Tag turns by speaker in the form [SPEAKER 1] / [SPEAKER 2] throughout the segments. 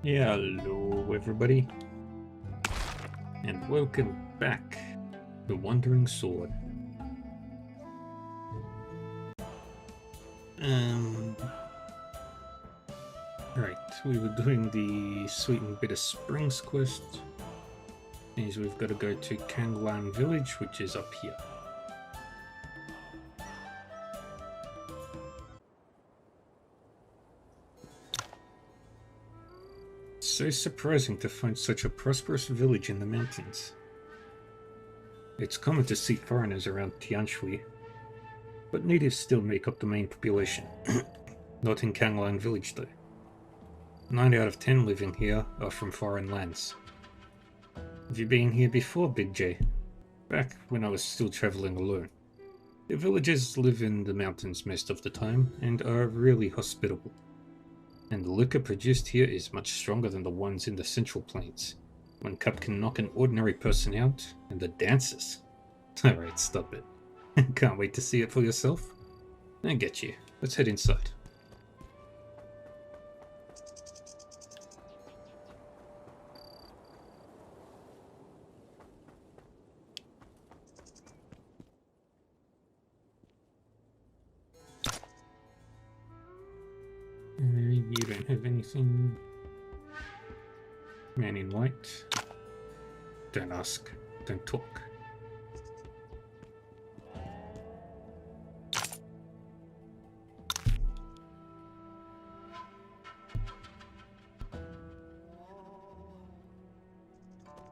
[SPEAKER 1] Yeah, hello everybody, and welcome back to Wandering Sword. Right, we were doing the Sweet and Bitter Springs quest. Means we've got to go to Kanglan Village, which is up here. It's so surprising to find such a prosperous village in the mountains. It's common to see foreigners around Tianshui, but natives still make up the main population. Not in Kanglan Village though. 9 out of 10 living here are from foreign lands. Have you been here before, Big J? Back when I was still traveling alone. The villagers live in the mountains most of the time and are really hospitable. And the liquor produced here is much stronger than the ones in the Central Plains. One cup can knock an ordinary person out, and the dances. Alright, stop it. Can't wait to see it for yourself? I get you. Let's head inside. You don't have anything. Man in white. Don't ask. Don't talk.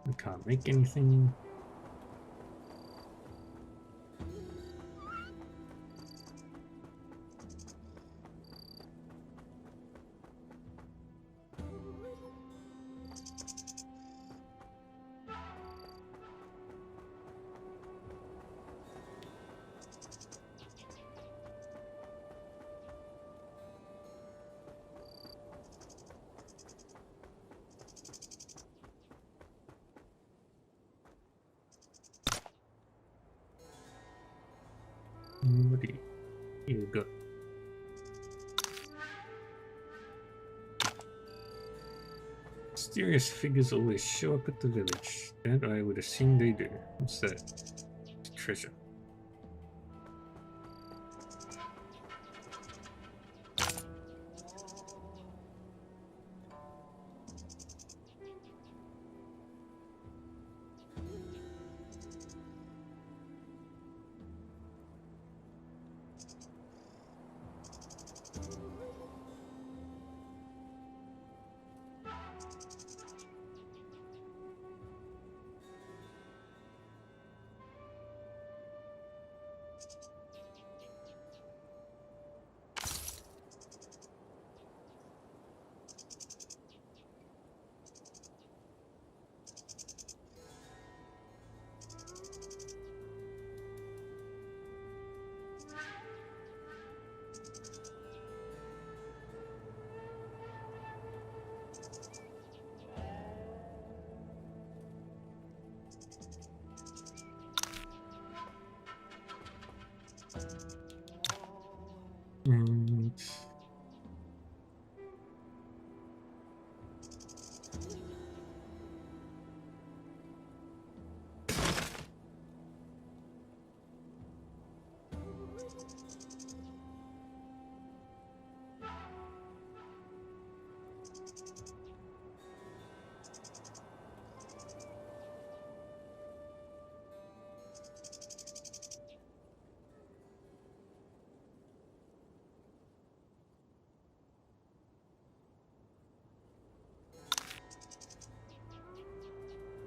[SPEAKER 1] I can't make anything. What do you got? Mysterious figures always show up at the village. That I would assume they do. What's that? It's treasure.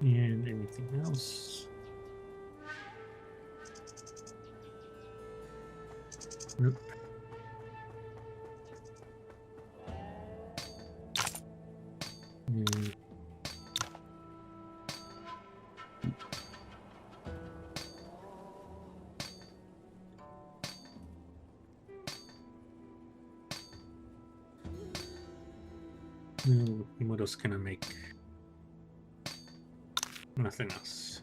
[SPEAKER 1] And anything else? Nope. And what else can I make? Nothing else.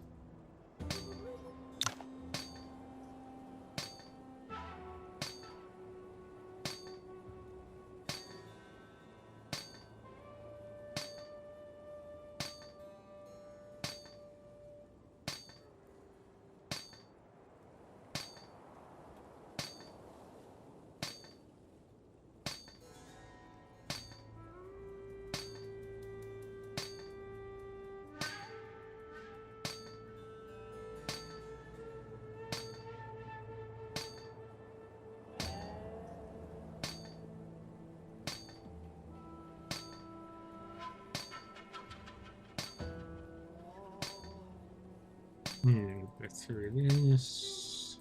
[SPEAKER 1] And that's through this.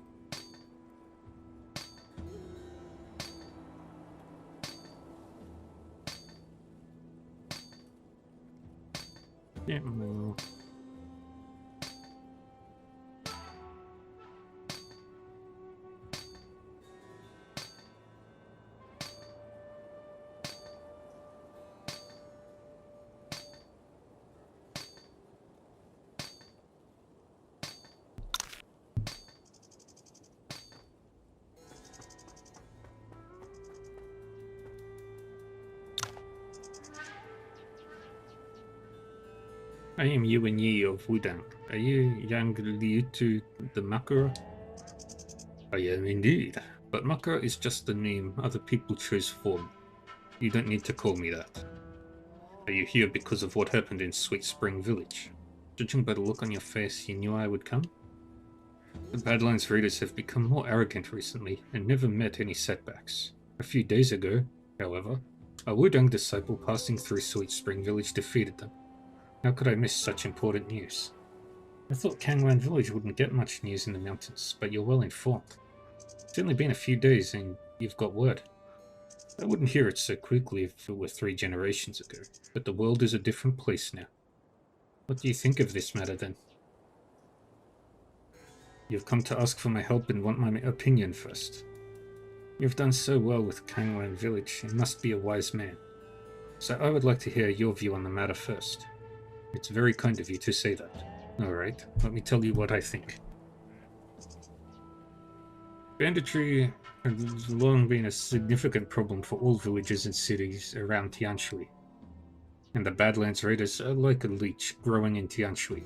[SPEAKER 1] Yeah, no. I am Yuan Yi of Wudang. Are you Yang Liutu the Makura? I am indeed, but Makura is just a name other people choose for me. You don't need to call me that. Are you here because of what happened in Sweet Spring Village? Judging by the look on your face, you knew I would come? The Badlands Raiders have become more arrogant recently and never met any setbacks. A few days ago, however, a Wudang disciple passing through Sweet Spring Village defeated them. How could I miss such important news? I thought Kanglan Village wouldn't get much news in the mountains, but you're well informed. It's only been a few days and you've got word. I wouldn't hear it so quickly if it were 3 generations ago, but the world is a different place now. What do you think of this matter then? You've come to ask for my help and want my opinion first. You've done so well with Kanglan Village and must be a wise man. So I would like to hear your view on the matter first. It's very kind of you to say that. Alright, let me tell you what I think. Banditry has long been a significant problem for all villages and cities around Tianshui. and the Badlands Raiders are like a leech growing in Tianshui.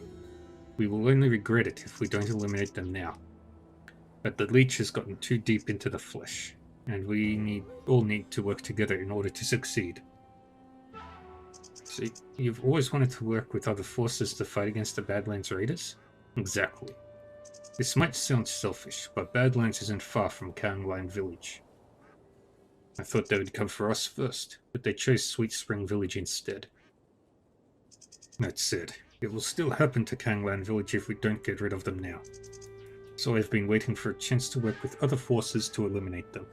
[SPEAKER 1] We will only regret it if we don't eliminate them now. But the leech has gotten too deep into the flesh, and we all need to work together in order to succeed. So you've always wanted to work with other forces to fight against the Badlands Raiders? Exactly. This might sound selfish, but Badlands isn't far from Kanglan Village. I thought they would come for us first, but they chose Sweet Spring Village instead. That said, it will still happen to Kanglan Village if we don't get rid of them now. So I've been waiting for a chance to work with other forces to eliminate them.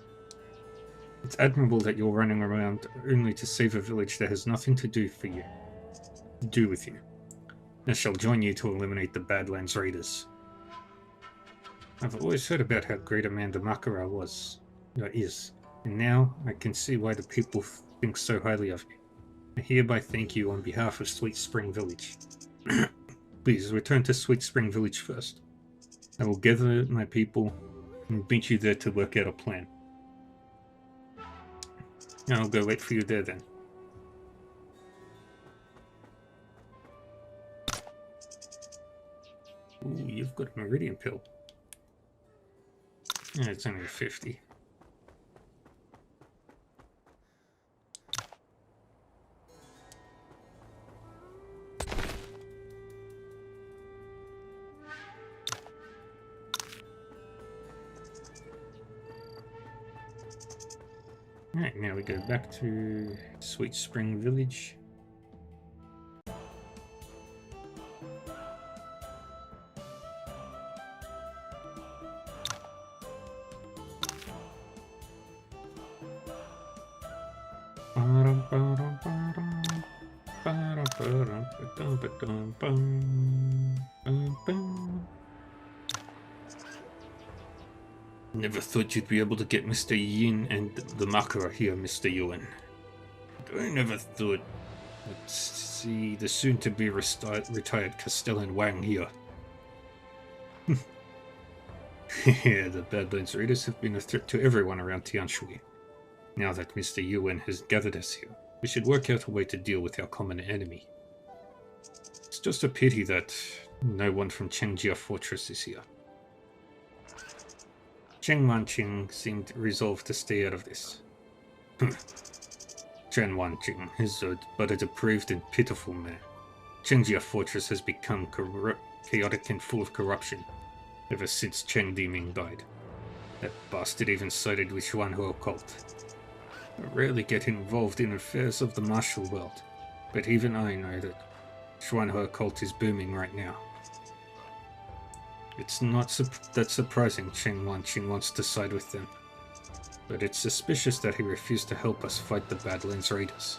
[SPEAKER 1] It's admirable that you're running around only to save a village that has nothing to do with you. I shall join you to eliminate the Badlands Raiders. I've always heard about how great a man the Makara is, and now I can see why the people think so highly of you. I hereby thank you on behalf of Sweet Spring Village. Please return to Sweet Spring Village first. I will gather my people and meet you there to work out a plan. I'll go wait for you there then. Ooh, you've got a Meridian Pill. Yeah, it's only 50. Alright, now we go back to Sweet Spring Village. Never thought you'd be able to get Mr. Yin and the Makara here, Mr. Yuan. I never thought I'd see the soon-to-be retired Castellan Wang here. Yeah, the Badlands Raiders have been a threat to everyone around Tianshui. Now that Mr. Yuan has gathered us here, we should work out a way to deal with our common enemy. It's just a pity that no one from Chengjia Fortress is here. Cheng Wanqing seemed resolved to stay out of this. Chen Wanqing is but a depraved and pitiful man. Chengjia Fortress has become chaotic and full of corruption ever since Chen Diming died. That bastard even sided with Xuanhua cult. I rarely get involved in affairs of the martial world, but even I know that Xuanhua cult is booming right now. It's not that surprising Cheng Wanqing wants to side with them, but it's suspicious that he refused to help us fight the Badlands Raiders.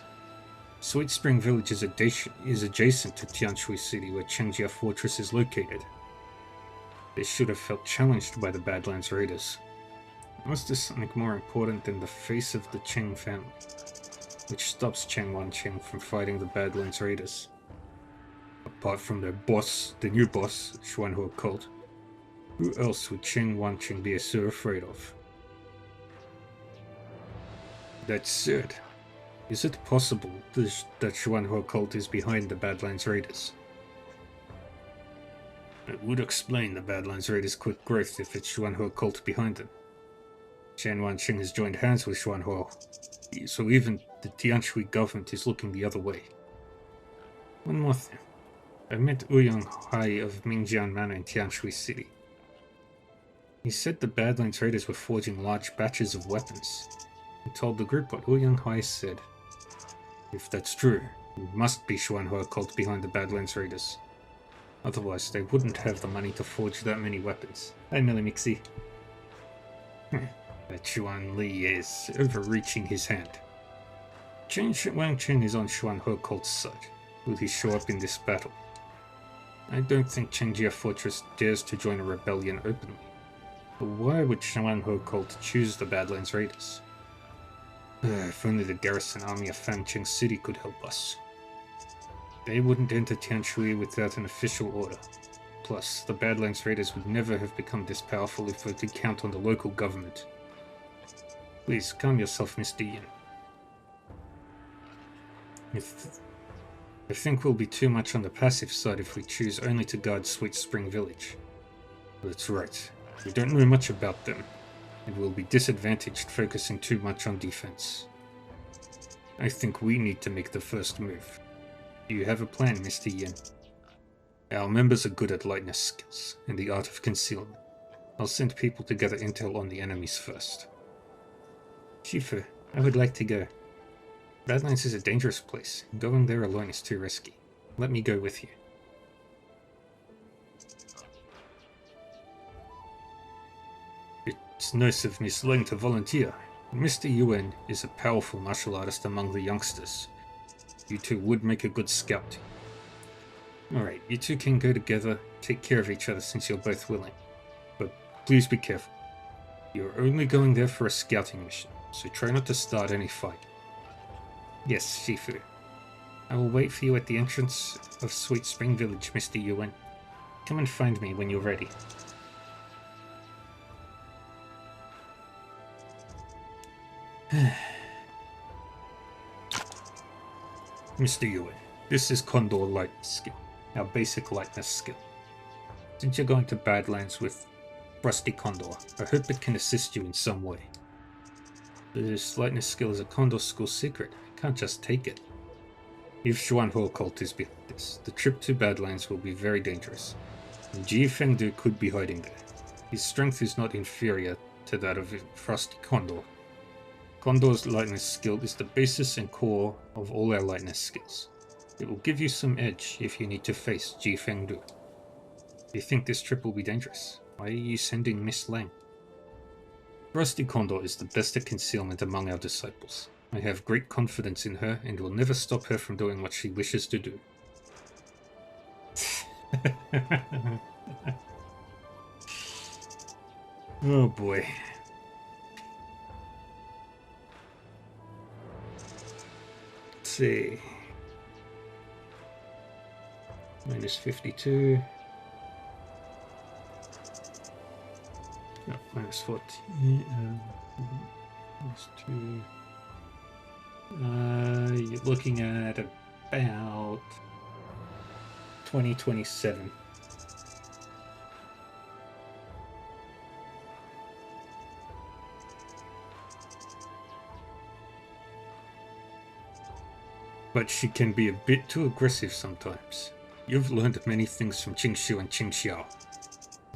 [SPEAKER 1] Sweet Spring Village is adjacent to Tianshui City, where Chengjia Fortress is located. They should have felt challenged by the Badlands Raiders. Was there something more important than the face of the Cheng family, which stops Cheng Wanqing from fighting the Badlands Raiders? Apart from their boss, the new boss, Xuanhua cult, who else would Cheng Wanqing be so afraid of? That said, is it possible that Xuanhua cult is behind the Badlands Raiders? It would explain the Badlands Raiders' quick growth if it's Xuanhua cult behind them. Cheng Wanqing has joined hands with Xuanhua, so even the Tianshui government is looking the other way. One more thing. I met Ouyang Hai of Mingjian Manor in Tianshui City. He said the Badlands Raiders were forging large batches of weapons. He told the group what Ouyang Hai said. If that's true, it must be Xuanhua cult behind the Badlands Raiders. Otherwise, they wouldn't have the money to forge that many weapons. Hey, Millimixie. That Xuan Li is overreaching his hand. Chen Wanqing is on Xuanhua cult's side. Will he show up in this battle? I don't think Chengjia Fortress dares to join a rebellion openly. But why would Xuanhua cult choose the Badlands Raiders? If only the garrison army of Fancheng City could help us. They wouldn't enter Tianshui without an official order. Plus, the Badlands Raiders would never have become this powerful if we could count on the local government. Please, calm yourself, Mr. Yin. I think we'll be too much on the passive side if we choose only to guard Sweet Spring Village. That's right. We don't know much about them, and we'll be disadvantaged focusing too much on defense. I think we need to make the first move. Do you have a plan, Mr. Yin? Our members are good at lightness skills and the art of concealment. I'll send people to gather intel on the enemies first. Shifu, I would like to go. Badlands is a dangerous place. Going there alone is too risky. Let me go with you. It's nice of Miss Lang to volunteer. Mr. Yuan is a powerful martial artist among the youngsters. You two would make a good scout team. Alright, you two can go together, take care of each other since you're both willing. But please be careful. You're only going there for a scouting mission, so try not to start any fight. Yes, Shifu. I will wait for you at the entrance of Sweet Spring Village, Mr. Yuan. Come and find me when you're ready. Mr. Yuan, this is Condor Lightness Skill, our basic lightness skill. Since you're going to Badlands with Rusty Condor, I hope it can assist you in some way. This lightness skill is a Condor school secret. I can't just take it. If Xuanhuo cult is behind this, the trip to Badlands will be very dangerous. And Ji Fengdu could be hiding there. His strength is not inferior to that of Frosty Condor. Condor's lightness skill is the basis and core of all our lightness skills. It will give you some edge if you need to face Ji Fengdu. You think this trip will be dangerous? Why are you sending Miss Lang? Rusty Condor is the best at concealment among our disciples. I have great confidence in her and will never stop her from doing what she wishes to do. Oh boy. Let's see. Minus 52. No, minus 14. Minus 2. You're looking at about 2027. But she can be a bit too aggressive sometimes. You've learned many things from Qingshu and Qingxiao.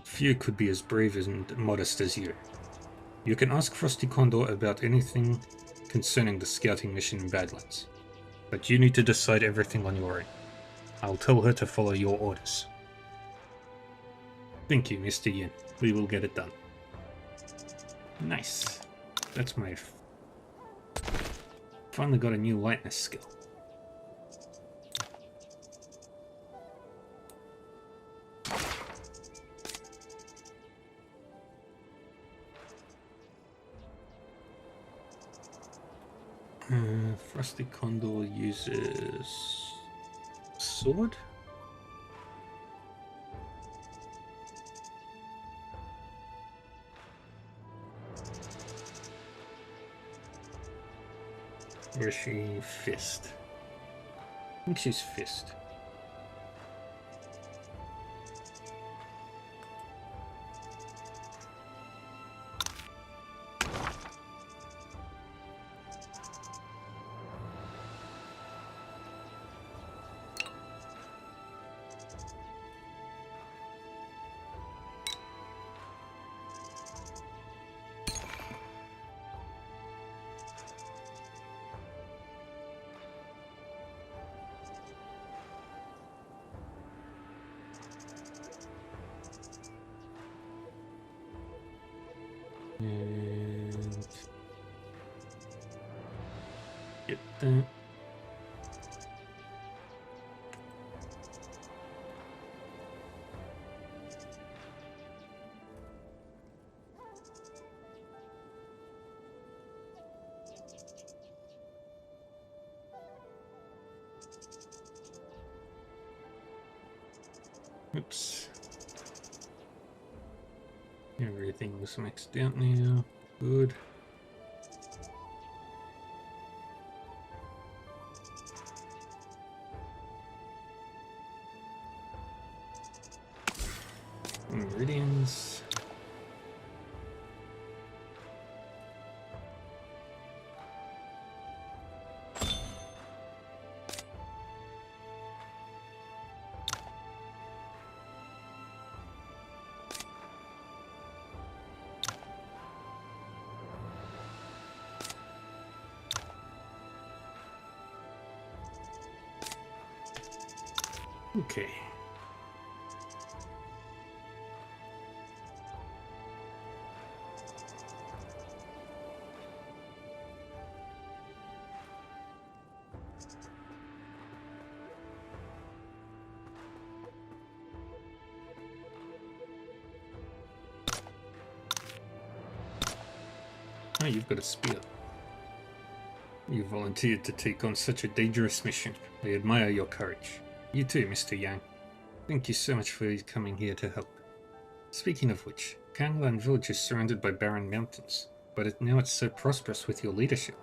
[SPEAKER 1] Few could be as brave and modest as you. You can ask Frosty Condor about anything concerning the scouting mission in Badlands. But you need to decide everything on your own. I'll tell her to follow your orders. Thank you, Mr. Yin. We will get it done. Nice. That's my... Finally got a new lightness skill. Frosty Condor uses sword? Or is she fist? I think she's fist. And get that. Oops. Everything was maxed out now. Good. Okay. Oh, you've got a spear. You volunteered to take on such a dangerous mission. I admire your courage. You too, Mr. Yang. Thank you so much for coming here to help. Speaking of which, Kanglan village is surrounded by barren mountains, but now it's so prosperous with your leadership.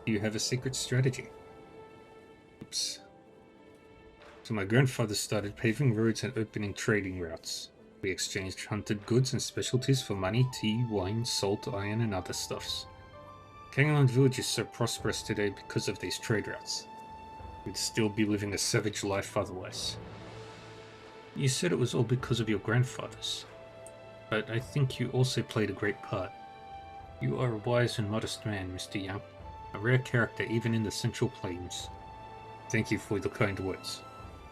[SPEAKER 1] Do you have a secret strategy? Oops. So my grandfather started paving roads and opening trading routes. We exchanged hunted goods and specialties for money, tea, wine, salt, iron, and other stuffs. Kanglan village is so prosperous today because of these trade routes. We'd still be living a savage life otherwise. You said it was all because of your grandfathers, but I think you also played a great part. You are a wise and modest man, Mr. Yang, a rare character even in the Central Plains. Thank you for the kind words.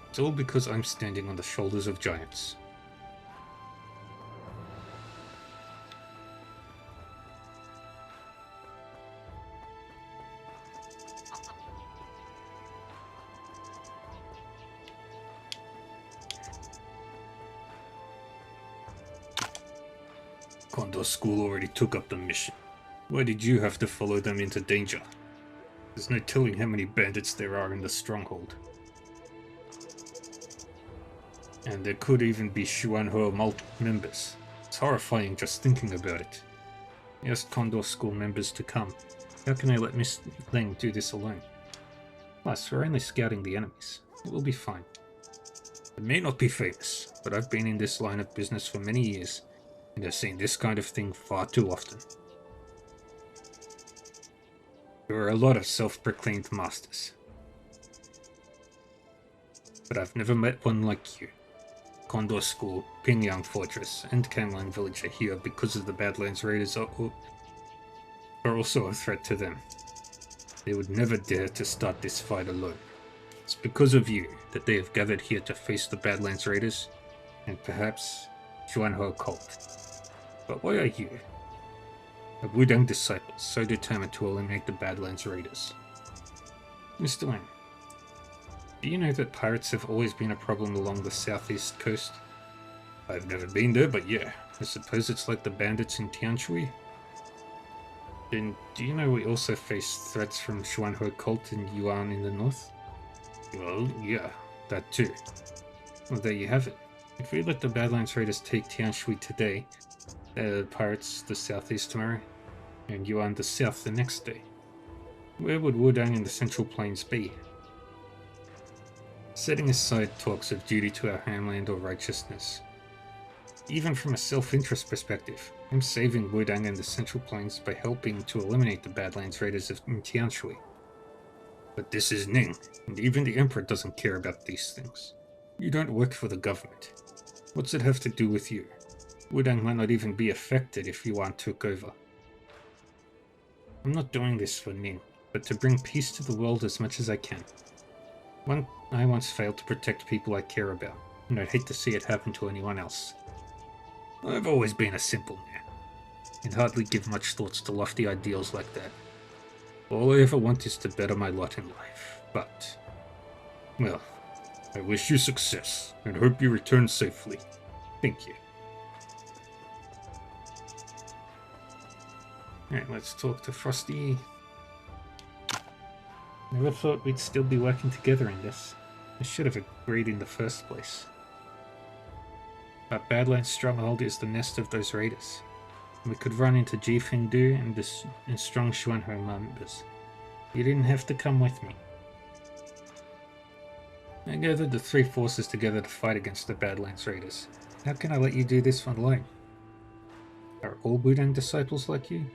[SPEAKER 1] It's all because I'm standing on the shoulders of giants. Kondo School already took up the mission. Why did you have to follow them into danger? There's no telling how many bandits there are in the stronghold. And there could even be Xuanhou members. It's horrifying just thinking about it. I asked Kondo School members to come. How can I let Miss Ling do this alone? Plus, we're only scouting the enemies. It will be fine. I may not be famous, but I've been in this line of business for many years, and I've seen this kind of thing far too often. There are a lot of self-proclaimed masters, but I've never met one like you. Kondo School, Pingyang Fortress, and Kanglan Village are here because of the Badlands Raiders are also a threat to them. They would never dare to start this fight alone. It's because of you that they have gathered here to face the Badlands Raiders, and perhaps Xuanhou cult. But why are you, a Wudang disciple, so determined to eliminate the Badlands Raiders? Mr. Lang, do you know that pirates have always been a problem along the southeast coast? I've never been there, but yeah, I suppose it's like the bandits in Tianshui. Then, do you know we also face threats from Xuanhou cult and Yuan in the north? Well, yeah, that too. Well, there you have it. If we let the Badlands Raiders take Tianshui today, pirates the southeast tomorrow, and Yuan the south the next day, where would Wudang and the Central Plains be? Setting aside talks of duty to our homeland or righteousness, even from a self-interest perspective, I'm saving Wudang and the Central Plains by helping to eliminate the Badlands Raiders in Tianshui. But this is Ning, and even the Emperor doesn't care about these things. You don't work for the government. What's it have to do with you? Wudang might not even be affected if Yuan took over. I'm not doing this for Ning, but to bring peace to the world as much as I can. I once failed to protect people I care about, and I'd hate to see it happen to anyone else. I've always been a simple man, and hardly give much thoughts to lofty ideals like that. All I ever want is to better my lot in life, but... well, I wish you success, and hope you return safely. Thank you. Alright, let's talk to Frosty. Never thought we'd still be working together in this. I should have agreed in the first place. But Badlands Stronghold is the nest of those raiders. We could run into Jifengdu and strong Xuanhou members. You didn't have to come with me. I gathered the three forces together to fight against the Badlands Raiders. How can I let you do this alone? Are all Wudang disciples like you?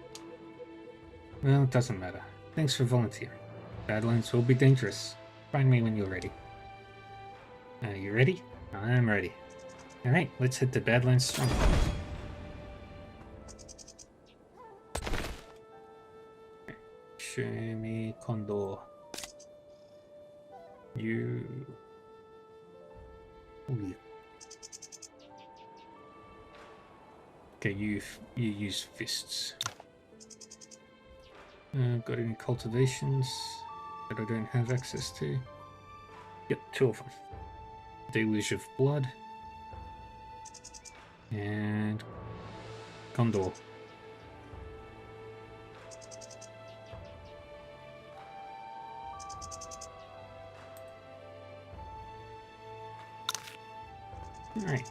[SPEAKER 1] Well, it doesn't matter. Thanks for volunteering. Badlands will be dangerous. Find me when you're ready. Are you ready? I'm ready. Alright, let's hit the Badlands Stronghold. Show me Kondo. You... Oh, yeah. Okay, you use fists. Got any cultivations that I don't have access to? Yep, 2 of them. Deluge of Blood and Condor. Alright.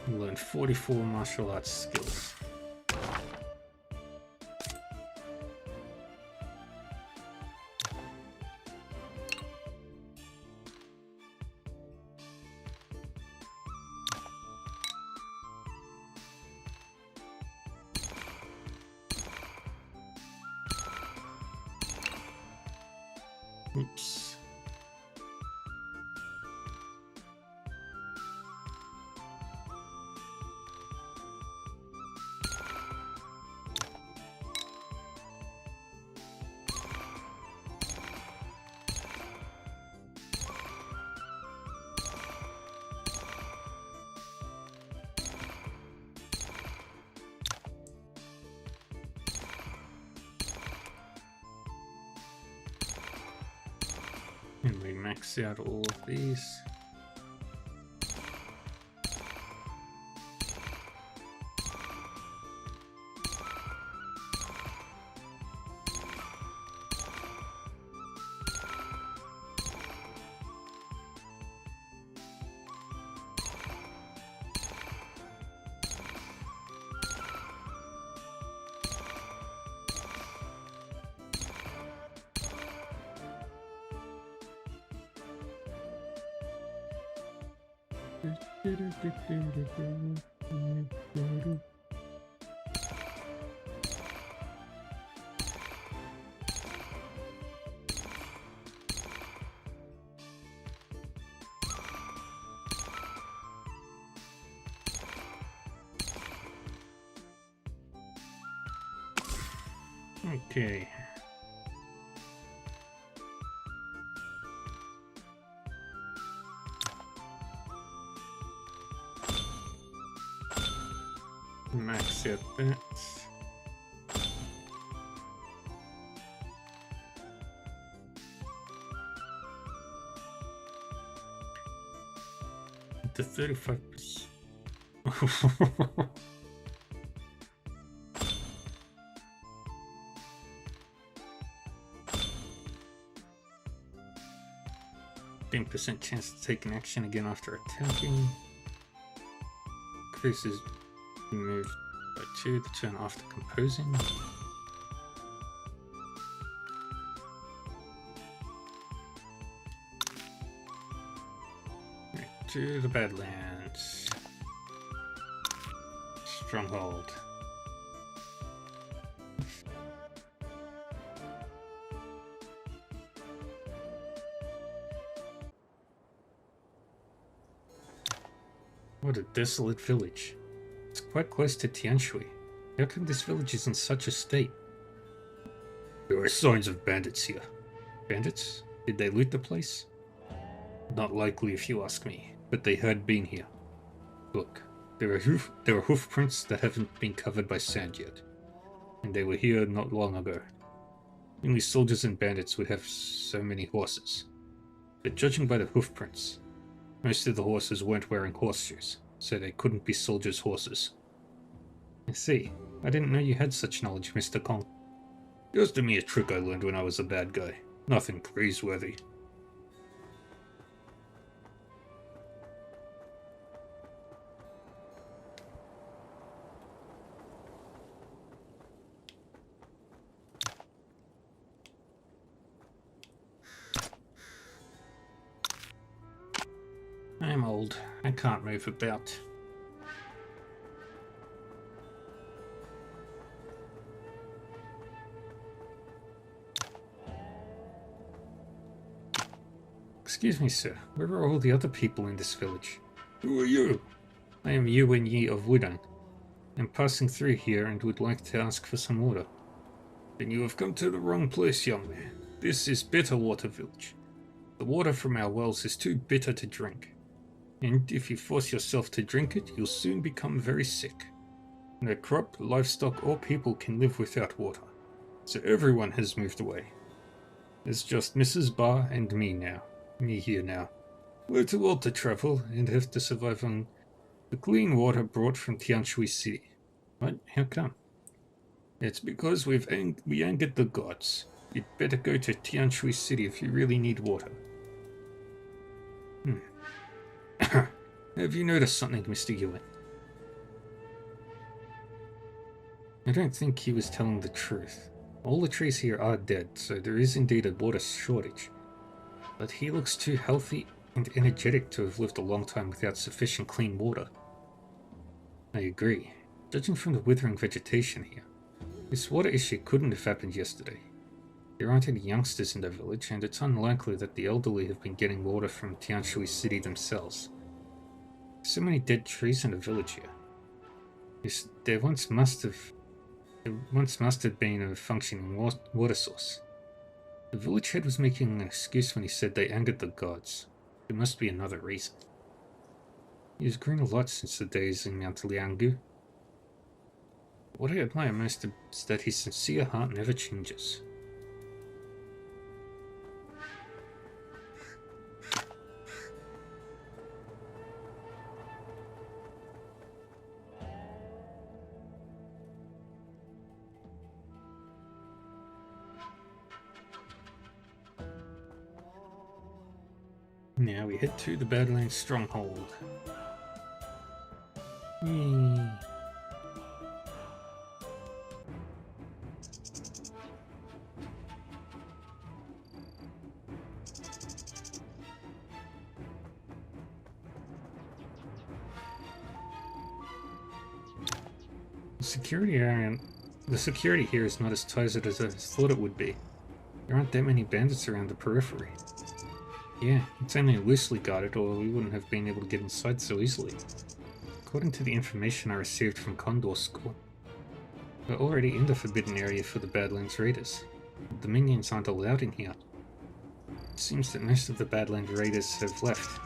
[SPEAKER 1] Learn 44 martial arts skills. Oops. And we max out all of these. Okay. Max out that. The 35%. 10% chance to take an action again after attacking. Increases move by 2 the turn after composing. Right, to the Badlands. Stronghold. What a desolate village. It's quite close to Tianshui. How come this village is in such a state? There are signs of bandits here. Bandits? Did they loot the place? Not likely if you ask me, but they had been here. Look, there are hoof prints that haven't been covered by sand yet, and they were here not long ago. Only soldiers and bandits would have so many horses. But judging by the hoof prints, most of the horses weren't wearing horseshoes, so they couldn't be soldiers' horses. I see. I didn't know you had such knowledge, Mr. Kong. Just a mere trick I learned when I was a bad guy. Nothing praiseworthy. I'm old. I can't move about. Excuse me, sir. Where are all the other people in this village? Who are you? I am Yuan Yi of Wudang. I'm passing through here and would like to ask for some water. Then you have come to the wrong place, young man. This is Bitterwater Village. The water from our wells is too bitter to drink. And if you force yourself to drink it, you'll soon become very sick. No crop, livestock, or people can live without water. So everyone has moved away. There's just Mrs. Barr and me here now. We're too old to travel and have to survive on the clean water brought from Tianshui City. What? How come? It's because we angered the gods. You'd better go to Tianshui City if you really need water. Have you noticed something, Mr. Yuan? I don't think he was telling the truth. All the trees here are dead, so there is indeed a water shortage. But he looks too healthy and energetic to have lived a long time without sufficient clean water. I agree. Judging from the withering vegetation here, this water issue couldn't have happened yesterday. There aren't any youngsters in the village, and it's unlikely that the elderly have been getting water from Tianshui City themselves. So many dead trees in the village here. There once must have been a functioning water source. The village head was making an excuse when he said they angered the gods. There must be another reason. He has grown a lot since the days in Mount Lianggu. What I admire most is that his sincere heart never changes. Now we head to the Badlands Stronghold. Yay. The security here is not as tight as I thought it would be. There aren't that many bandits around the periphery. Yeah, it's only loosely guarded, or we wouldn't have been able to get inside so easily. According to the information I received from Condor School, we're already in the forbidden area for the Badlands Raiders. The minions aren't allowed in here. It seems that most of the Badlands Raiders have left.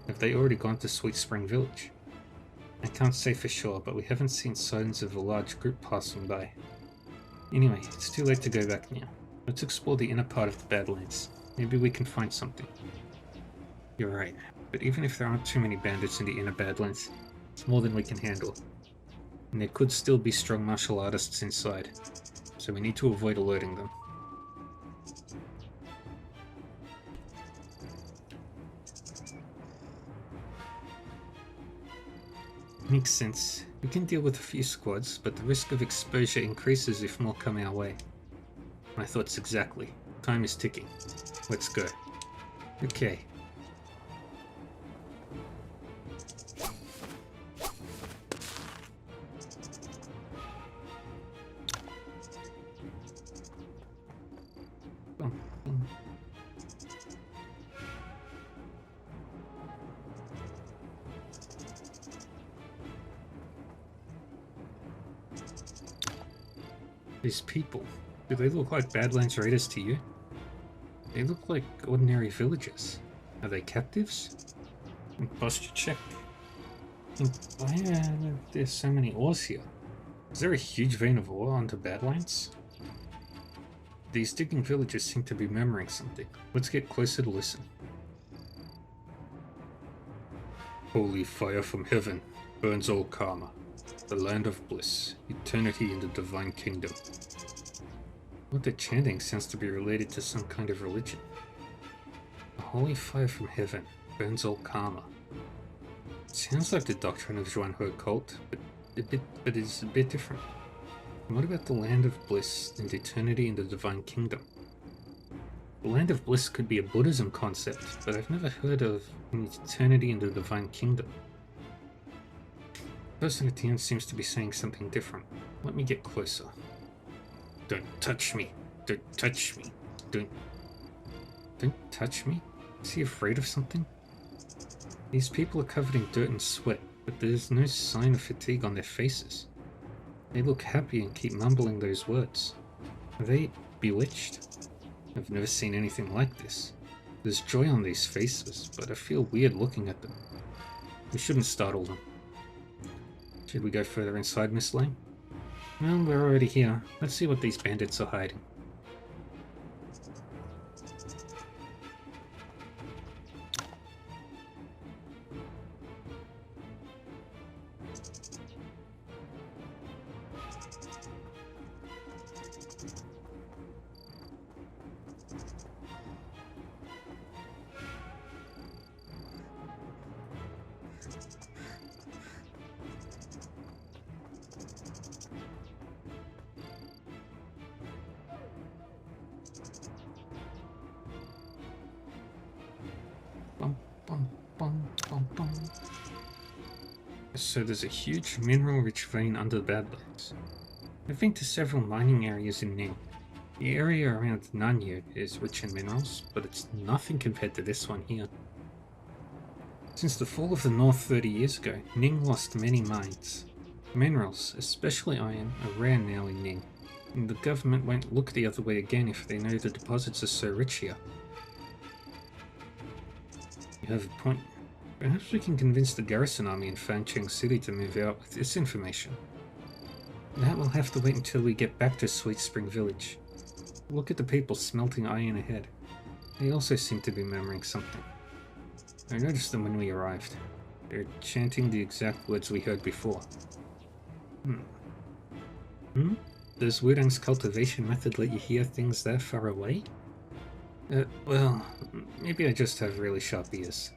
[SPEAKER 1] Have they already gone to Sweet Spring Village? I can't say for sure, but we haven't seen signs of a large group passing by. Anyway, it's too late to go back now. Let's explore the inner part of the Badlands. Maybe we can find something. You're right, but even if there aren't too many bandits in the inner Badlands, it's more than we can handle. And there could still be strong martial artists inside, so we need to avoid alerting them. Makes sense. We can deal with a few squads, but the risk of exposure increases if more come our way. My thoughts exactly. Time is ticking. Let's go. Okay. These people, do they look like Badlands Raiders to you? They look like ordinary villagers. Are they captives? Posture check. Why are there so many ores here? Is there a huge vein of ore onto Badlands? These digging villagers seem to be murmuring something. Let's get closer to listen. Holy fire from heaven burns all karma. The land of bliss, eternity in the divine kingdom. What they're chanting sounds to be related to some kind of religion. The holy fire from heaven burns all karma. It sounds like the doctrine of Zhuanhe cult, but it's a bit different. And what about the land of bliss and eternity in the divine kingdom? The Land of Bliss could be a Buddhism concept, but I've never heard of an eternity in the Divine Kingdom. The person at the end seems to be saying something different. Let me get closer. Don't touch me. Don't touch me. Don't touch me? Is he afraid of something? These people are covered in dirt and sweat, but there's no sign of fatigue on their faces. They look happy and keep mumbling those words. Are they bewitched? I've never seen anything like this. There's joy on these faces, but I feel weird looking at them. We shouldn't startle them. Should we go further inside, Miss Lane? Well, we're already here. Let's see what these bandits are hiding. So there's a huge mineral-rich vein under the Badlands. I've been to several mining areas in Ning. The area around Nanyu is rich in minerals, but it's nothing compared to this one here. Since the fall of the North 30 years ago, Ning lost many mines. Minerals, especially iron, are rare now in Ning, and the government won't look the other way again if they know the deposits are so rich here. You have a point. Perhaps we can convince the garrison army in Fancheng City to move out with this information. That will have to wait until we get back to Sweet Spring Village. Look at the people smelting iron ahead. They also seem to be murmuring something. I noticed them when we arrived. They're chanting the exact words we heard before. Does Wudang's cultivation method let you hear things that far away? Well, maybe I just have really sharp ears.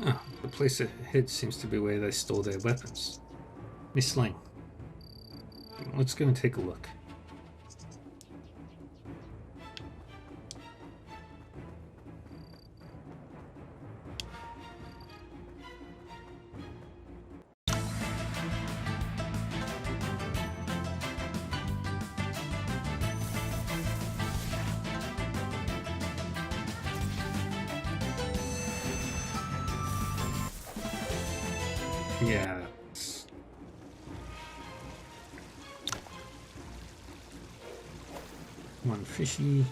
[SPEAKER 1] Oh, the place ahead seems to be where they store their weapons. Miss Lane, let's go and take a look. Yeah. One fishy.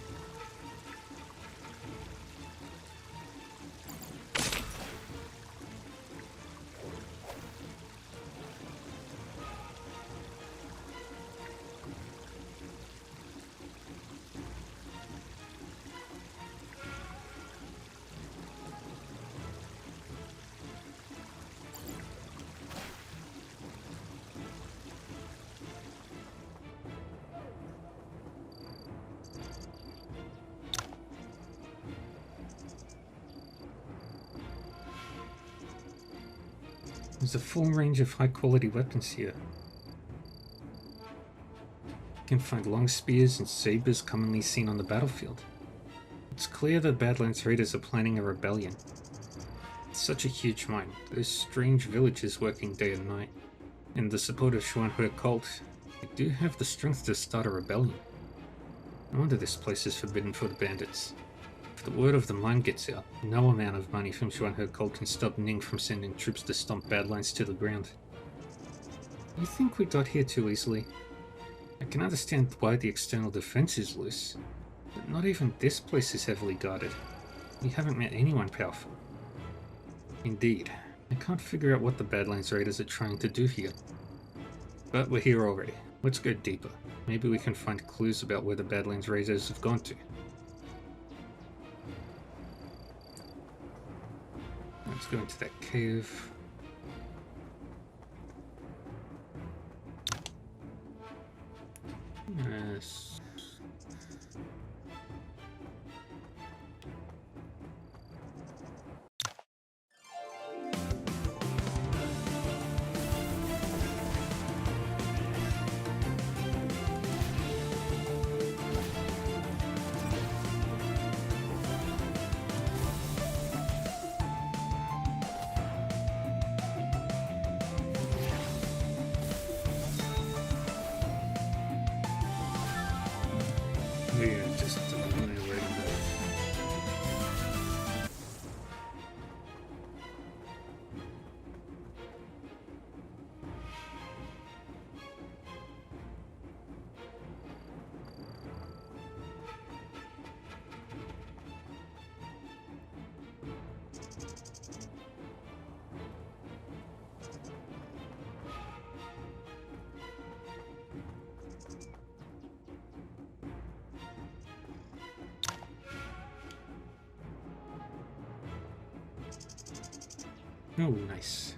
[SPEAKER 1] There's a full range of high-quality weapons here. You can find long spears and sabers commonly seen on the battlefield. It's clear the Badlands Raiders are planning a rebellion. It's such a huge mine. There's strange villages working day and night. And the support of Xuanhe cult, they do have the strength to start a rebellion. No wonder this place is forbidden for the bandits. If the word of the mine gets out, no amount of money from Xuanhe cult can stop Ning from sending troops to stomp Badlands to the ground. You think we got here too easily? I can understand why the external defense is loose, but not even this place is heavily guarded. We haven't met anyone powerful. Indeed, I can't figure out what the Badlands Raiders are trying to do here. But we're here already. Let's go deeper. Maybe we can find clues about where the Badlands Raiders have gone to. Let's go into that cave. Yes. Yeah, just annihilating that. Oh, nice.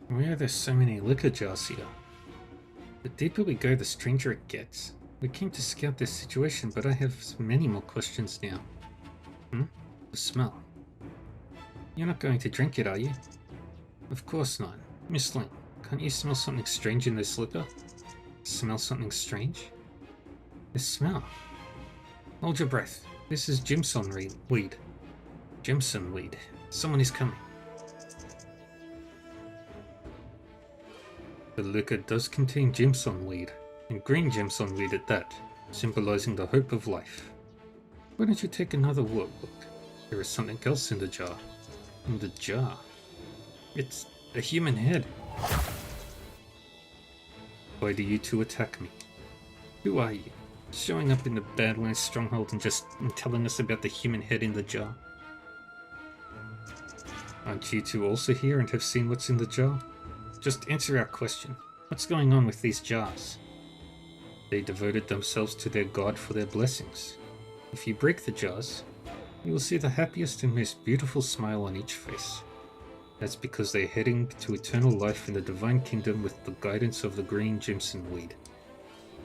[SPEAKER 1] Why are there so many liquor jars here? The deeper we go, the stranger it gets. We came to scout this situation, but I have many more questions now. The smell. You're not going to drink it, are you? Of course not. Miss Ling, can't you smell something strange in this liquor? Smell something strange? The smell. Hold your breath. This is Jimson weed. Jimson weed. Someone is coming. The liquor does contain Jimson weed, and green Jimson weed at that, symbolizing the hope of life. Why don't you take another look? There is something else in the jar. In the jar? It's a human head. Why do you two attack me? Who are you? Showing up in the Badlands stronghold and just telling us about the human head in the jar? Aren't you two also here and have seen what's in the jar? Just answer our question. What's going on with these jars? They devoted themselves to their god for their blessings. If you break the jars, you will see the happiest and most beautiful smile on each face. That's because they're heading to eternal life in the divine kingdom with the guidance of the green Jimson weed.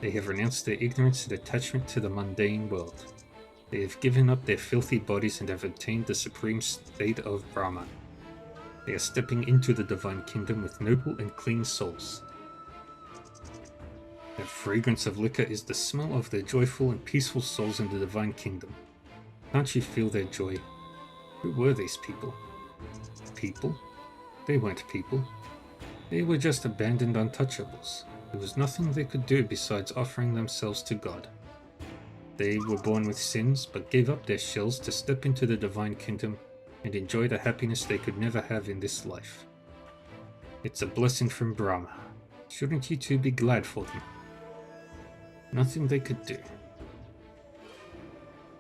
[SPEAKER 1] They have renounced their ignorance and attachment to the mundane world. They have given up their filthy bodies and have obtained the supreme state of Brahma. They are stepping into the divine kingdom with noble and clean souls. The fragrance of liquor is the smell of their joyful and peaceful souls in the divine kingdom. Can't you feel their joy? Who were these people? People? They weren't people. They were just abandoned untouchables. There was nothing they could do besides offering themselves to God. They were born with sins, but gave up their shells to step into the divine kingdom and enjoy the happiness they could never have in this life. It's a blessing from Brahma. Shouldn't you two be glad for them? Nothing they could do.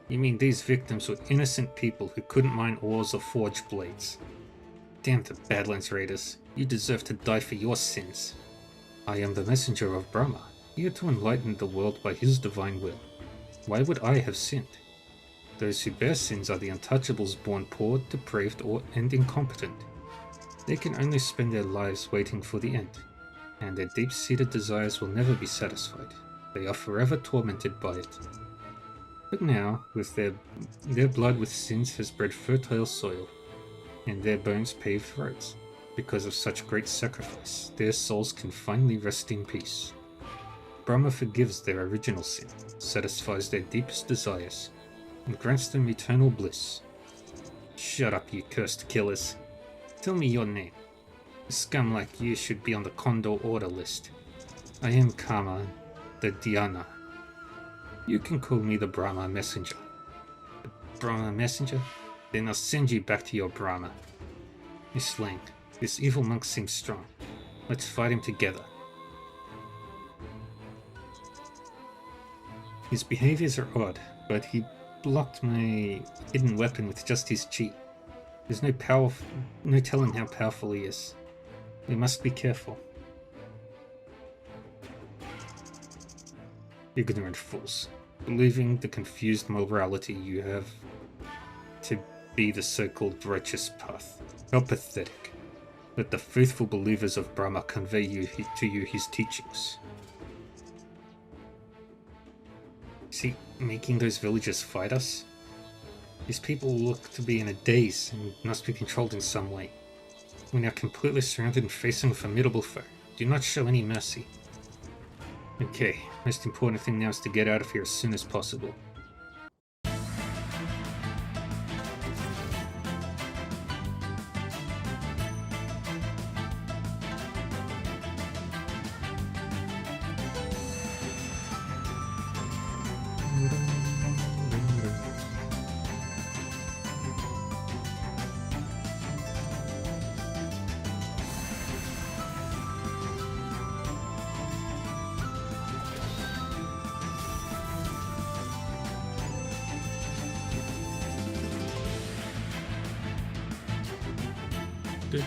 [SPEAKER 1] You mean these victims were innocent people who couldn't mine ores or forge blades? Damn the Badlands Raiders, you deserve to die for your sins. I am the messenger of Brahma, here to enlighten the world by his divine will. Why would I have sinned? Those who bear sins are the untouchables born poor, depraved, and incompetent. They can only spend their lives waiting for the end, and their deep-seated desires will never be satisfied. They are forever tormented by it. But now, with their blood with sins has bred fertile soil, and their bones paved roads. Because of such great sacrifice, their souls can finally rest in peace. Brahma forgives their original sin, satisfies their deepest desires, and grants them eternal bliss. Shut up, you cursed killers. Tell me your name. A scum like you should be on the Condor Order list. I am Karma, the Dhyana. You can call me the Brahma Messenger. The Brahma Messenger? Then I'll send you back to your Brahma. Miss Ling, this evil monk seems strong. Let's fight him together. His behaviors are odd, but he blocked my hidden weapon with just his chi. There's no telling how powerful he is. We must be careful. Ignorant fools, believing the confused morality you have to be the so-called righteous path. How pathetic. Let the faithful believers of Brahma convey to you his teachings. Is he making those villagers fight us? These people look to be in a daze and must be controlled in some way. We're now completely surrounded and facing a formidable foe. Do not show any mercy. Okay, most important thing now is to get out of here as soon as possible. Go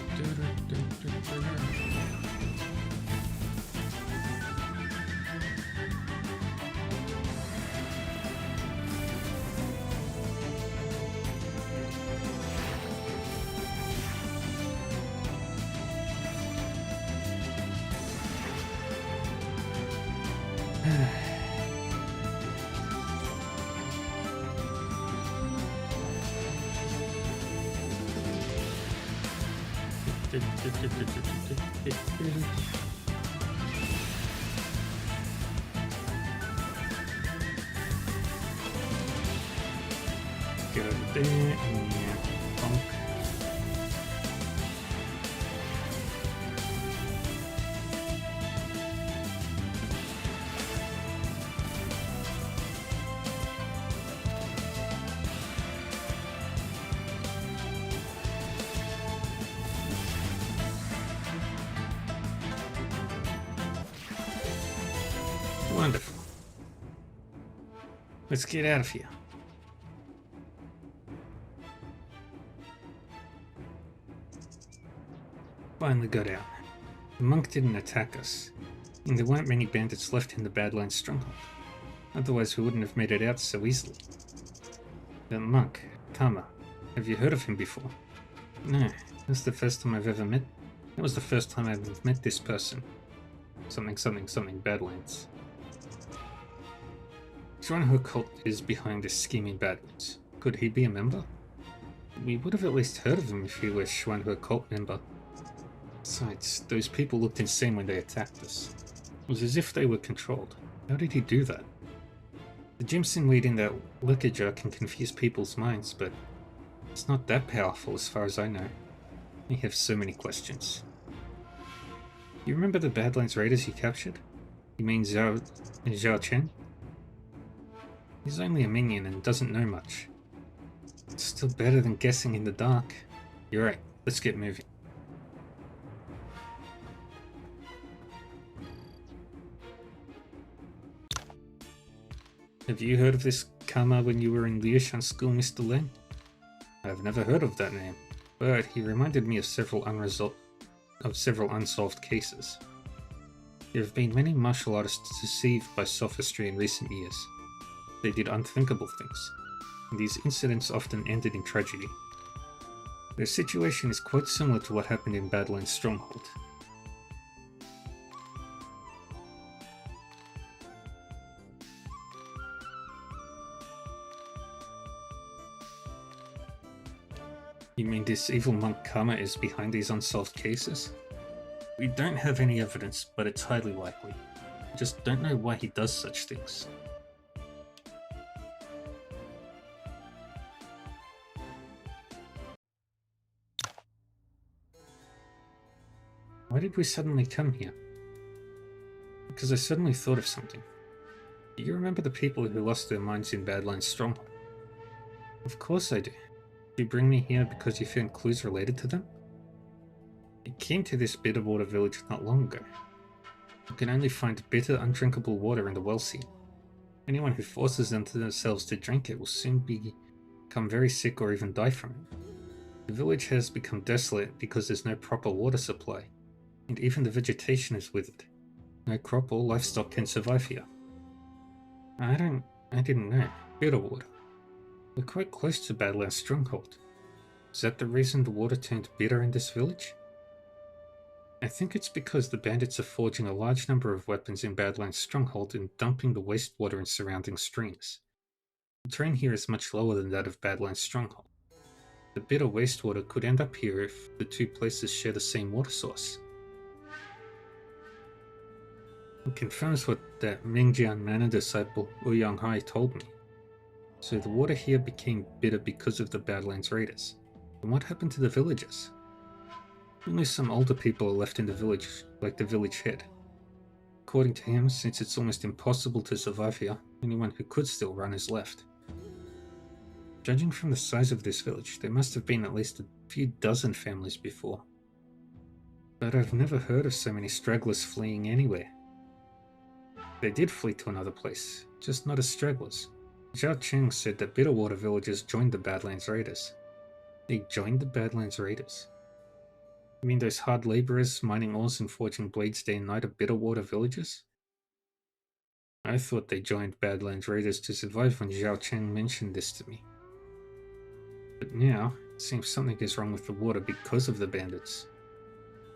[SPEAKER 1] there and bonk. Wonderful. Let's get out of here. Finally got out. The monk didn't attack us, and there weren't many bandits left in the Badlands stronghold. Otherwise we wouldn't have made it out so easily. The monk, Kama, have you heard of him before? No, that's the first time I've ever met. That was the first time I've met this person. Something Badlands. Xuanhe cult is behind this scheme in Badlands. Could he be a member? We would have at least heard of him if he were a Xuanhe cult member. Besides, those people looked insane when they attacked us. It was as if they were controlled. How did he do that? The Jimson weed in that liquor jar can confuse people's minds, but it's not that powerful as far as I know. I have so many questions. You remember the Badlands raiders you captured? You mean Zhao Chen? He's only a minion and doesn't know much. It's still better than guessing in the dark. You're right, let's get moving. Have you heard of this Kama when you were in Liushan school, Mr. Lin? I've never heard of that name, but he reminded me of several unsolved cases. There have been many martial artists deceived by sophistry in recent years. They did unthinkable things, and these incidents often ended in tragedy. Their situation is quite similar to what happened in Badlands Stronghold. You mean this evil monk Kama is behind these unsolved cases? We don't have any evidence, but it's highly likely. I just don't know why he does such things. Why did we suddenly come here? Because I suddenly thought of something. Do you remember the people who lost their minds in Badlands Stronghold? Of course I do. Did you bring me here because you found clues related to them? I came to this Bitterwater village not long ago. You can only find bitter, undrinkable water in the Wellseat. Anyone who forces themselves to drink it will soon become very sick or even die from it. The village has become desolate because there's no proper water supply, and even the vegetation is withered. No crop or livestock can survive here. I didn't know. Bitterwater. We're quite close to Badlands Stronghold. Is that the reason the water turned bitter in this village? I think it's because the bandits are forging a large number of weapons in Badlands Stronghold and dumping the wastewater in surrounding streams. The terrain here is much lower than that of Badlands Stronghold. The bitter wastewater could end up here if the two places share the same water source. It confirms what that Mingjian Manor disciple Ouyang Hai told me. So the water here became bitter because of the Badlands raiders. And what happened to the villagers? Only some older people are left in the village, like the village head. According to him, since it's almost impossible to survive here, anyone who could still run is left. Judging from the size of this village, there must have been at least a few dozen families before. But I've never heard of so many stragglers fleeing anywhere. They did flee to another place, just not as stragglers. Zhao Cheng said that Bitterwater villagers joined the Badlands Raiders. They joined the Badlands Raiders? You mean those hard laborers mining ores and forging blades day and night of Bitterwater villages? I thought they joined Badlands Raiders to survive when Zhao Chen mentioned this to me. But now, it seems something is wrong with the water because of the bandits.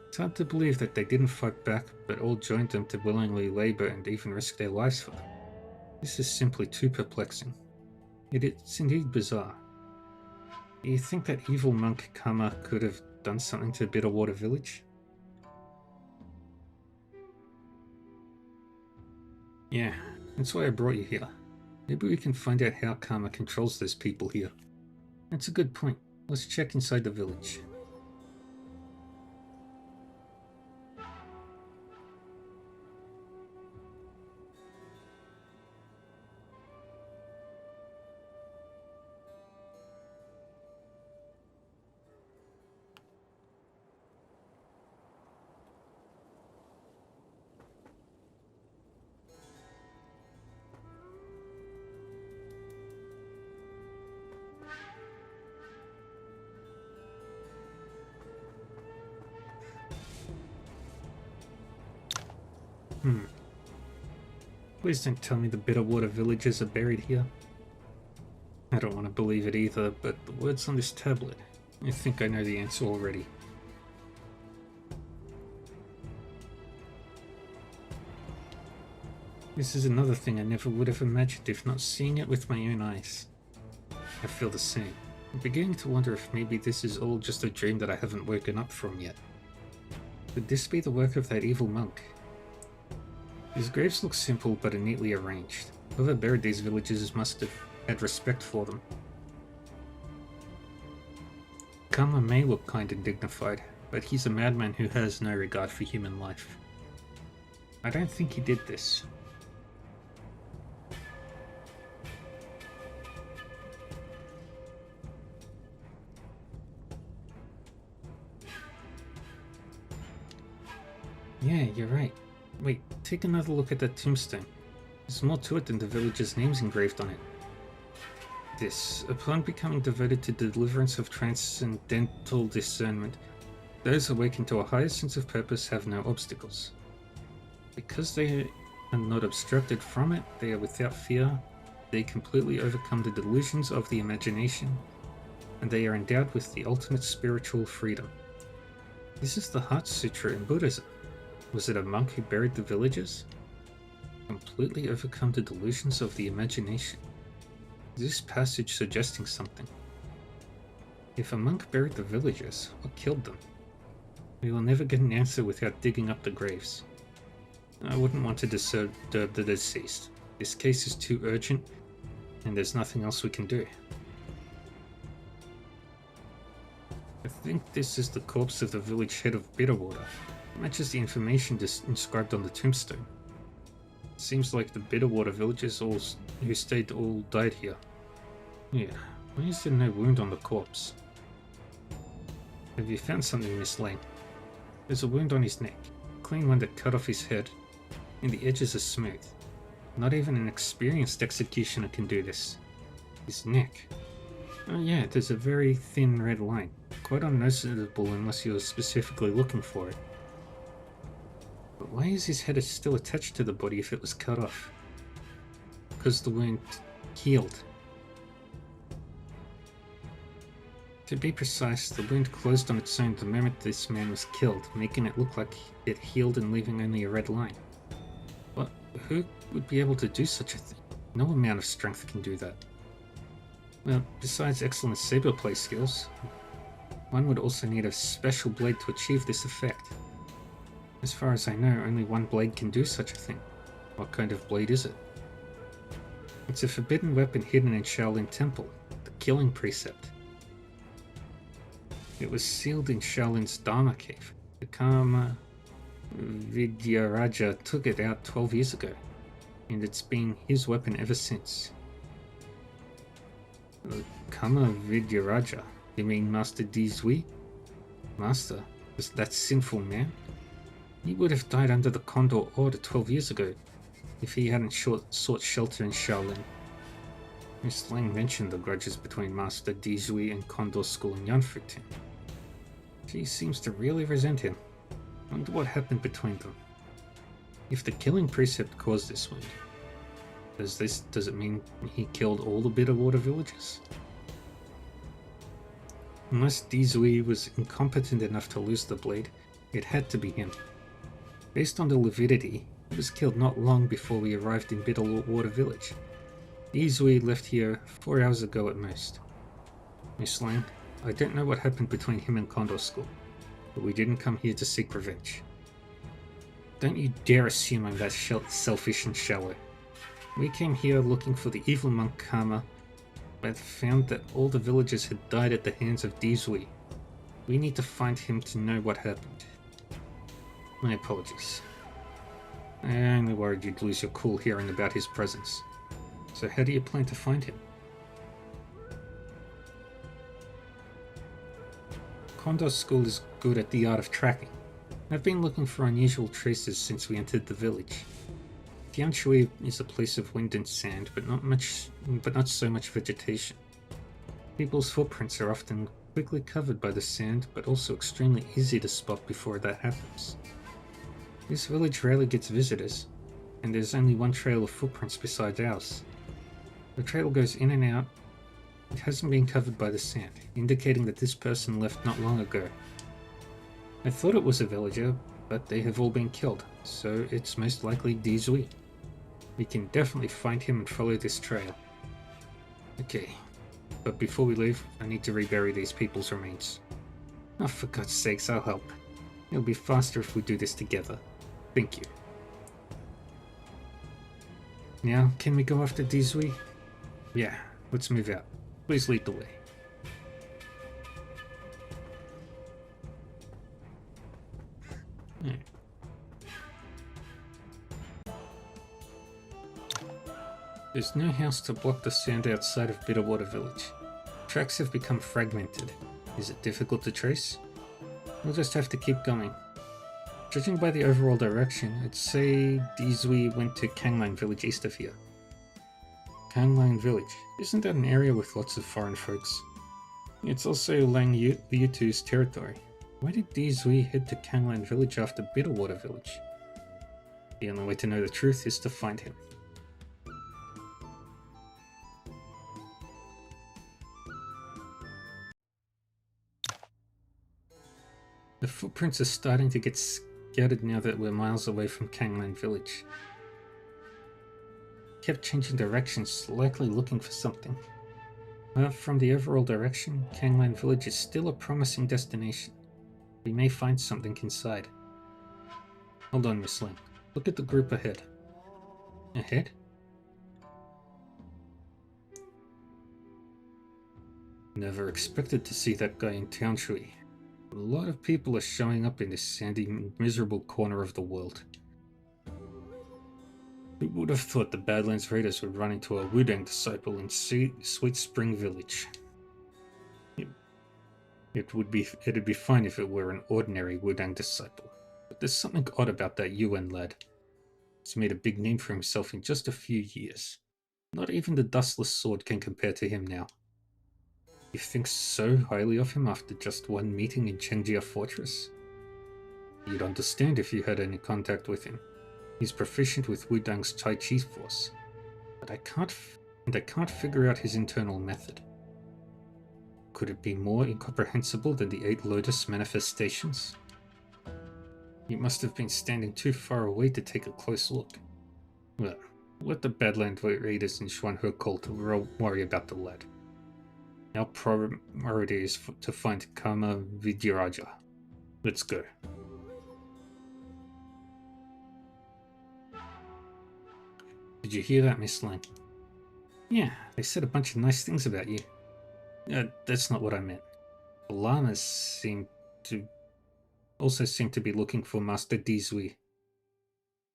[SPEAKER 1] It's hard to believe that they didn't fight back, but all joined them to willingly labor and even risk their lives for them. This is simply too perplexing. It's indeed bizarre. Do you think that evil monk Kama could have done something to Bitterwater Village? Yeah, that's why I brought you here. Maybe we can find out how Kama controls those people here. That's a good point. Let's check inside the village. Please don't tell me the Bitterwater villagers are buried here. I don't want to believe it either, but the words on this tablet, I think I know the answer already. This is another thing I never would have imagined if not seeing it with my own eyes. I feel the same. I'm beginning to wonder if maybe this is all just a dream that I haven't woken up from yet. Could this be the work of that evil monk? These graves look simple but are neatly arranged. Whoever buried these villagers must have had respect for them. Kama may look kind and dignified, but he's a madman who has no regard for human life. I don't think he did this. Yeah, you're right. Wait, take another look at that tombstone. There's more to it than the villagers' names engraved on it. This, upon becoming devoted to the deliverance of transcendental discernment, those awakened to a higher sense of purpose have no obstacles. Because they are not obstructed from it, they are without fear, they completely overcome the delusions of the imagination, and they are endowed with the ultimate spiritual freedom. This is the Heart Sutra in Buddhism. Was it a monk who buried the villagers? Completely overcome the delusions of the imagination. Is this passage suggesting something? If a monk buried the villagers, what killed them? We will never get an answer without digging up the graves. I wouldn't want to disturb the deceased. This case is too urgent, and there's nothing else we can do. I think this is the corpse of the village head of Bitterwater. It matches the information inscribed on the tombstone. It seems like the Bitterwater villagers who stayed all died here. Yeah, why is there no wound on the corpse? Have you found something, Miss Lane? There's a wound on his neck, a clean one that cut off his head, and the edges are smooth. Not even an experienced executioner can do this. His neck. Oh yeah, there's a very thin red line, quite unnoticeable unless you're specifically looking for it. But why is his head still attached to the body if it was cut off? Because the wound healed. To be precise, the wound closed on its own the moment this man was killed, making it look like it healed and leaving only a red line. But who would be able to do such a thing? No amount of strength can do that. Well, besides excellent saber play skills, one would also need a special blade to achieve this effect. As far as I know, only one blade can do such a thing. What kind of blade is it? It's a forbidden weapon hidden in Shaolin Temple, the Killing Precept. It was sealed in Shaolin's Dharma Cave. The Kama Vidyaraja took it out 12 years ago, and it's been his weapon ever since. Kama Vidyaraja? You mean Master Dizui? Master? Was that sinful man? He would have died under the Condor Order 12 years ago, if he hadn't sought shelter in Shaolin. Miss Lang mentioned the grudges between Master Dizui and Condor School in Yanfuting. She seems to really resent him. Wonder what happened between them. If the killing precept caused this wound, does it mean he killed all the Bitterwater villagers? Unless Dizui was incompetent enough to lose the blade, it had to be him. Based on the lividity, he was killed not long before we arrived in Bitterwater village. Dizui left here 4 hours ago at most. Miss Lang, I don't know what happened between him and Condor School, but we didn't come here to seek revenge. Don't you dare assume I'm that selfish and shallow. We came here looking for the evil monk Karma, but found that all the villagers had died at the hands of Dizui. We need to find him to know what happened. My apologies. I only worried you'd lose your cool hearing about his presence. So how do you plan to find him? Condor School is good at the art of tracking. I've been looking for unusual traces since we entered the village. Tianshui is a place of wind and sand, but not so much vegetation. People's footprints are often quickly covered by the sand, but also extremely easy to spot before that happens. This village rarely gets visitors, and there's only one trail of footprints besides ours. The trail goes in and out. It hasn't been covered by the sand, indicating that this person left not long ago. I thought it was a villager, but they have all been killed, so it's most likely Dizui. We can definitely find him and follow this trail. Okay, but before we leave, I need to rebury these people's remains. Oh, for God's sakes, I'll help. It'll be faster if we do this together. Thank you. Now, can we go after Dizui? Yeah, let's move out. Please lead the way. Right. There's no house to block the sand outside of Bitterwater village. Tracks have become fragmented. Is it difficult to trace? We'll just have to keep going. Judging by the overall direction, I'd say Dizui went to Kanglang village east of here. Kanglang village? Isn't that an area with lots of foreign folks? It's also Lang Yutu's territory. Why did Dizui head to Kanglang village after Bitterwater village? The only way to know the truth is to find him. The footprints are starting to get scattered now that we're miles away from Kanglang village. Kept changing directions, likely looking for something. From the overall direction, Kanglang village is still a promising destination. We may find something inside. Hold on, Miss Ling. Look at the group ahead. Ahead? Never expected to see that guy in Tianshui. A lot of people are showing up in this sandy, miserable corner of the world. Who would have thought the Badlands Raiders would run into a Wudang disciple in Sweet Spring Village? It'd be fine if it were an ordinary Wudang disciple, but there's something odd about that Yuan lad. He's made a big name for himself in just a few years. Not even the Dustless Sword can compare to him now. You think so highly of him after just one meeting in Chengjia Fortress? You'd understand if you had any contact with him. He's proficient with Wudang's Tai Chi force, but I can't figure out his internal method. Could it be more incomprehensible than the 8 Lotus manifestations? He must have been standing too far away to take a close look. Well, let the Badland Raiders and Xuanhe cult worry about the lad. Our priority is to find Karma Vidyaraja. Let's go. Did you hear that, Miss Lang? Yeah, they said a bunch of nice things about you. That's not what I meant. The llamas seem to be looking for Master Dizui.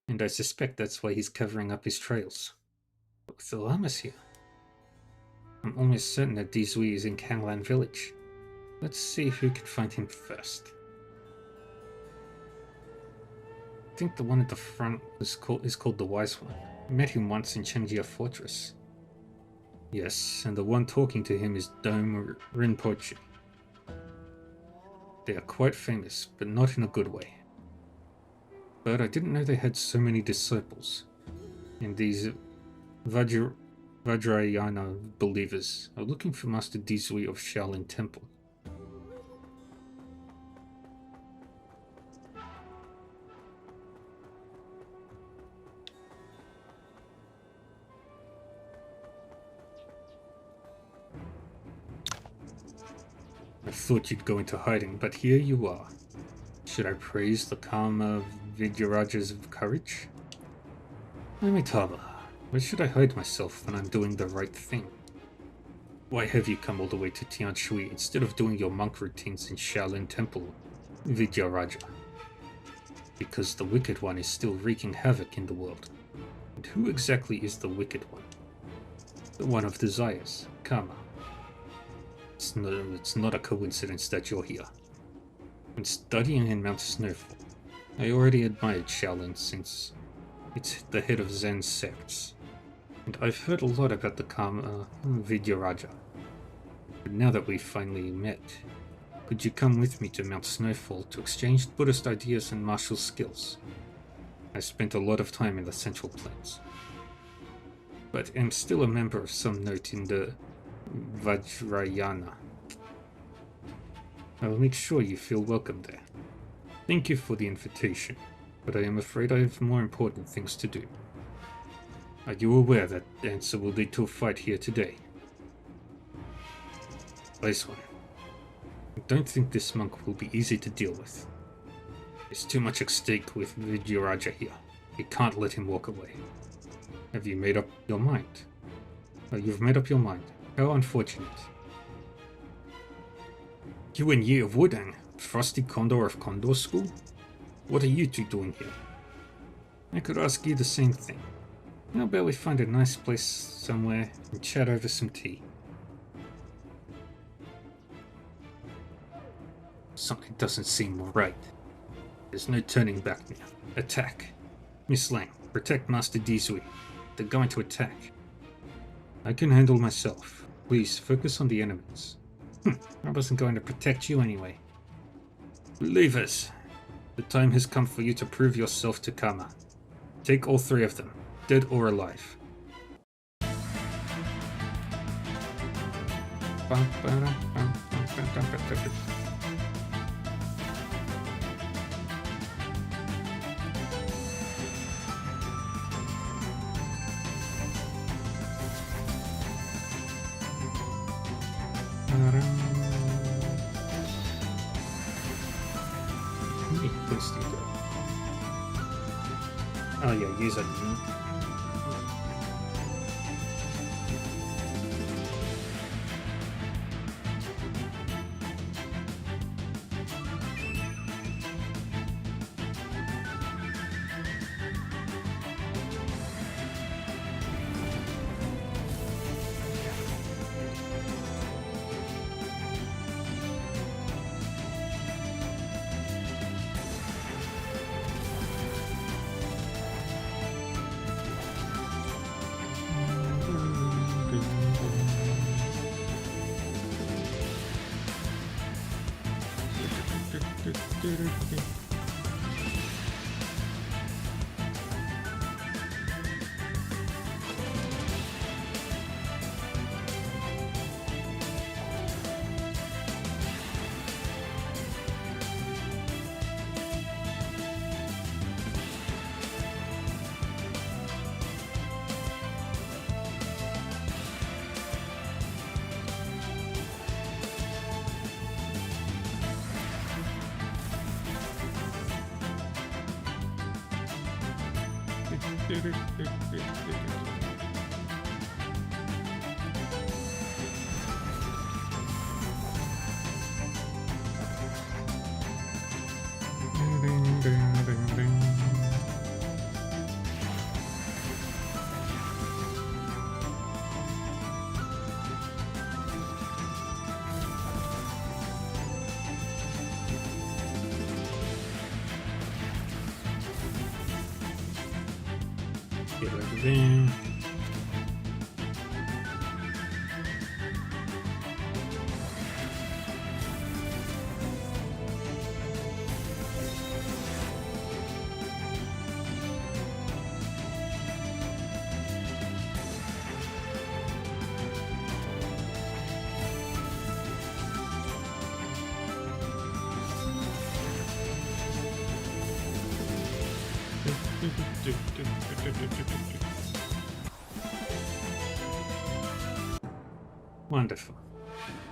[SPEAKER 1] And I suspect that's why he's covering up his trails. But with the llamas here, I'm almost certain that Dizui is in Kanglang village. Let's see who can find him first. I think the one at the front is called the Wise One. I met him once in Chengjia Fortress. Yes, and the one talking to him is Dome Rinpoche. They are quite famous, but not in a good way. But I didn't know they had so many disciples. And these Vajrayana believers are looking for Master Dizui of Shaolin Temple. I thought you'd go into hiding, but here you are. Should I praise the Karma Vidyaraja's courage? Amitabha, why should I hide myself when I'm doing the right thing? Why have you come all the way to Tianshui instead of doing your monk routines in Shaolin Temple, Vidyaraja? Because the Wicked One is still wreaking havoc in the world. And who exactly is the Wicked One? The one of desires, Karma. It's not a coincidence that you're here. When studying in Mount Snowfall, I already admired Shaolin since it's the head of Zen sects, and I've heard a lot about the Karma Vidyaraja. But now that we've finally met, could you come with me to Mount Snowfall to exchange Buddhist ideas and martial skills? I spent a lot of time in the Central Plains, but am still a member of some note in the Vajrayana. I will make sure you feel welcome there. Thank you for the invitation, but I am afraid I have more important things to do. Are you aware that the answer will lead to a fight here today? Nice one. I don't think this monk will be easy to deal with. There's too much at stake with Vidyaraja here. You can't let him walk away. Have you made up your mind? Oh, you've made up your mind. How unfortunate. You and Yi of Wudang, Frosty Condor of Condor School? What are you two doing here? I could ask you the same thing. How about we find a nice place somewhere and chat over some tea? Something doesn't seem right. There's no turning back now. Attack. Miss Lang, protect Master Dizui. They're going to attack. I can handle myself. Please, focus on the enemies. I wasn't going to protect you anyway. Leave us. The time has come for you to prove yourself to Karma. Take all three of them, dead or alive. Oh yeah, use it. Get over there. Wonderful.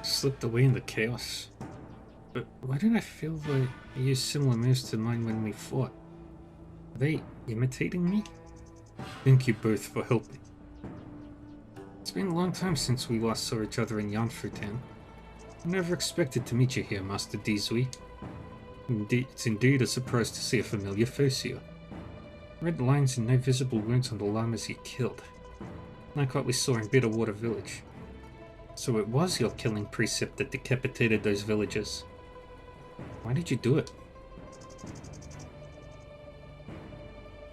[SPEAKER 1] Slipped away in the chaos. But why did I feel like I used similar moves to mine when we fought? Are they imitating me? Thank you both for helping. It's been a long time since we last saw each other in Yanfu Town. I never expected to meet you here, Master Dizui. It's indeed a surprise to see a familiar face here. Red lines and no visible wounds on the llamas you killed, like what we saw in Bitterwater Village. So it was your killing precept that decapitated those villagers. Why did you do it?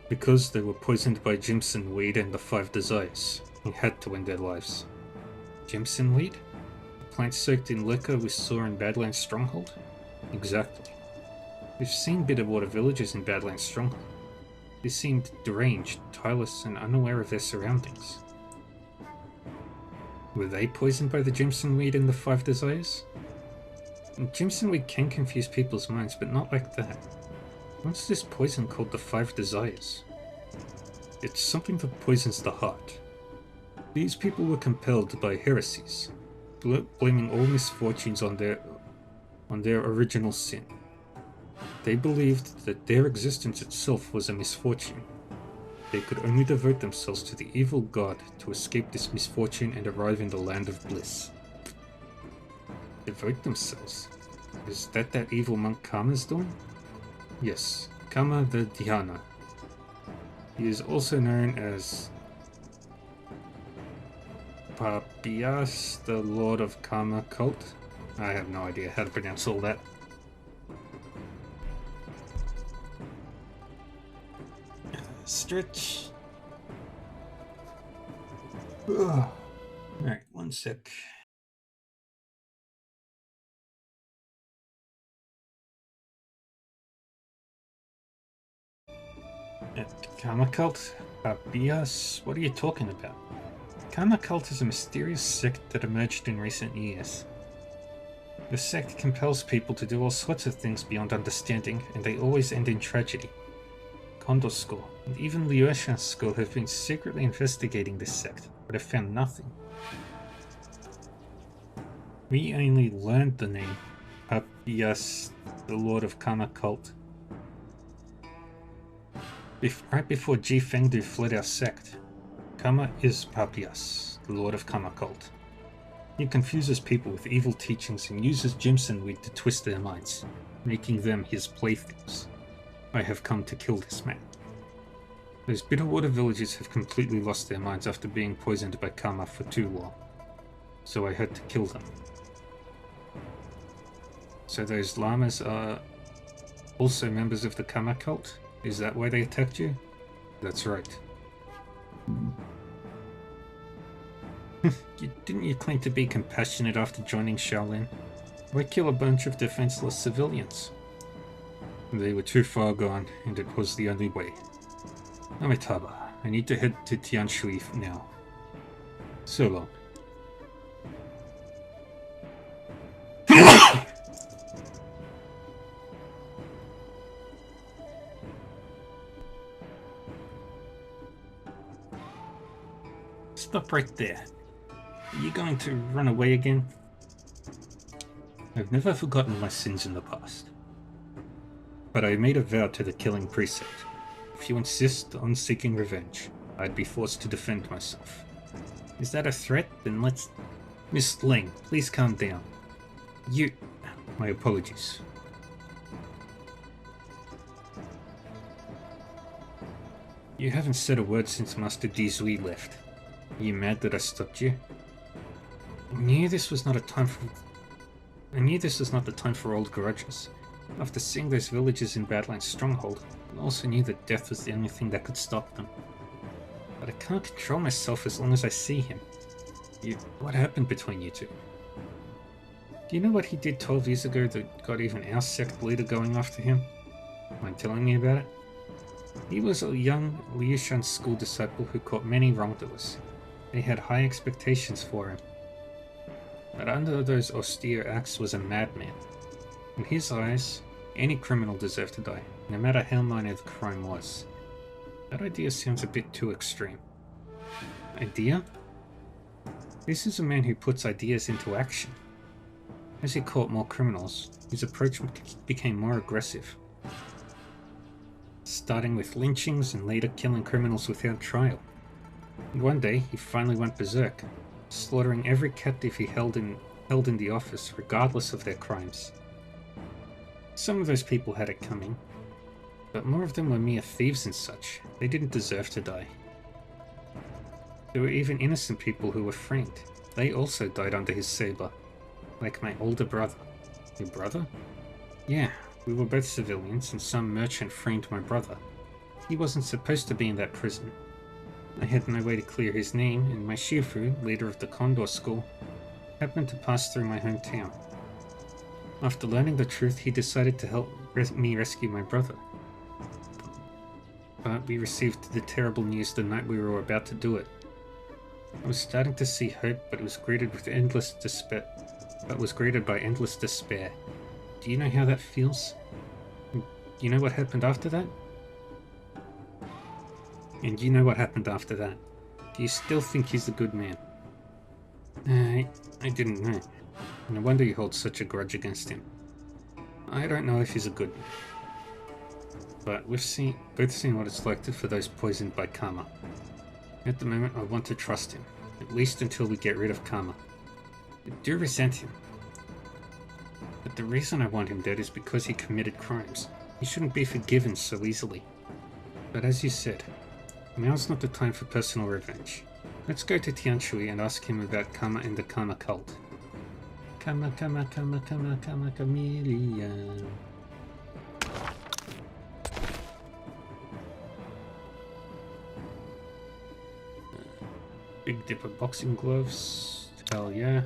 [SPEAKER 1] Because they were poisoned by Jimson Weed and the Five Desires. We had to end their lives. Jimson Weed? The plant soaked in liquor we saw in Badlands Stronghold? Exactly. We've seen Bitterwater villagers in Badlands Stronghold. They seemed deranged, tireless, and unaware of their surroundings. Were they poisoned by the Jimson Weed and the Five Desires? Jimson Weed can confuse people's minds, but not like that. What's this poison called the Five Desires? It's something that poisons the heart. These people were compelled by heresies, blaming all misfortunes on their original sin. They believed that their existence itself was a misfortune. They could only devote themselves to the evil god to escape this misfortune and arrive in the land of bliss. Devote themselves? Is that evil monk Kama's doing? Yes, Kama the Dhyana. He is also known as Papias, the Lord of Kama cult. I have no idea how to pronounce all that. Stretch. Alright, one sec. Karma Cult? Papias? What are you talking about? Karma Cult is a mysterious sect that emerged in recent years. The sect compels people to do all sorts of things beyond understanding, and they always end in tragedy. Kondo School, and even Liueshan School have been secretly investigating this sect, but have found nothing. We only learned the name Papias, the Lord of Karma Cult, right before Ji Fengdu fled our sect. Kama is Papias, the Lord of Kama Cult. He confuses people with evil teachings and uses Jimson Weed to twist their minds, making them his playthings. I have come to kill this man. Those Bitterwater villagers have completely lost their minds after being poisoned by Kama for too long, so I had to kill them. So those llamas are also members of the Kama Cult? Is that why they attacked you? That's right. Didn't you claim to be compassionate after joining Shaolin? Why kill a bunch of defenseless civilians? They were too far gone, and it was the only way. Amitabha, I need to head to Tianshui now. So long. Stop right there. Are you going to run away again? I've never forgotten my sins in the past. But I made a vow to the killing precept. If you insist on seeking revenge, I'd be forced to defend myself. Is that a threat? Then let's... Miss Ling, please calm down. You... My apologies. You haven't said a word since Master Dizui left. Are you mad that I stopped you? I knew this was not the time for old grudges. After seeing those villagers in Badlands Stronghold, I also knew that death was the only thing that could stop them. But I can't control myself as long as I see him. What happened between you two? Do you know what he did 12 years ago that got even our sect leader going after him? Mind telling me about it? He was a young Liueshan school disciple who caught many wrongdoers. They had high expectations for him. But under those austere acts was a madman. In his eyes, any criminal deserved to die, no matter how minor the crime was. That idea sounds a bit too extreme. Idea? This is a man who puts ideas into action. As he caught more criminals, his approach became more aggressive, starting with lynchings and later killing criminals without trial. And one day, he finally went berserk, slaughtering every captive he held in the office, regardless of their crimes. Some of those people had it coming, but more of them were mere thieves and such. They didn't deserve to die. There were even innocent people who were framed. They also died under his saber, like my older brother. Your brother? Yeah, we were both civilians, and some merchant framed my brother. He wasn't supposed to be in that prison. I had no way to clear his name, and my Shifu, leader of the Condor School, happened to pass through my hometown. After learning the truth, he decided to help me rescue my brother. But we received the terrible news the night we were about to do it. I was starting to see hope, but it was greeted with endless despair. By endless despair. Do you know how that feels? You know what happened after that? And you know what happened after that. Do you still think he's a good man? I didn't know. No wonder you hold such a grudge against him. I don't know if he's a good man. But we've both seen what it's like for those poisoned by karma. At the moment, I want to trust him, at least until we get rid of karma. I do resent him. But the reason I want him dead is because he committed crimes. He shouldn't be forgiven so easily. But as you said, now's not the time for personal revenge. Let's go to Tianshui and ask him about karma and the karma cult. Karma, karma, karma, karma, karma, chameleon. Big Dipper boxing gloves. Hell yeah.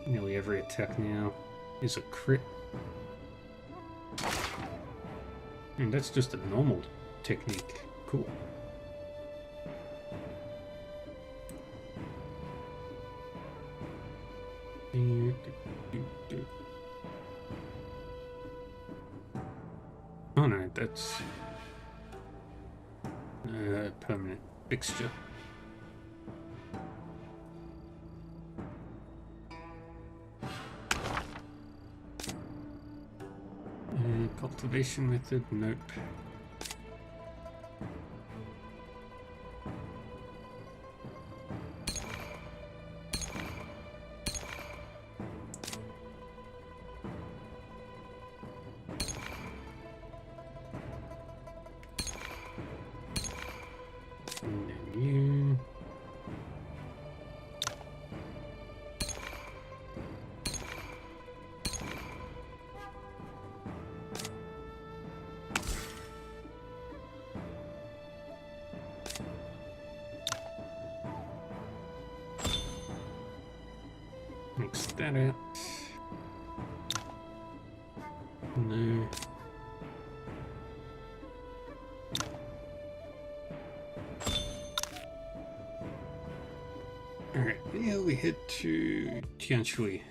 [SPEAKER 1] Nearly every attack now is a crit. And that's just a normal technique. Cool. Oh no, that's a permanent fixture. Cultivation method, nope. And then you. Mix that out. No. Alright, now we head to Tianshui.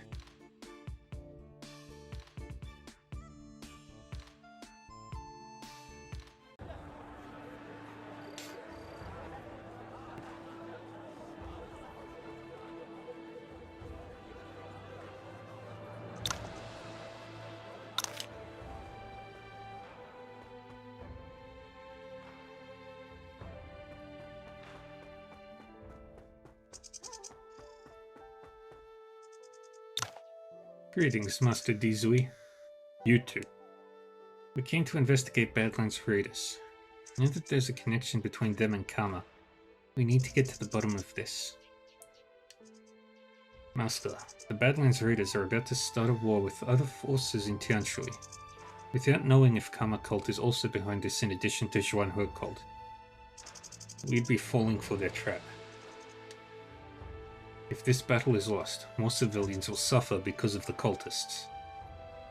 [SPEAKER 1] Greetings, Master Dizui. You too. We came to investigate Badlands Raiders. Now that there's a connection between them and Karma, we need to get to the bottom of this. Master, the Badlands Raiders are about to start a war with other forces in Tianshui, without knowing if Karma Cult is also behind this in addition to Zhuanhe Cult. We'd be falling for their trap. If this battle is lost, more civilians will suffer because of the cultists.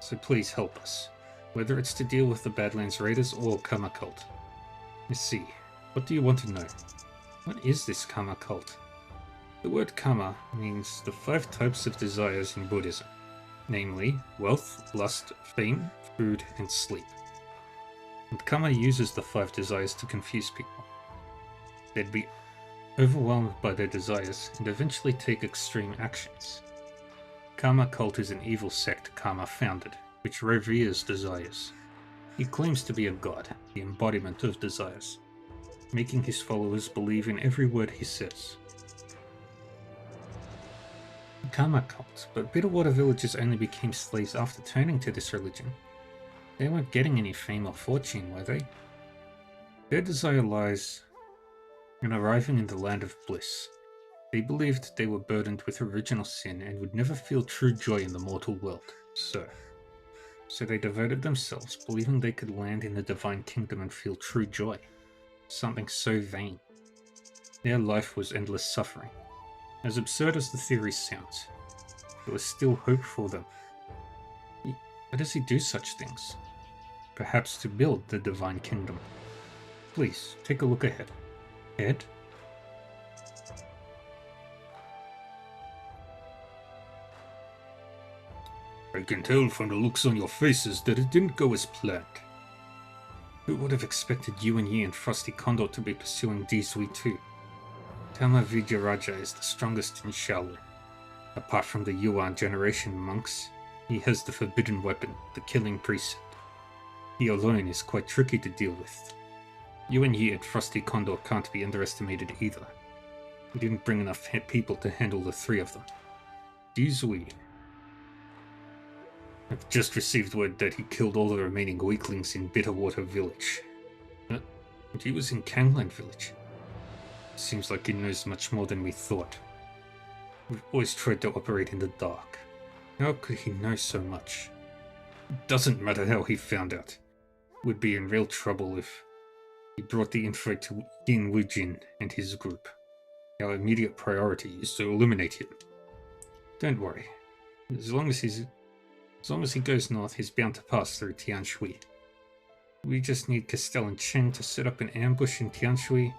[SPEAKER 1] So please help us, whether it's to deal with the Badlands Raiders or Karma Cult. Let's see, what do you want to know? What is this Karma Cult? The word Karma means the 5 types of desires in Buddhism, namely wealth, lust, fame, food, and sleep. and Kama uses the 5 desires to confuse people. They'd be overwhelmed by their desires and eventually take extreme actions. Karma Cult is an evil sect Karma founded, which reveres desires. He claims to be a god, the embodiment of desires, making his followers believe in every word he says. Karma Cult, but Bitterwater villagers only became slaves after turning to this religion. They weren't getting any fame or fortune, were they? Their desire lies in arriving in the land of bliss. They believed they were burdened with original sin and would never feel true joy in the mortal world. So they devoted themselves, believing they could land in the divine kingdom and feel true joy. Something so vain. Their life was endless suffering. As absurd as the theory sounds, there was still hope for them. Why does he do such things? Perhaps to build the divine kingdom. Please, take a look ahead. Ed? I can tell from the looks on your faces that it didn't go as planned. Who would have expected you and Frosty Condor to be pursuing Dizui too? Tama Vijayaraja is the strongest in Shaolin. Apart from the Yuan generation monks, he has the forbidden weapon, the killing precept. He alone is quite tricky to deal with. Yuan Yi and Frosty Condor can't be underestimated either. We didn't bring enough people to handle the 3 of them. Dizui. I've just received word that he killed all the remaining weaklings in Bitterwater Village. And he was in Kangland Village. Seems like he knows much more than we thought. We've always tried to operate in the dark. How could he know so much? It doesn't matter how he found out. We'd be in real trouble if he brought the info to Yin Wujin and his group. Our immediate priority is to eliminate him. Don't worry. As long as he goes north, he's bound to pass through Tianshui. We just need Castellan Cheng to set up an ambush in Tianshui,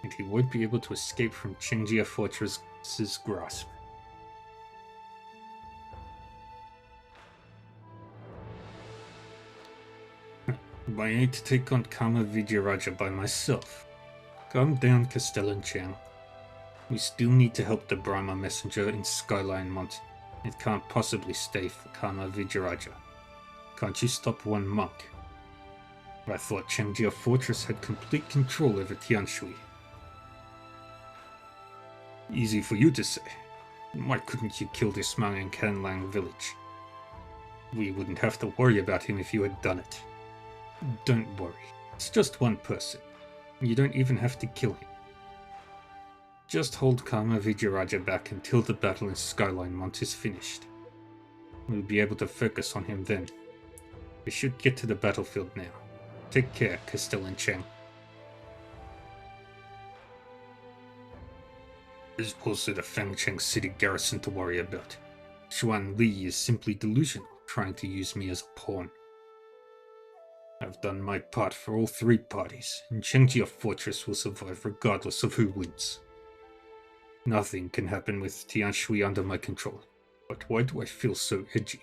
[SPEAKER 1] and he won't be able to escape from Chengjia Fortress's grasp. I need to take on Kama Vijayaraja by myself. Calm down, Castellan Cheng. We still need to help the Brahma messenger in Skyline Mont. It can't possibly stay for Kama Vijayaraja. Can't you stop one monk? I thought Chengjia Fortress had complete control over Tianshui. Easy for you to say. Why couldn't you kill this man in Kanlang village? We wouldn't have to worry about him if you had done it. Don't worry. It's just one person. You don't even have to kill him. Just hold Kama Vijayaraja back until the battle in Skyline Mont is finished. We'll be able to focus on him then. We should get to the battlefield now. Take care, Castellan Cheng. There's also the Fangcheng City garrison to worry about. Xuan Li is simply delusional, trying to use me as a pawn. I've done my part for all 3 parties, and Chengjia Fortress will survive regardless of who wins. Nothing can happen with Tianshui under my control, but why do I feel so edgy?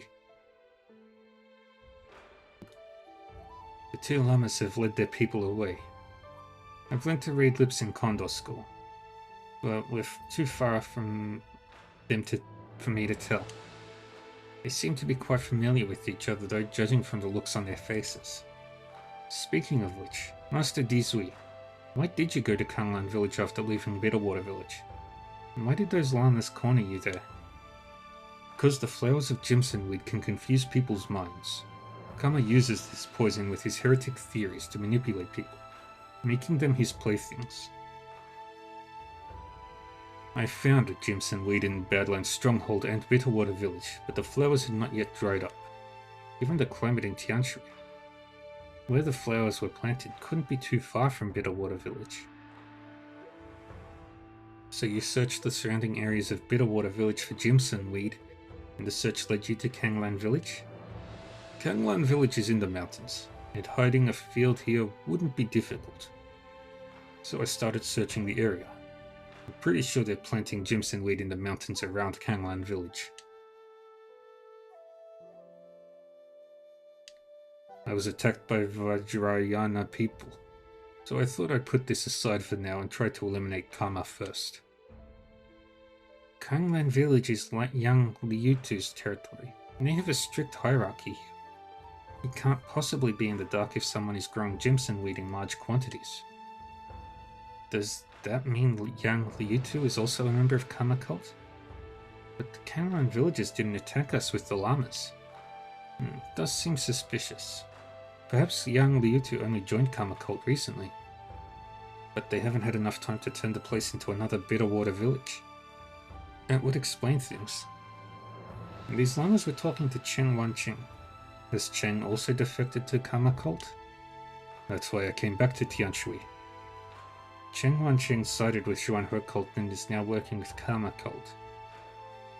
[SPEAKER 1] The 2 lamas have led their people away. I've learned to read lips in Condor School, but we're too far from them for me to tell. They seem to be quite familiar with each other though, judging from the looks on their faces. Speaking of which, Master Dizui, why did you go to Kanglan Village after leaving Bitterwater Village? And why did those lamas corner you there? Because the flowers of Jimson weed can confuse people's minds. Kama uses this poison with his heretic theories to manipulate people, making them his playthings. I found Jimson weed in Badlands Stronghold and Bitterwater Village, but the flowers had not yet dried up. Given the climate in Tianshui, where the flowers were planted couldn't be too far from Bitterwater Village. So you searched the surrounding areas of Bitterwater Village for Jimson weed, and the search led you to Kanglan Village? Kanglan Village is in the mountains, and hiding a field here wouldn't be difficult. So I started searching the area. I'm pretty sure they're planting Jimson weed in the mountains around Kanglan Village. I was attacked by Vajrayana people, so I thought I'd put this aside for now and try to eliminate Karma first. Kanglan village is like young Liutu's territory, and they have a strict hierarchy here. It can't possibly be in the dark if someone is growing Jimson weed in large quantities. Does that mean young Liutu is also a member of Karma cult? But the Kanglan villagers didn't attack us with the llamas. Does seem suspicious. Perhaps young Liutu only joined Karma cult recently, but they haven't had enough time to turn the place into another Bitterwater village. That would explain things. And these llamas were talking to Chen Wanqing. Has Chen also defected to Karma cult? That's why I came back to Tianshui. Chen Wanqing sided with Zhuanhe cult and is now working with Karma cult.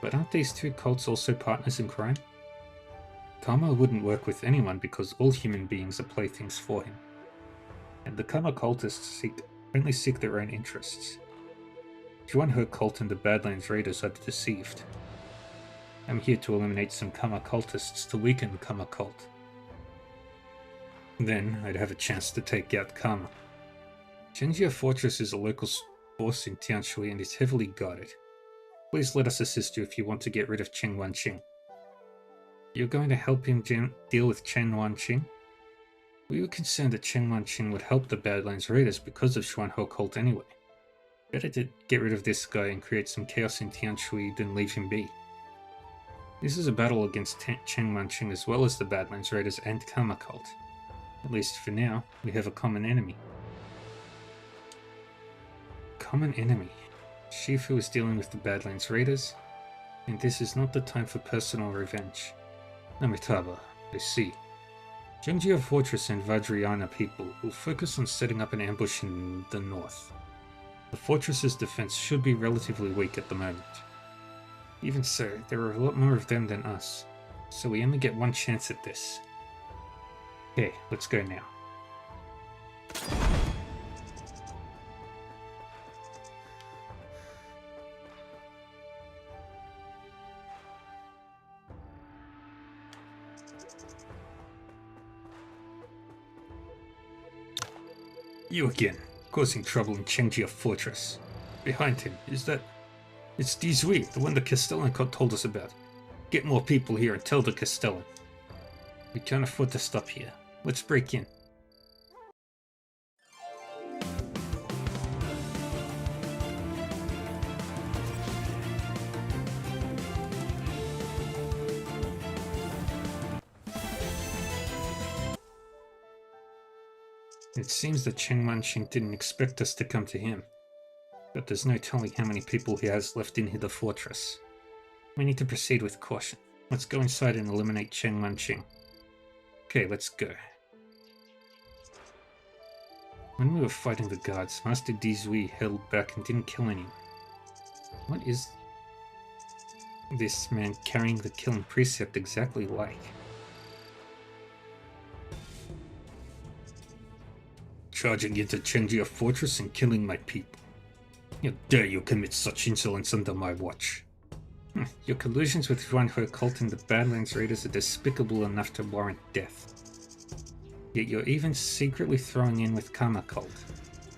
[SPEAKER 1] But aren't these two cults also partners in crime? Karma wouldn't work with anyone because all human beings are playthings for him. And the Karma cultists only seek their own interests. Zhuanhe cult and the Badlands Raiders are deceived. I'm here to eliminate some Karma cultists to weaken Karma cult. Then I'd have a chance to take out Karma. Chenjia Fortress is a local force in Tianshui and is heavily guarded. Please let us assist you if you want to get rid of Chen Wanqing. You're going to help him deal with Chen Wanqing? We were concerned that Chen Wanqing would help the Badlands Raiders because of Zhuanhe cult anyway. Better to get rid of this guy and create some chaos in Tianshui than leave him be. This is a battle against Chen Wanqing as well as the Badlands Raiders and Karma cult. At least for now, we have a common enemy. Common enemy. Shifu is dealing with the Badlands Raiders, and this is not the time for personal revenge. Namitaba, I see. Zhengjia Fortress and Vajrayana people will focus on setting up an ambush in the north. The fortress's defense should be relatively weak at the moment. Even so, there are a lot more of them than us, so we only get one chance at this. Okay, let's go now. You again, causing trouble in Chengjia Fortress. Behind him, is that... It's Dizui, the one the Castellan told us about. Get more people here and tell the Castellan. We can't afford to stop here. Let's break in. It seems that Chen Wanqing didn't expect us to come to him, but there's no telling how many people he has left in the fortress. We need to proceed with caution. Let's go inside and eliminate Chen Wanqing. Okay, let's go. When we were fighting the guards, Master Dizui held back and didn't kill anyone. What is this man carrying the killing precept exactly like? Charging into Chengjia Fortress and killing my people. How dare you commit such insolence under my watch? Your collusions with Zhuanhe cult and the Badlands Raiders are despicable enough to warrant death. Yet you're even secretly throwing in with Karma cult.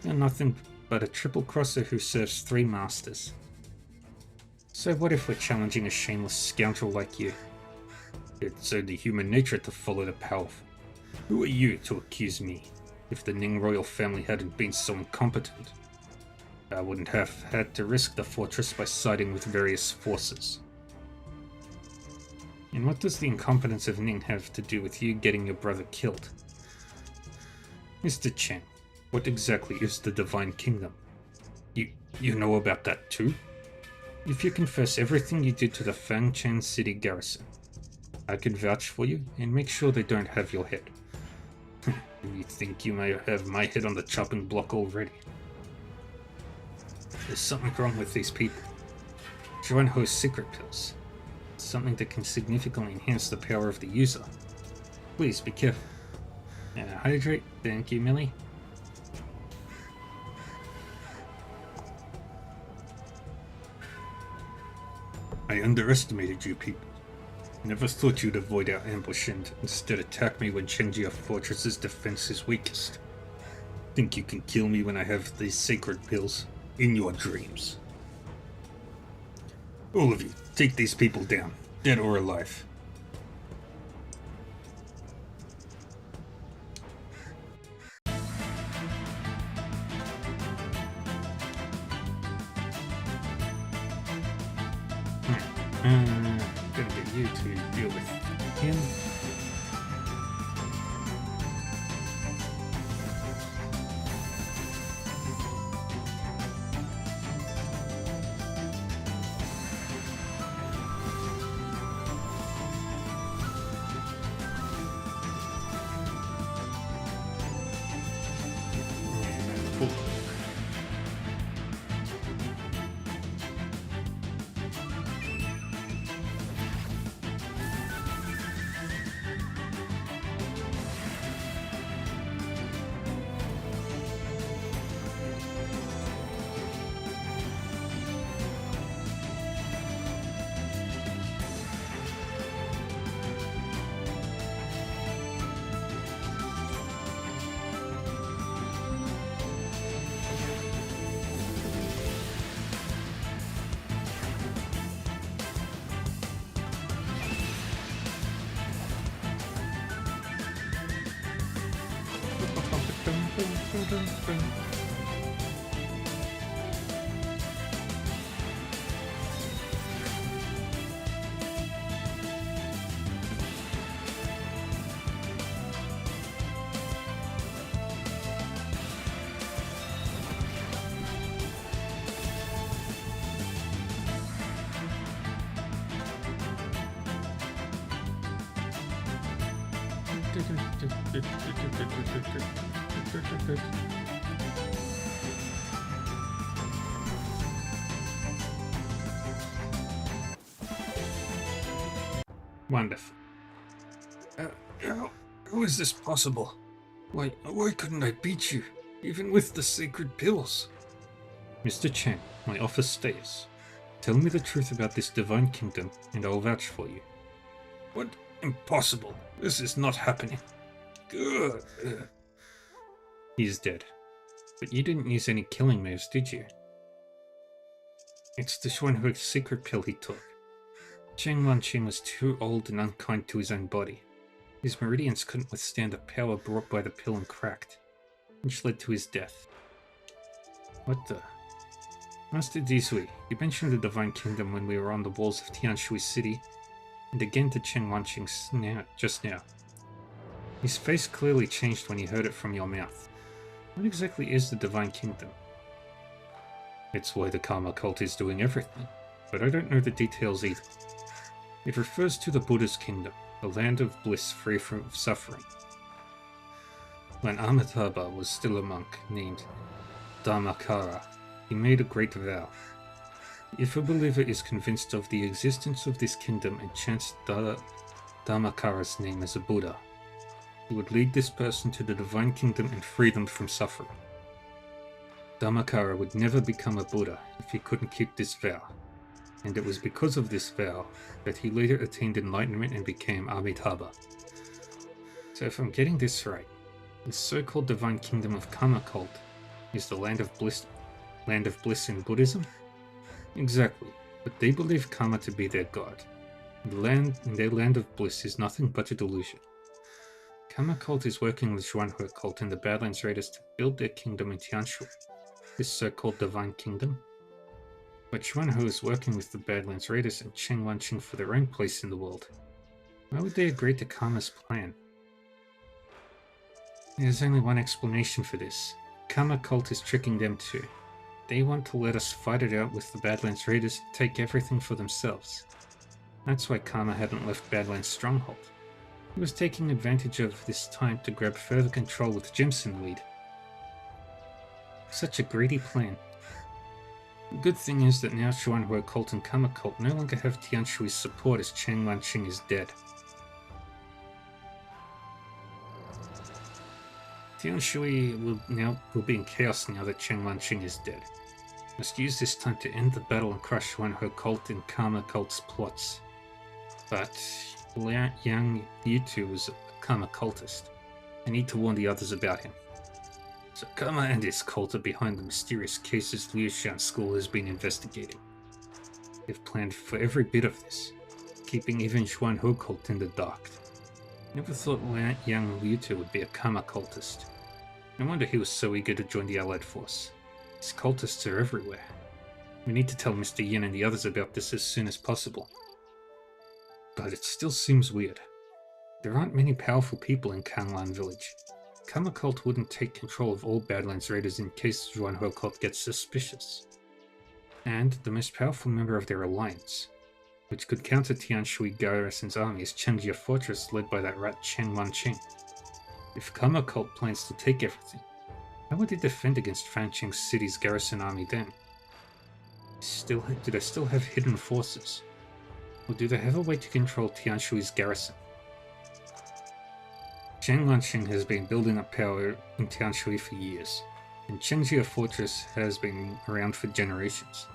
[SPEAKER 1] You're nothing but a triple crosser who serves three masters. So what if we're challenging a shameless scoundrel like you? It's only human nature to follow the powerful. Who are you to accuse me? If the Ning royal family hadn't been so incompetent, I wouldn't have had to risk the fortress by siding with various forces. And what does the incompetence of Ning have to do with you getting your brother killed? Mr. Chen, what exactly is the Divine Kingdom? You know about that too? If you confess everything you did to the Fangchen City garrison, I can vouch for you and make sure they don't have your head. You think you may have my head on the chopping block already? There's something wrong with these people. Zhuanhe's secret pills. Something that can significantly enhance the power of the user. Please be careful. Hydrate. Thank you, Millie. I underestimated you people. Never thought you'd avoid our ambush and instead attack me when Chengjia Fortress's defense is weakest. Think you can kill me when I have these sacred pills? In your dreams. All of you, take these people down, dead or alive. Gonna get you to deal with him. Wonderful. How is this possible? Why couldn't I beat you, even with the sacred pills? Mr. Chen, my office stays. Tell me the truth about this divine kingdom, and I'll vouch for you. What? Impossible. This is not happening. Good. He is dead. But you didn't use any killing moves, did you? It's the Xuanhui's secret pill he took. Chen Wanqing was too old and unkind to his own body. His meridians couldn't withstand the power brought by the pill and cracked, which led to his death. What the? Master Dizui, you mentioned the Divine Kingdom when we were on the walls of Tianshui City, and again to Chen Wanqing just now. His face clearly changed when he heard it from your mouth. What exactly is the Divine Kingdom? It's why the Karma cult is doing everything, but I don't know the details either. It refers to the Buddha's kingdom, a land of bliss free from suffering. When Amitabha was still a monk named Dharmakara, he made a great vow. If a believer is convinced of the existence of this kingdom and chants Dharmakara's name as a Buddha, he would lead this person to the divine kingdom and free them from suffering. Dharmakara would never become a Buddha if he couldn't keep this vow, and it was because of this vow that he later attained enlightenment and became Amitabha. So if I'm getting this right, the so-called divine kingdom of Karma cult is the land of bliss in Buddhism? Exactly, but they believe Karma to be their god, and their land of bliss is nothing but a delusion. Karma cult is working with Xuanhui cult and the Badlands Raiders to build their kingdom in Tianshui, this so-called divine kingdom. But Xuanhui is working with the Badlands Raiders and Chen Wanqing for their own place in the world. Why would they agree to Karma's plan? There's only one explanation for this. Karma cult is tricking them too. They want to let us fight it out with the Badlands Raiders and take everything for themselves. That's why Karma hadn't left Badlands Stronghold. He was taking advantage of this time to grab further control with Jimson lead. Such a greedy plan. The good thing is that now Xuanhui cult and Karma cult no longer have Tianshui's support as Chen Wanqing is dead. Tianshui will be in chaos now that Chen Wanqing is dead. Must use this time to end the battle and crush Xuanhui cult and Karma cult's plots. But Yang Yutu was a Kama cultist. I need to warn the others about him. So Kama and his cult are behind the mysterious cases Liushan School has been investigating. They've planned for every bit of this, keeping even Xuan Ho cult in the dark. Never thought Yang Liutu would be a Kama cultist. No wonder he was so eager to join the Allied force. These cultists are everywhere. We need to tell Mr. Yin and the others about this as soon as possible. But it still seems weird. There aren't many powerful people in Kanlan village. Kama cult wouldn't take control of all Badlands raiders in case Xuanhua cult gets suspicious. And the most powerful member of their alliance, which could counter Tianshui garrison's army, is Chengjia Fortress led by that rat Chen Wanqing. If Kama cult plans to take everything, how would they defend against Fancheng City's garrison army then? Do they still have hidden forces? Or do they have a way to control Tianshui's garrison? Chen Wanqing has been building up power in Tianshui for years, and Chengjia Fortress has been around for generations.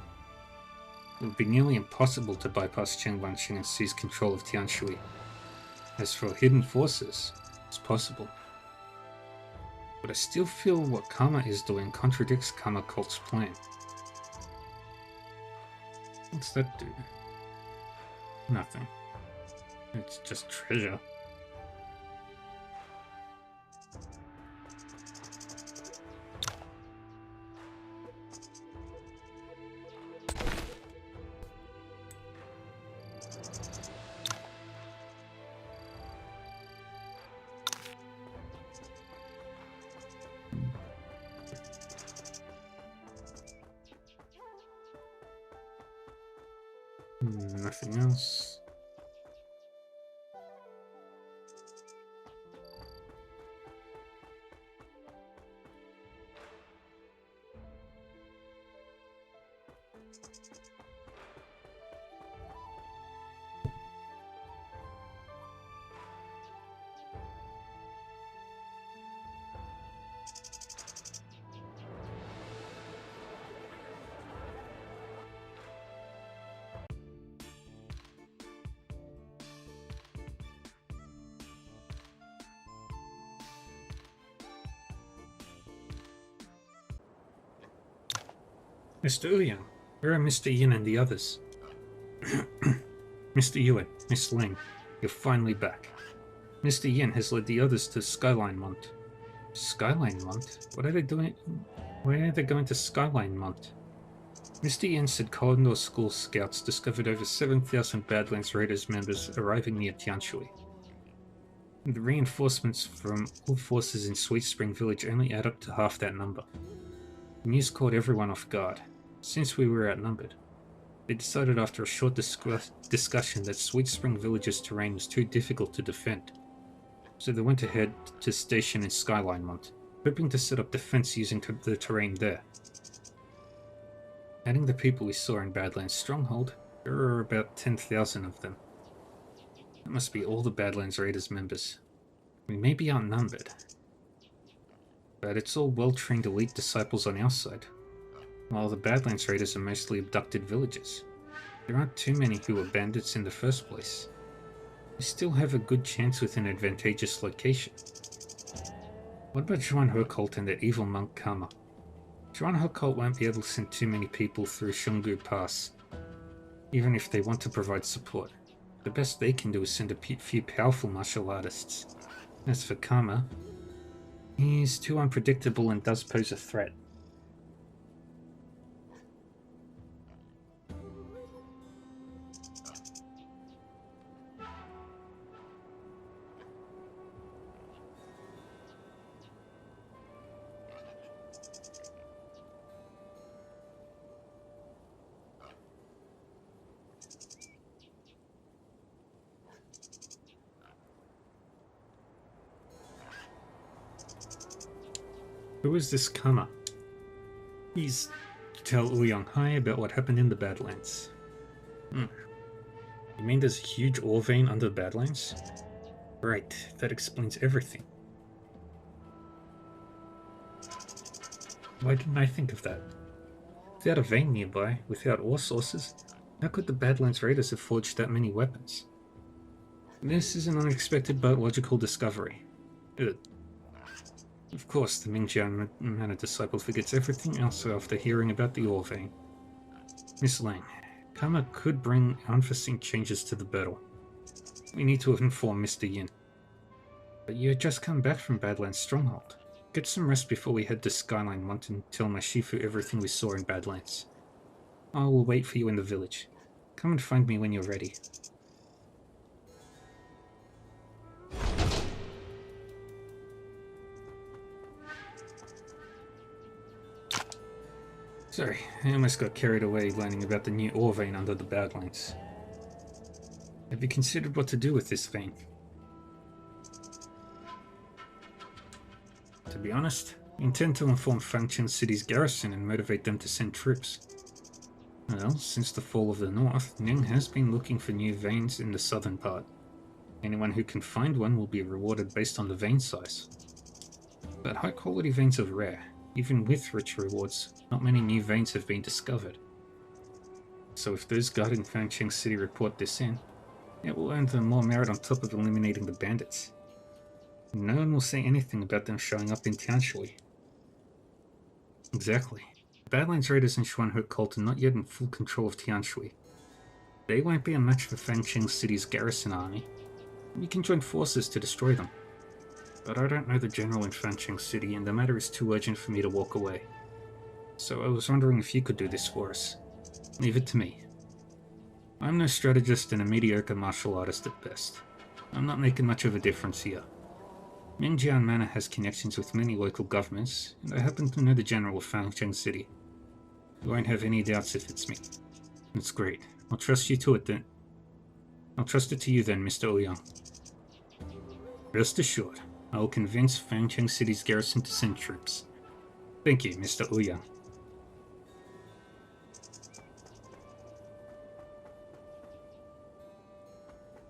[SPEAKER 1] It would be nearly impossible to bypass Chen Wanqing and seize control of Tianshui. As for hidden forces, it's possible. But I still feel what Kama is doing contradicts Kama cult's plan. What's that do? Nothing. It's just treasure. Nothing else. Mr. Ouyang, where are Mr. Yin and the others? Mr. Yuan, Miss Ling, you're finally back. Mr. Yin has led the others to Skyline Mont. Skyline Mont? What are they doing? Why are they going to Skyline Mont? Mr. Yin said Condor School scouts discovered over 7,000 Badlands Raiders members arriving near Tianshui. The reinforcements from all forces in Sweet Spring Village only add up to half that number. The news caught everyone off guard. Since we were outnumbered, they decided after a short discussion that Sweet Spring Village's terrain was too difficult to defend. So they went ahead to station in Skyline Mont, hoping to set up defense using the terrain there. Adding the people we saw in Badlands Stronghold, there were about 10,000 of them. That must be all the Badlands Raiders members. We may be outnumbered, but it's all well-trained elite disciples on our side, while the Badlands Raiders are mostly abducted villagers. There aren't too many who were bandits in the first place. We still have a good chance with an advantageous location. What about Xuanhe cult and their evil monk Kama? Xuanhe cult won't be able to send too many people through Shungu Pass, even if they want to provide support. The best they can do is send a few powerful martial artists. As for Kama, he's too unpredictable and does pose a threat. Who is this Kama? He's to tell Ouyang Hai about what happened in the Badlands. You mean there's a huge ore vein under the Badlands? Right, that explains everything. Why didn't I think of that? Without a vein nearby, without ore sources, how could the Badlands Raiders have forged that many weapons? This is an unexpected biological discovery. Good. Of course, the Mingjian Manor disciple forgets everything else after hearing about the ore vein. Miss Lang, karma could bring unforeseen changes to the battle. We need to inform Mr. Yin. But you had just come back from Badlands Stronghold. Get some rest before we head to Skyline Mountain and tell my Shifu everything we saw in Badlands. I will wait for you in the village. Come and find me when you're ready. Sorry, I almost got carried away learning about the new ore vein under the Badlands. Have you considered what to do with this vein? To be honest, I intend to inform Fangcheng City's garrison and motivate them to send troops. Well, since the fall of the North, Ning has been looking for new veins in the southern part. Anyone who can find one will be rewarded based on the vein size. But high-quality veins are rare. Even with rich rewards, not many new veins have been discovered. So if those guarding Fangcheng City report this in, it will earn them more merit on top of eliminating the bandits. No one will say anything about them showing up in Tianshui. Exactly. The Badlands Raiders and Xuanhe cult are not yet in full control of Tianshui. They won't be a match for Fangcheng City's garrison army. We can join forces to destroy them. But I don't know the general in Fangcheng City, and the matter is too urgent for me to walk away. So I was wondering if you could do this for us. Leave it to me. I'm no strategist and a mediocre martial artist at best. I'm not making much of a difference here. Mingjian Manor has connections with many local governments, and I happen to know the general of Fangcheng City. You won't have any doubts if it's me. That's great. I'll trust you to it then. I'll trust it to you then, Mr. Ouyang. Rest assured, I will convince Fangcheng City's garrison to send troops. Thank you, Mr. Ouyang.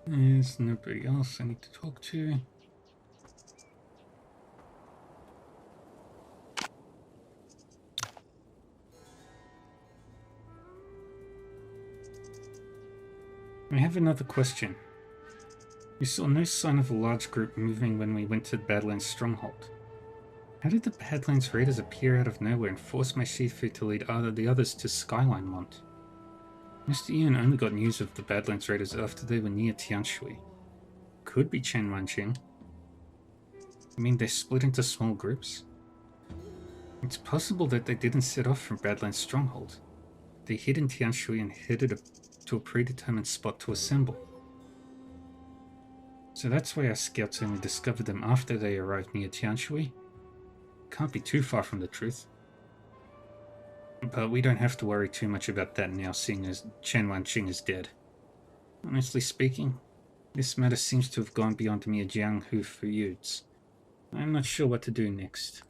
[SPEAKER 1] There's nobody else I need to talk to. I have another question. We saw no sign of a large group moving when we went to Badlands Stronghold. How did the Badlands Raiders appear out of nowhere and force my Shifu to lead the others to Skyline Mont? Mr. Ian only got news of the Badlands Raiders after they were near Tianshui. Could be Chen Wanqing. I mean, they split into small groups. It's possible that they didn't set off from Badlands Stronghold. They hid in Tianshui and headed to a predetermined spot to assemble. So that's why our scouts only discovered them after they arrived near Tianshui. Can't be too far from the truth. But we don't have to worry too much about that now, seeing as Chen Wanqing is dead. Honestly speaking, this matter seems to have gone beyond mere Jianghu feuds. I'm not sure what to do next.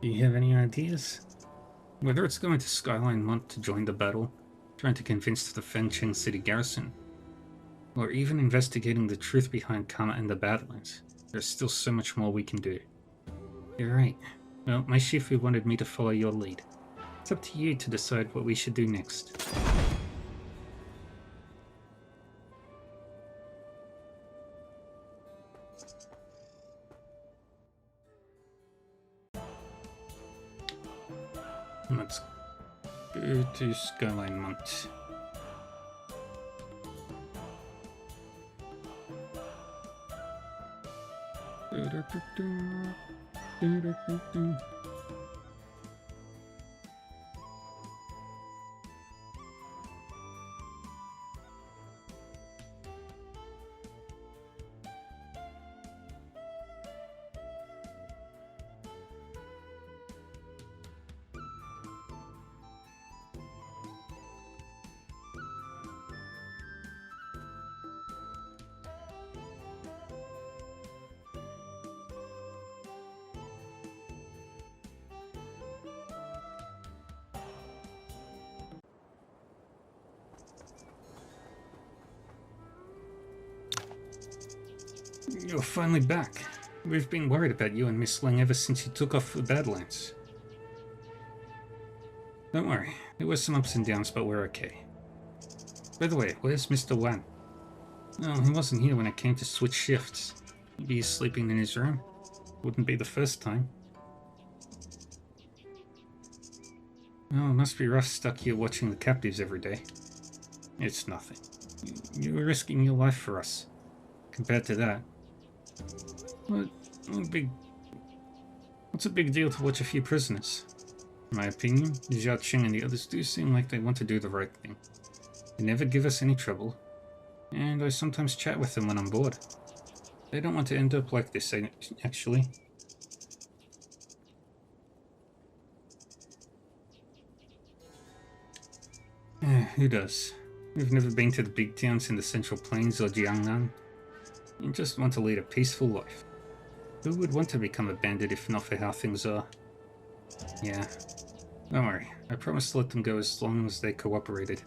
[SPEAKER 1] Do you have any ideas? Whether it's going to Skyline Mont to join the battle, trying to convince the Fangcheng City garrison, or even investigating the truth behind Karma and the Badlands, there's still so much more we can do. You're right. Well, my Shifu wanted me to follow your lead. It's up to you to decide what we should do next. Let's go to Skyline Mont. You're finally back. We've been worried about you and Miss Lang ever since you took off for Badlands. Don't worry, there were some ups and downs, but we're okay. By the way, where's Mr. Wan? No, he wasn't here when it came to switch shifts. Maybe he's sleeping in his room. Wouldn't be the first time. Oh, it must be rough stuck here watching the captives every day. It's nothing. You were risking your life for us. Compared to that. What's a big deal to watch a few prisoners? In my opinion, Zhao Qing and the others do seem like they want to do the right thing. They never give us any trouble, and I sometimes chat with them when I'm bored. They don't want to end up like this, actually. Who does? We've never been to the big towns in the Central Plains or Jiangnan. You just want to lead a peaceful life. Who would want to become a bandit if not for how things are? Yeah. Don't worry, I promise to let them go as long as they cooperated.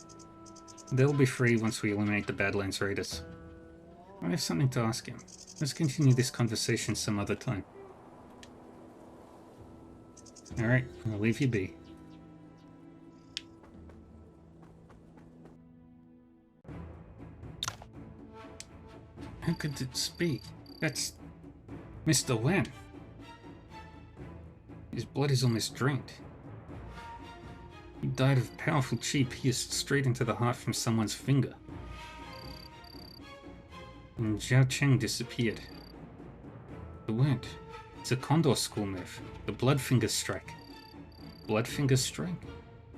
[SPEAKER 1] They'll be free once we eliminate the Badlands Raiders. I have something to ask him. Let's continue this conversation some other time. Alright, I'll leave you be. How could this be? That's Mr. Wan. His blood is almost drained. He died of powerful chi pierced straight into the heart from someone's finger. And Zhao Qing disappeared. The wound. It's a Condor School move. The Bloodfinger Strike. Bloodfinger Strike?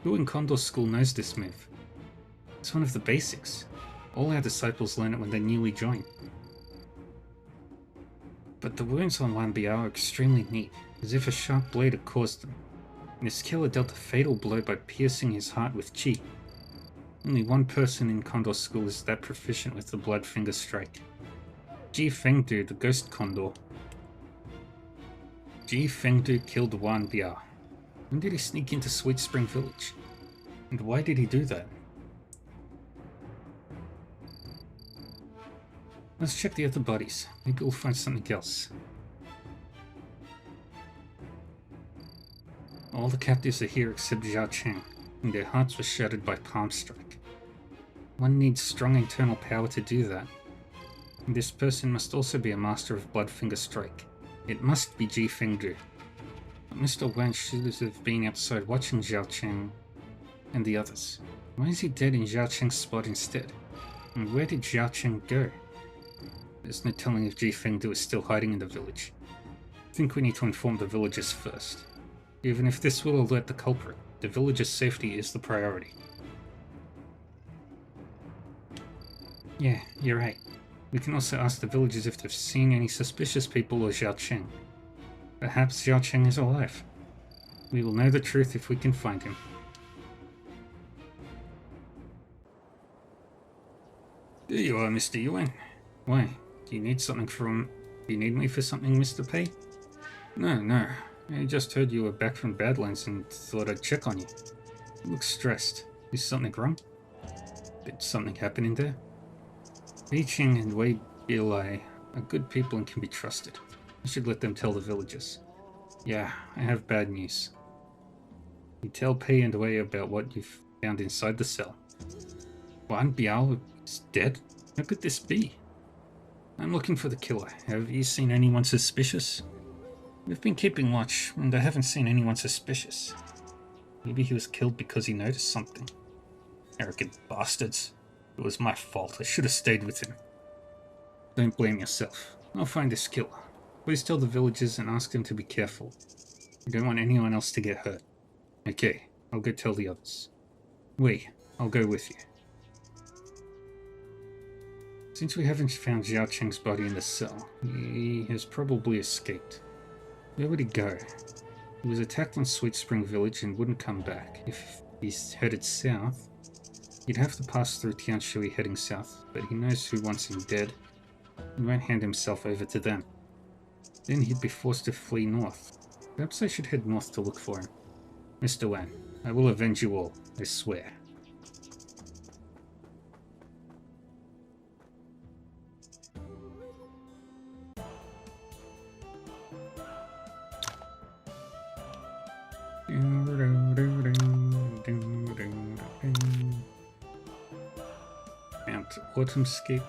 [SPEAKER 1] Who in Condor School knows this move? It's one of the basics. All our disciples learn it when they newly join. But the wounds on Wan Biao are extremely neat, as if a sharp blade had caused them. And his killer dealt a fatal blow by piercing his heart with chi. Only one person in Condor School is that proficient with the Bloodfinger Strike. Ji Fengdu, the Ghost Condor. Ji Fengdu killed Wan Biao. When did he sneak into Sweet Spring Village? And why did he do that? Let's check the other bodies. Maybe we'll find something else. All the captives are here except Zhao Qing, and their hearts were shattered by Palm Strike. One needs strong internal power to do that. And this person must also be a master of Bloodfinger Strike. It must be Ji Fengdu. But Mr. Wan should have been outside watching Zhao Qing and the others. Why is he dead in Zhao Qing's spot instead? And where did Zhao Qing go? There's no telling if Ji Fengdu is still hiding in the village. I think we need to inform the villagers first. Even if this will alert the culprit, the villagers' safety is the priority. Yeah, you're right. We can also ask the villagers if they've seen any suspicious people or Zhao Qing. Perhaps Zhao Qing is alive. We will know the truth if we can find him. There you are, Mr. Yuan. Why? Do you need something from... Do you need me for something, Mr. Pei? No. I just heard you were back from Badlands and thought I'd check on you. You look stressed. Is something wrong? Did something happen in there? Li Qing and Wei Bilai are good people and can be trusted. I should let them tell the villagers. Yeah, I have bad news. You tell Pei and Wei about what you've found inside the cell. Wan Biao is dead? How could this be? I'm looking for the killer. Have you seen anyone suspicious? We've been keeping watch, and I haven't seen anyone suspicious. Maybe he was killed because he noticed something. Arrogant bastards. It was my fault. I should have stayed with him. Don't blame yourself. I'll find this killer. Please tell the villagers and ask them to be careful. We don't want anyone else to get hurt. Okay, I'll go tell the others. Wei, I'll go with you. Since we haven't found Zhao Qing's body in the cell, he has probably escaped. Where would he go? He was attacked on Sweet Spring Village and wouldn't come back. If he's headed south, he'd have to pass through Tianshui heading south, but he knows who wants him dead. He won't hand himself over to them. Then he'd be forced to flee north. Perhaps I should head north to look for him. Mr. Wan, I will avenge you all, I swear. Autumnscape.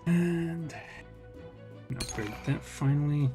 [SPEAKER 1] And upgrade that finally.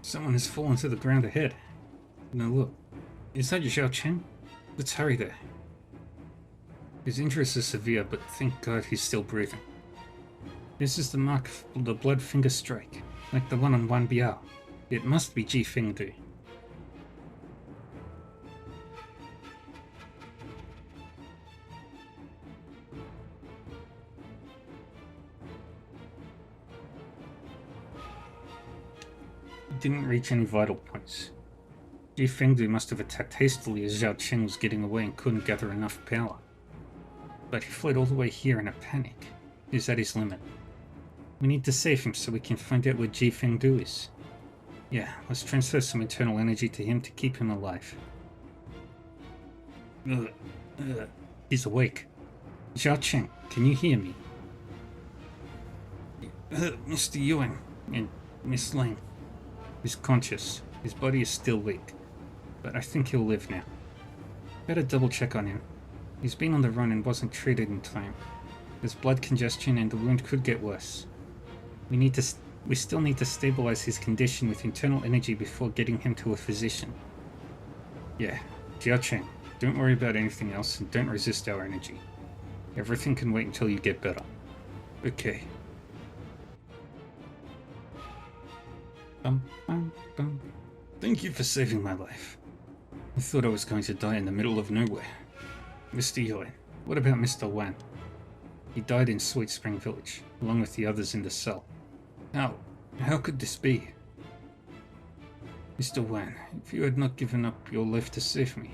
[SPEAKER 1] Someone has fallen to the ground ahead. Now look, is that Zhao Chen? Let's hurry there. His injuries are severe, but thank God he's still breathing. This is the mark of the blood finger strike, like the one on Wan Biao. It must be Ji Fengdu. Didn't reach any vital points. Ji Fengdu must have attacked hastily as Zhao Chen was getting away and couldn't gather enough power. But he fled all the way here in a panic. He's at his limit. We need to save him so we can find out where Ji Fengdu is. Yeah, let's transfer some internal energy to him to keep him alive. He's awake. Zhao Chen, can you hear me? Mr. Yuan and Miss Lane. He's conscious. His body is still weak. But I think he'll live now. Better double check on him. He's been on the run and wasn't treated in time. There's blood congestion and the wound could get worse. We still need to stabilize his condition with internal energy before getting him to a physician. Yeah, Zhao Chen, don't worry about anything else and don't resist our energy. Everything can wait until you get better. Okay. Thank you for saving my life. I thought I was going to die in the middle of nowhere. Mr. Yuan, what about Mr. Wan? He died in Sweet Spring Village, along with the others in the cell. How could this be? Mr. Wan, if you had not given up your life to save me,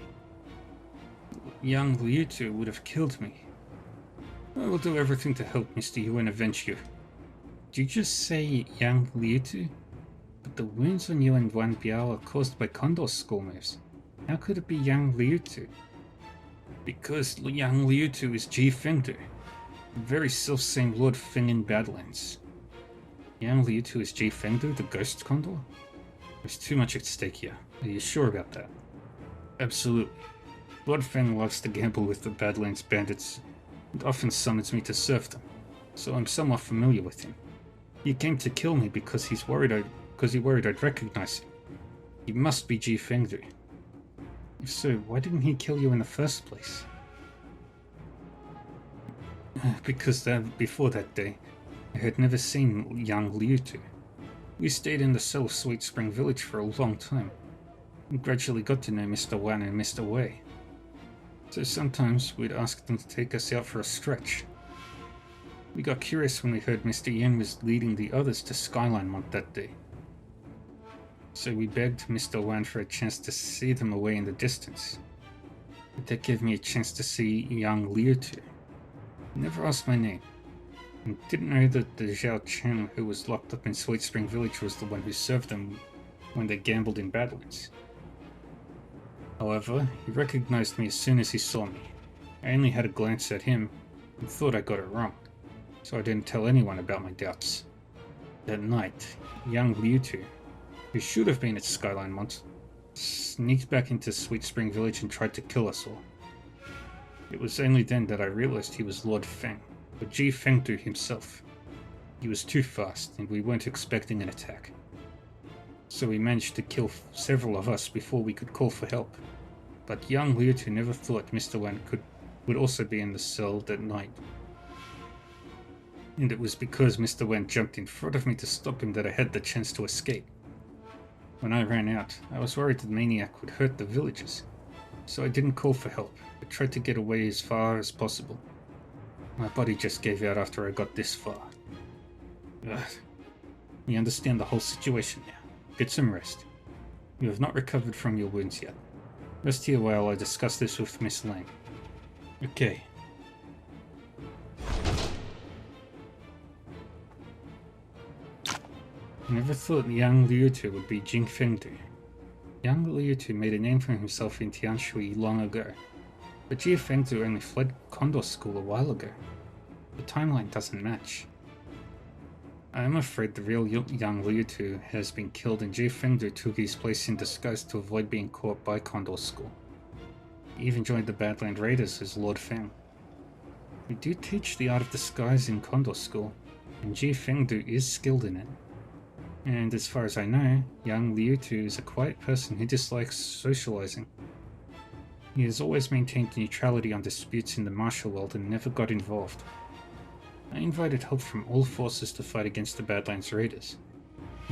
[SPEAKER 1] young Liu Tu would have killed me. I will do everything to help Mr. Yuan avenge you. Did you just say young Liu Tu? But the wounds on you and Wan Biao are caused by Condor's school moves. How could it be young Liu Tu? Because young Liu Tu is Ji Fengdu, the very self-same Lord Feng in Badlands. Yang Liu Tu is Ji Fengdu, the ghost Condor? There's too much at stake here. Are you sure about that? Absolutely. Lord Feng loves to gamble with the Badlands bandits and often summons me to serve them, so I'm somewhat familiar with him. He came to kill me because he worried I'd recognize him. He must be Ji Fengdu. If so, why didn't he kill you in the first place? Because before that day, I had never seen young Liutu. We stayed in the cell of Sweet Spring Village for a long time, and gradually got to know Mr. Wan and Mr. Wei. So sometimes we'd ask them to take us out for a stretch. We got curious when we heard Mr. Yen was leading the others to Skyline Mont that day. So we begged Mr. Wan for a chance to see them away in the distance. But that gave me a chance to see young Liutu. He never asked my name, and didn't know that the Zhao Chen who was locked up in Sweet Spring Village was the one who served them when they gambled in Badlands. However, he recognized me as soon as he saw me. I only had a glance at him and thought I got it wrong, so I didn't tell anyone about my doubts. That night, young Liutu, who should have been at Skyline Mont, sneaked back into Sweet Spring Village and tried to kill us all. It was only then that I realized he was Lord Feng, or Ji Fengdu himself. He was too fast, and we weren't expecting an attack. So he managed to kill several of us before we could call for help. But young Liutu never thought Mr. Wan would also be in the cell that night. And it was because Mr. Wan jumped in front of me to stop him that I had the chance to escape. When I ran out, I was worried the maniac would hurt the villagers, so I didn't call for help, but tried to get away as far as possible. My body just gave out after I got this far. Ugh. You understand the whole situation now. Get some rest. You have not recovered from your wounds yet. Rest here while I discuss this with Miss Lang. Okay. I never thought young Liutu would be Jing Fengdu. Young Liutu made a name for himself in Tianshui long ago, but Jie Fengdu only fled Condor School a while ago. The timeline doesn't match. I am afraid the real young Liutu has been killed and Jie Fengdu took his place in disguise to avoid being caught by Condor School. He even joined the Badland Raiders as Lord Feng. We do teach the art of disguise in Condor School, and Jie Fengdu is skilled in it. And as far as I know, young Liutu is a quiet person who dislikes socializing. He has always maintained neutrality on disputes in the martial world and never got involved. I invited help from all forces to fight against the Badlands Raiders.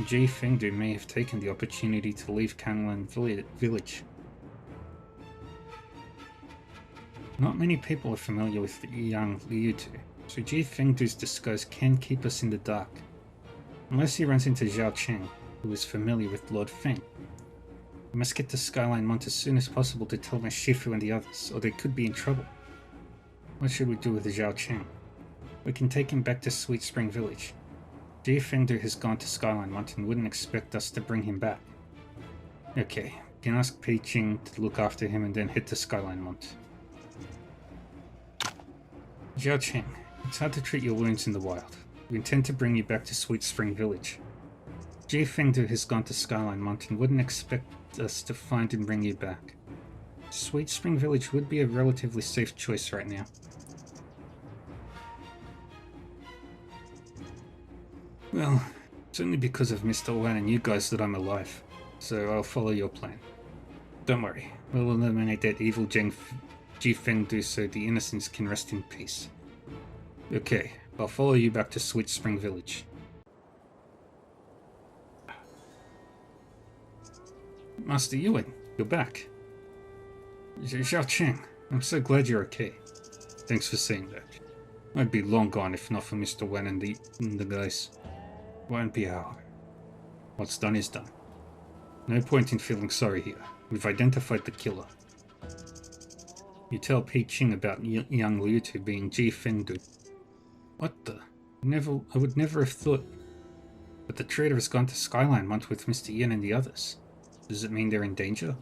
[SPEAKER 1] Jie Fengdu may have taken the opportunity to leave Kanglan Village. Not many people are familiar with the young Liutu, so Jie Fengdu's disguise can keep us in the dark. Unless he runs into Zhao Cheng, who is familiar with Lord Feng. We must get to Skyline Mont as soon as possible to tell my Shifu and the others, or they could be in trouble. What should we do with Zhao Cheng? We can take him back to Sweet Spring Village. Jie Fengdu has gone to Skyline Mont and wouldn't expect us to bring him back. Okay, we can ask Pei Ching to look after him and then head to Skyline Mont. Zhao Cheng, it's hard to treat your wounds in the wild. We intend to bring you back to Sweet Spring Village. Jie Fengdu has gone to Skyline Mont and wouldn't expect us to find and bring you back. Sweet Spring Village would be a relatively safe choice right now. Well, it's only because of Mr. Wan and you guys that I'm alive, so I'll follow your plan. Don't worry, we'll eliminate that evil Jie Fengdu so the innocents can rest in peace. Okay, I'll follow you back to Sweet Spring Village. Master Yuan, you're back. Zhao Cheng, I'm so glad you're okay. Thanks for saying that. I'd be long gone if not for Mr. Wen and the guys. Won't be how. What's done is done. No point in feeling sorry here. We've identified the killer. You tell Pei Ching about young Liutu being Jie Fengdu. What the? I would never have thought. But the traitor has gone to Skyline Mont with Mr. Yin and the others. Does it mean they're in danger?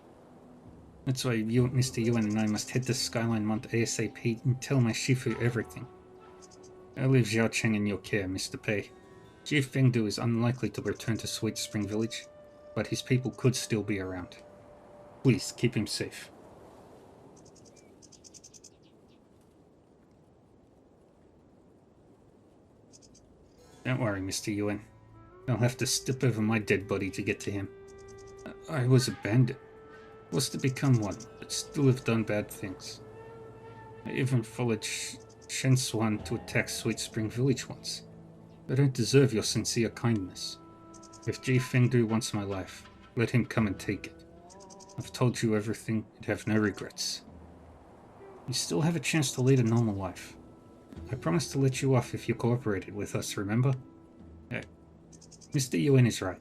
[SPEAKER 1] That's why Mr. Yuan and I must head to Skyline Mont ASAP and tell my Shifu everything. I'll leave Zhao Cheng in your care, Mr. Pei. Jie Fengdu is unlikely to return to Sweet Spring Village, but his people could still be around. Please, keep him safe. Don't worry, Mr. Yuan. I'll have to step over my dead body to get to him. I was a bandit. Was to become one, but still have done bad things. I even followed Shen Xuan to attack Sweet Spring Village once. I don't deserve your sincere kindness. If Ji Fengdu wants my life, let him come and take it. I've told you everything and have no regrets. You still have a chance to lead a normal life. I promised to let you off if you cooperated with us, remember? Mr. Yuan is right.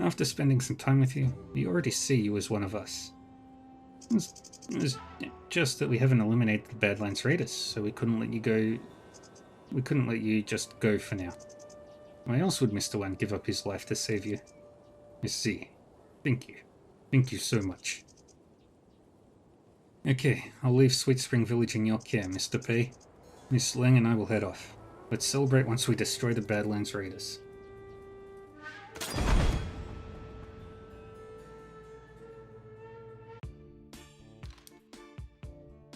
[SPEAKER 1] After spending some time with you, we already see you as one of us. It's just that we haven't eliminated the Badlands Raiders, so we couldn't let you go. We couldn't let you just go for now. Why else would Mr. Wan give up his life to save you? I see. Thank you. Thank you so much. Okay, I'll leave Sweet Spring Village in your care, Mr. Pei. Miss Lang and I will head off. Let's celebrate once we destroy the Badlands Raiders.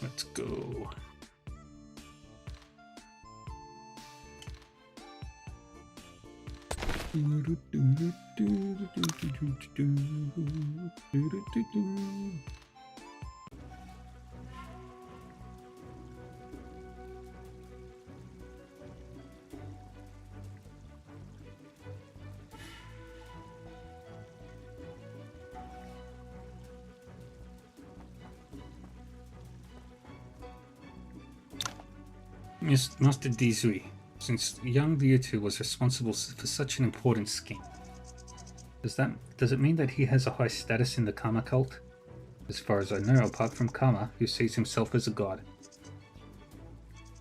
[SPEAKER 1] Let's go. Master Dizui, since Yang Liutu was responsible for such an important scheme, does it mean that he has a high status in the Karma cult? As far as I know, apart from Karma, who sees himself as a god.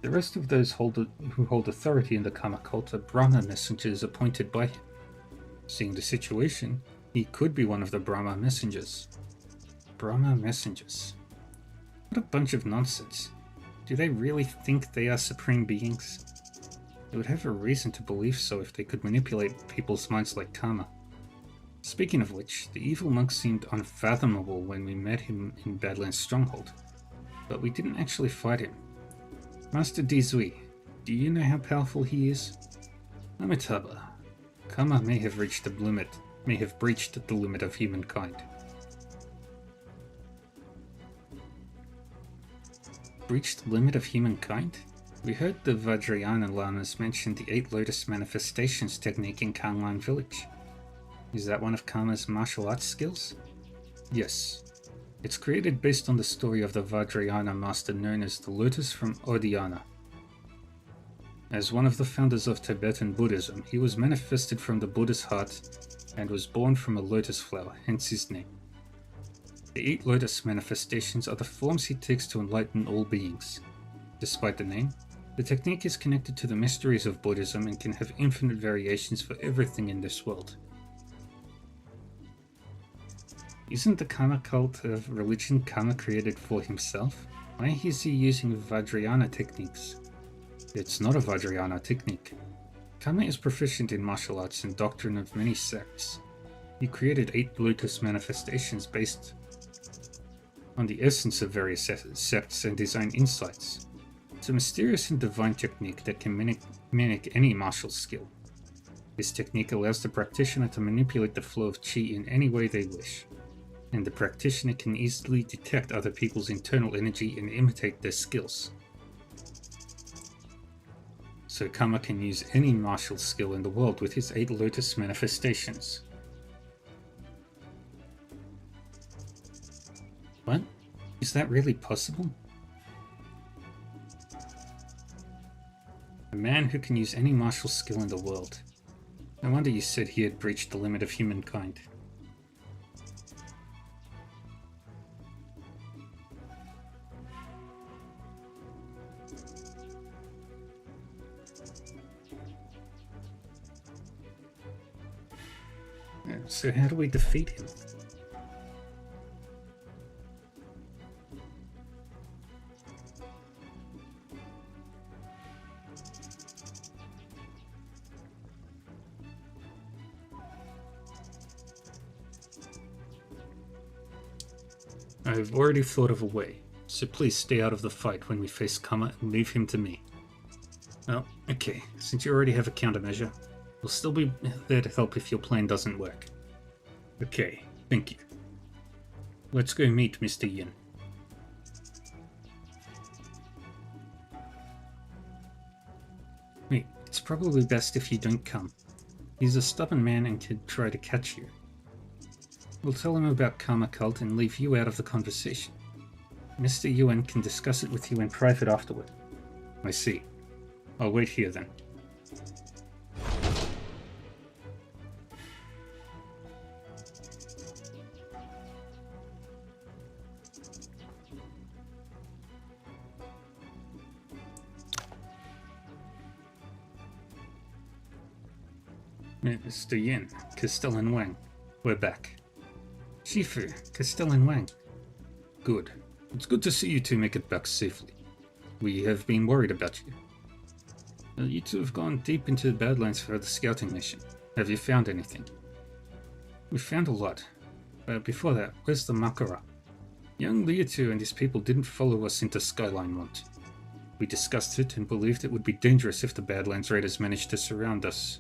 [SPEAKER 1] The rest of those who hold authority in the Karma cult are Brahma messengers appointed by him. Seeing the situation, he could be one of the Brahma messengers. Brahma messengers. What a bunch of nonsense. Do they really think they are supreme beings? They would have a reason to believe so if they could manipulate people's minds like Karma. Speaking of which, the evil monk seemed unfathomable when we met him in Badlands Stronghold, but we didn't actually fight him. Master Dizui, do you know how powerful he is? Amitabha, Karma may have breached the limit of humankind. Breached the limit of humankind? We heard the Vajrayana Lamas mention the 8 Lotus Manifestations technique in Kanglan Village. Is that one of Karma's martial arts skills? Yes. It's created based on the story of the Vajrayana master known as the Lotus from Odhyana. As one of the founders of Tibetan Buddhism, he was manifested from the Buddha's heart and was born from a lotus flower, hence his name. The 8 Lotus Manifestations are the forms he takes to enlighten all beings. Despite the name, the technique is connected to the mysteries of Buddhism and can have infinite variations for everything in this world. Isn't the Karma cult a religion Karma created for himself? Why is he using Vajrayana techniques? It's not a Vajrayana technique. Karma is proficient in martial arts and doctrine of many sects. He created 8 Lotus Manifestations based on the essence of various sects and design insights. It's a mysterious and divine technique that can mimic any martial skill. This technique allows the practitioner to manipulate the flow of chi in any way they wish, and the practitioner can easily detect other people's internal energy and imitate their skills. So Karma can use any martial skill in the world with his 8 Lotus Manifestations. What? Is that really possible? A man who can use any martial skill in the world. No wonder you said he had breached the limit of humankind. So how do we defeat him? I've already thought of a way, so please stay out of the fight when we face Karma and leave him to me. Well, okay, since you already have a countermeasure, we'll still be there to help if your plan doesn't work. Okay, thank you. Let's go meet Mr. Yin. Wait, It's probably best if you don't come. He's a stubborn man and could try to catch you. We'll tell him about Karma Cult and leave you out of the conversation. Mr. Yuan can discuss it with you in private afterward. I see. I'll wait here then. Mr. Yin, Castell and Wang, we're back. Shifu, Castell and Wang. Good. It's good to see you two make it back safely. We have been worried about you. You two have gone deep into the Badlands for the scouting mission. Have you found anything? We found a lot. Before that, where's the Makara? Young Liutu and his people didn't follow us into Skyline Mont. We discussed it and believed it would be dangerous if the Badlands raiders managed to surround us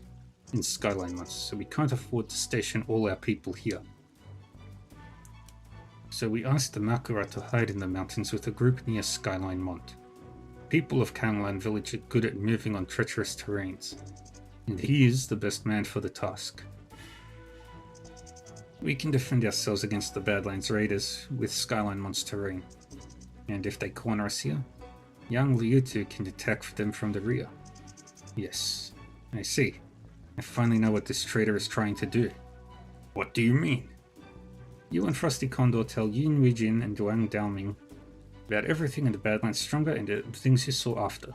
[SPEAKER 1] in Skyline Mont, so we can't afford to station all our people here. So we asked the Makara to hide in the mountains with a group near Skyline Mont. People of Kanglan Village are good at moving on treacherous terrains, and he is the best man for the task. We can defend ourselves against the Badlands raiders with Skyline Mont's terrain, and if they corner us here, young Liutu can attack them from the rear. Yes, I see. I finally know what this traitor is trying to do. What do you mean? You and Frosty Condor tell Yin Weijin and Wang Daoming about everything in the Badlands Stronger and the things you saw after.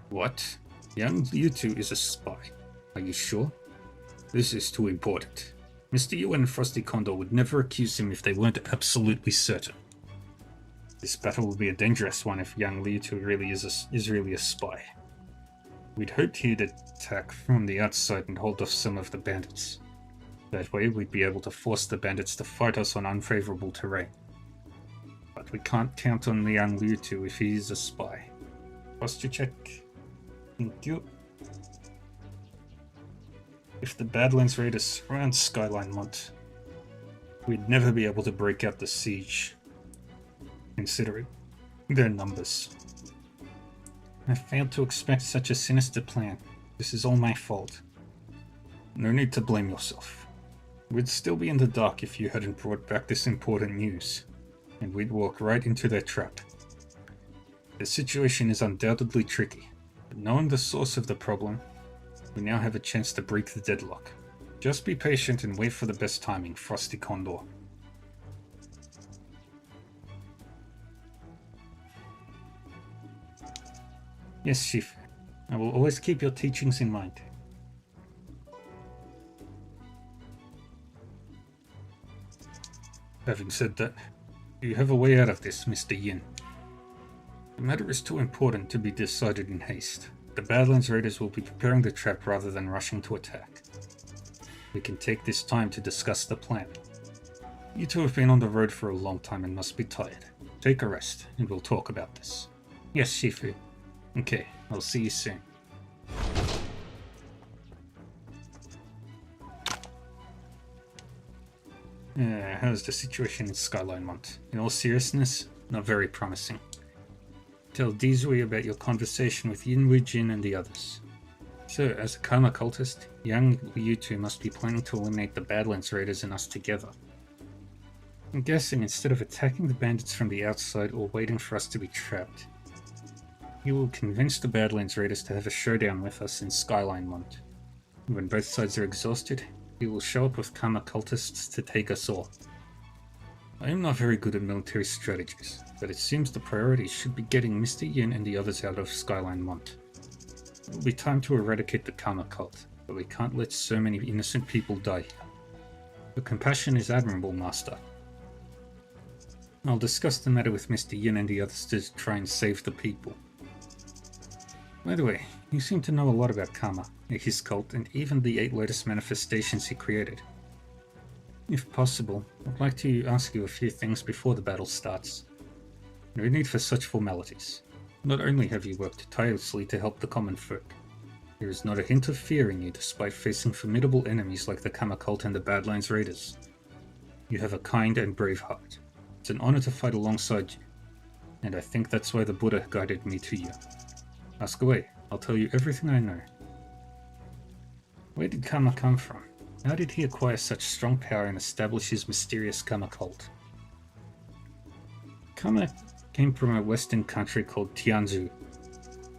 [SPEAKER 1] What? Young Liutu is a spy. Are you sure? This is too important. Mr. Yuan and Frosty Condor would never accuse him if they weren't absolutely certain. This battle will be a dangerous one if young Liutu really is really a spy. We'd hoped he'd attack from the outside and hold off some of the bandits. That way we'd be able to force the bandits to fight us on unfavorable terrain. But we can't count on Liang Liutu if he is a spy. Posture check. Thank you. If the Badlands raiders surround Skyline Mont, we'd never be able to break out the siege, considering their numbers. I failed to expect such a sinister plan. This is all my fault. No need to blame yourself. We'd still be in the dark if you hadn't brought back this important news, and we'd walk right into their trap. The situation is undoubtedly tricky, but knowing the source of the problem, we now have a chance to break the deadlock. Just be patient and wait for the best timing, Frosty Condor. Yes, Chief. I will always keep your teachings in mind. Having said that, you have a way out of this, Mr. Yin. The matter is too important to be decided in haste. The Badlands raiders will be preparing the trap rather than rushing to attack. We can take this time to discuss the plan. You two have been on the road for a long time and must be tired. Take a rest, and we'll talk about this. Yes, Shifu. Okay, I'll see you soon. How's the situation in Skyline Mont? In all seriousness, not very promising. Tell Dizui about your conversation with Yin Weijin and the others. So, as a Karma cultist, young Liutu must be planning to eliminate the Badlands raiders and us together. I'm guessing instead of attacking the bandits from the outside or waiting for us to be trapped, he will convince the Badlands raiders to have a showdown with us in Skyline Mont. When both sides are exhausted, he will show up with Karma cultists to take us all. I am not very good at military strategies, but it seems the priority should be getting Mr. Yin and the others out of Skyline Mont. It will be time to eradicate the Karma cult, but we can't let so many innocent people die here. Your compassion is admirable, Master. I'll discuss the matter with Mr. Yin and the others to try and save the people. By the way, you seem to know a lot about Karma, his cult, and even the 8 latest manifestations he created. If possible, I'd like to ask you a few things before the battle starts. No need for such formalities. Not only have you worked tirelessly to help the common folk, there is not a hint of fear in you despite facing formidable enemies like the Karma cult and the Badlands raiders. You have a kind and brave heart. It's an honor to fight alongside you, and I think that's why the Buddha guided me to you. Ask away. I'll tell you everything I know. Where did Karma come from? How did he acquire such strong power and establish his mysterious Karma cult? Karma came from a western country called Tianzhu,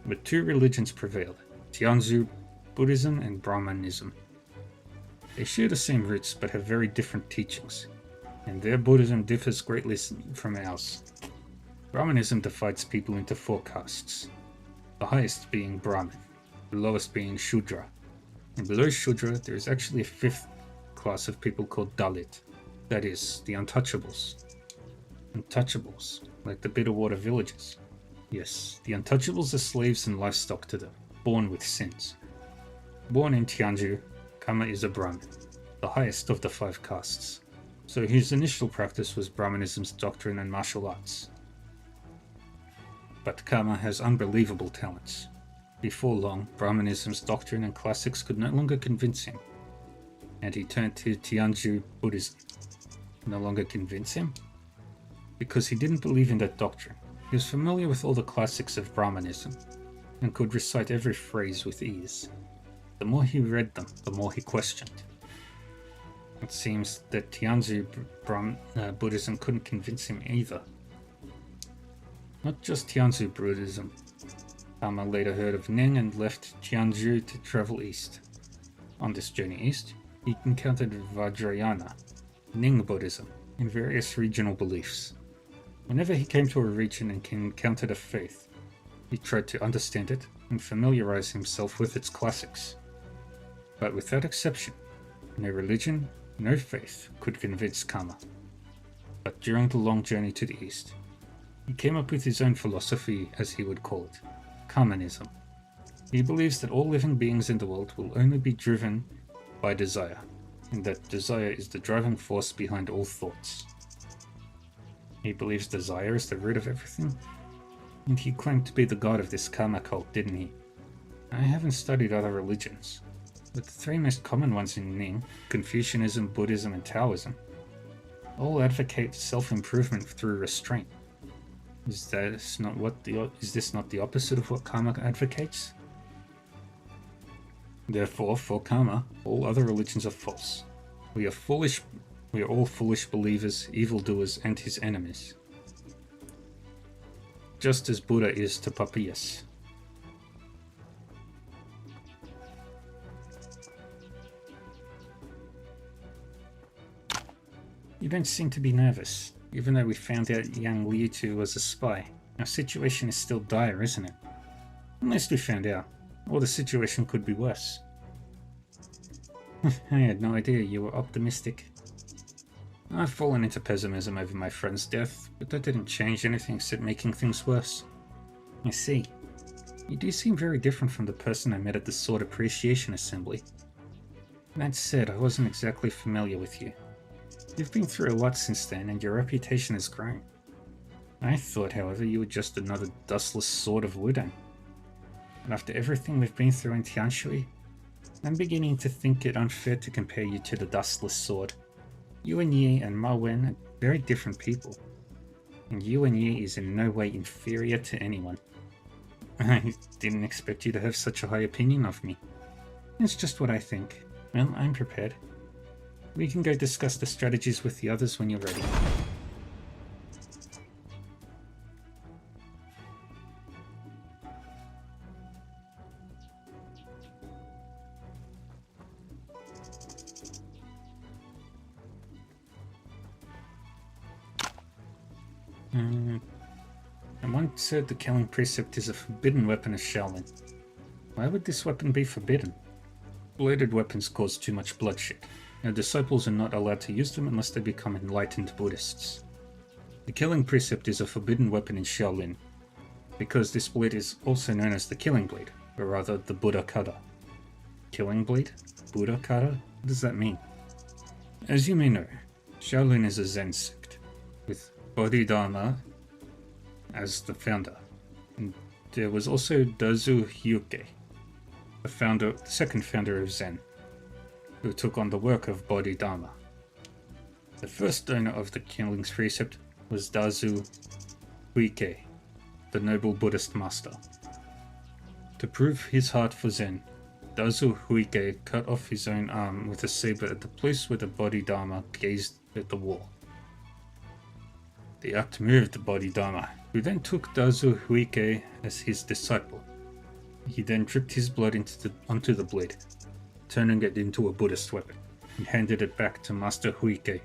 [SPEAKER 1] where two religions prevailed, Tianzhu Buddhism and Brahmanism. They share the same roots but have very different teachings, and their Buddhism differs greatly from ours. Brahmanism divides people into 4 castes, the highest being Brahmin, the lowest being Shudra, and below Shudra there is actually a 5th class of people called Dalit, that is, the untouchables. Untouchables, like the Bitterwater villagers. Yes, the untouchables are slaves and livestock to them, born with sins. Born in Tianzhu, Karma is a Brahmin, the highest of the 5 castes, so his initial practice was Brahmanism's doctrine and martial arts. But Karma has unbelievable talents. Before long, Brahmanism's doctrine and classics could no longer convince him, and he turned to Tianzhu Buddhism. No longer convince him? Because he didn't believe in that doctrine. He was familiar with all the classics of Brahmanism, and could recite every phrase with ease. The more he read them, the more he questioned. It seems that Tianzhu Buddhism couldn't convince him either. Not just Tianzhu Buddhism. Karma later heard of Ning and left Tianzhu to travel east. On this journey east, he encountered Vajrayana, Ning Buddhism, and various regional beliefs. Whenever he came to a region and encountered a faith, he tried to understand it and familiarize himself with its classics. But without exception, no religion, no faith could convince Karma. But during the long journey to the east, he came up with his own philosophy, as he would call it, Karmanism. He believes that all living beings in the world will only be driven by desire, and that desire is the driving force behind all thoughts. He believes desire is the root of everything, and he claimed to be the god of this Karma cult, didn't he? I haven't studied other religions, but the 3 most common ones in Ning, Confucianism, Buddhism, and Taoism, all advocate self-improvement through restraint. Is this not the opposite of what Karma advocates? Therefore, for Karma, all other religions are false. We are all foolish believers, evildoers, and his enemies. Just as Buddha is to Papias. You don't seem to be nervous. Even though we found out Yang Liutu was a spy, our situation is still dire, isn't it? At least we found out. Or the situation could be worse. I had no idea you were optimistic. I've fallen into pessimism over my friend's death, but that didn't change anything except making things worse. I see. You do seem very different from the person I met at the Sword Appreciation Assembly. That said, I wasn't exactly familiar with you. You've been through a lot since then, and your reputation has grown. I thought, however, you were just another dustless sword of Wudang. And after everything we've been through in Tianshui, I'm beginning to think it unfair to compare you to the dustless sword. Yuan Yi and Ma Wen are very different people, and Yuan Yi is in no way inferior to anyone. I didn't expect you to have such a high opinion of me. It's just what I think. Well, I'm prepared. We can go discuss the strategies with the others when you're ready. I once heard the killing precept is a forbidden weapon of Shaolin. Why would this weapon be forbidden? Bladed weapons cause too much bloodshed. Our disciples are not allowed to use them unless they become enlightened Buddhists. The killing precept is a forbidden weapon in Shaolin, because this blade is also known as the killing blade, or rather the Buddha Kata. Killing blade? Buddha Kata? What does that mean? As you may know, Shaolin is a Zen sect, with Bodhidharma as the founder. And there was also Dazu Hyuke, the second founder of Zen, who took on the work of Bodhidharma. The first owner of the killing precept was Dazu Huike, the noble Buddhist master. To prove his heart for Zen, Dazu Huike cut off his own arm with a saber at the place where the Bodhidharma gazed at the wall. The act moved the Bodhidharma, who then took Dazu Huike as his disciple. He then dripped his blood onto the blade, turning it into a Buddhist weapon, and handed it back to Master Huike.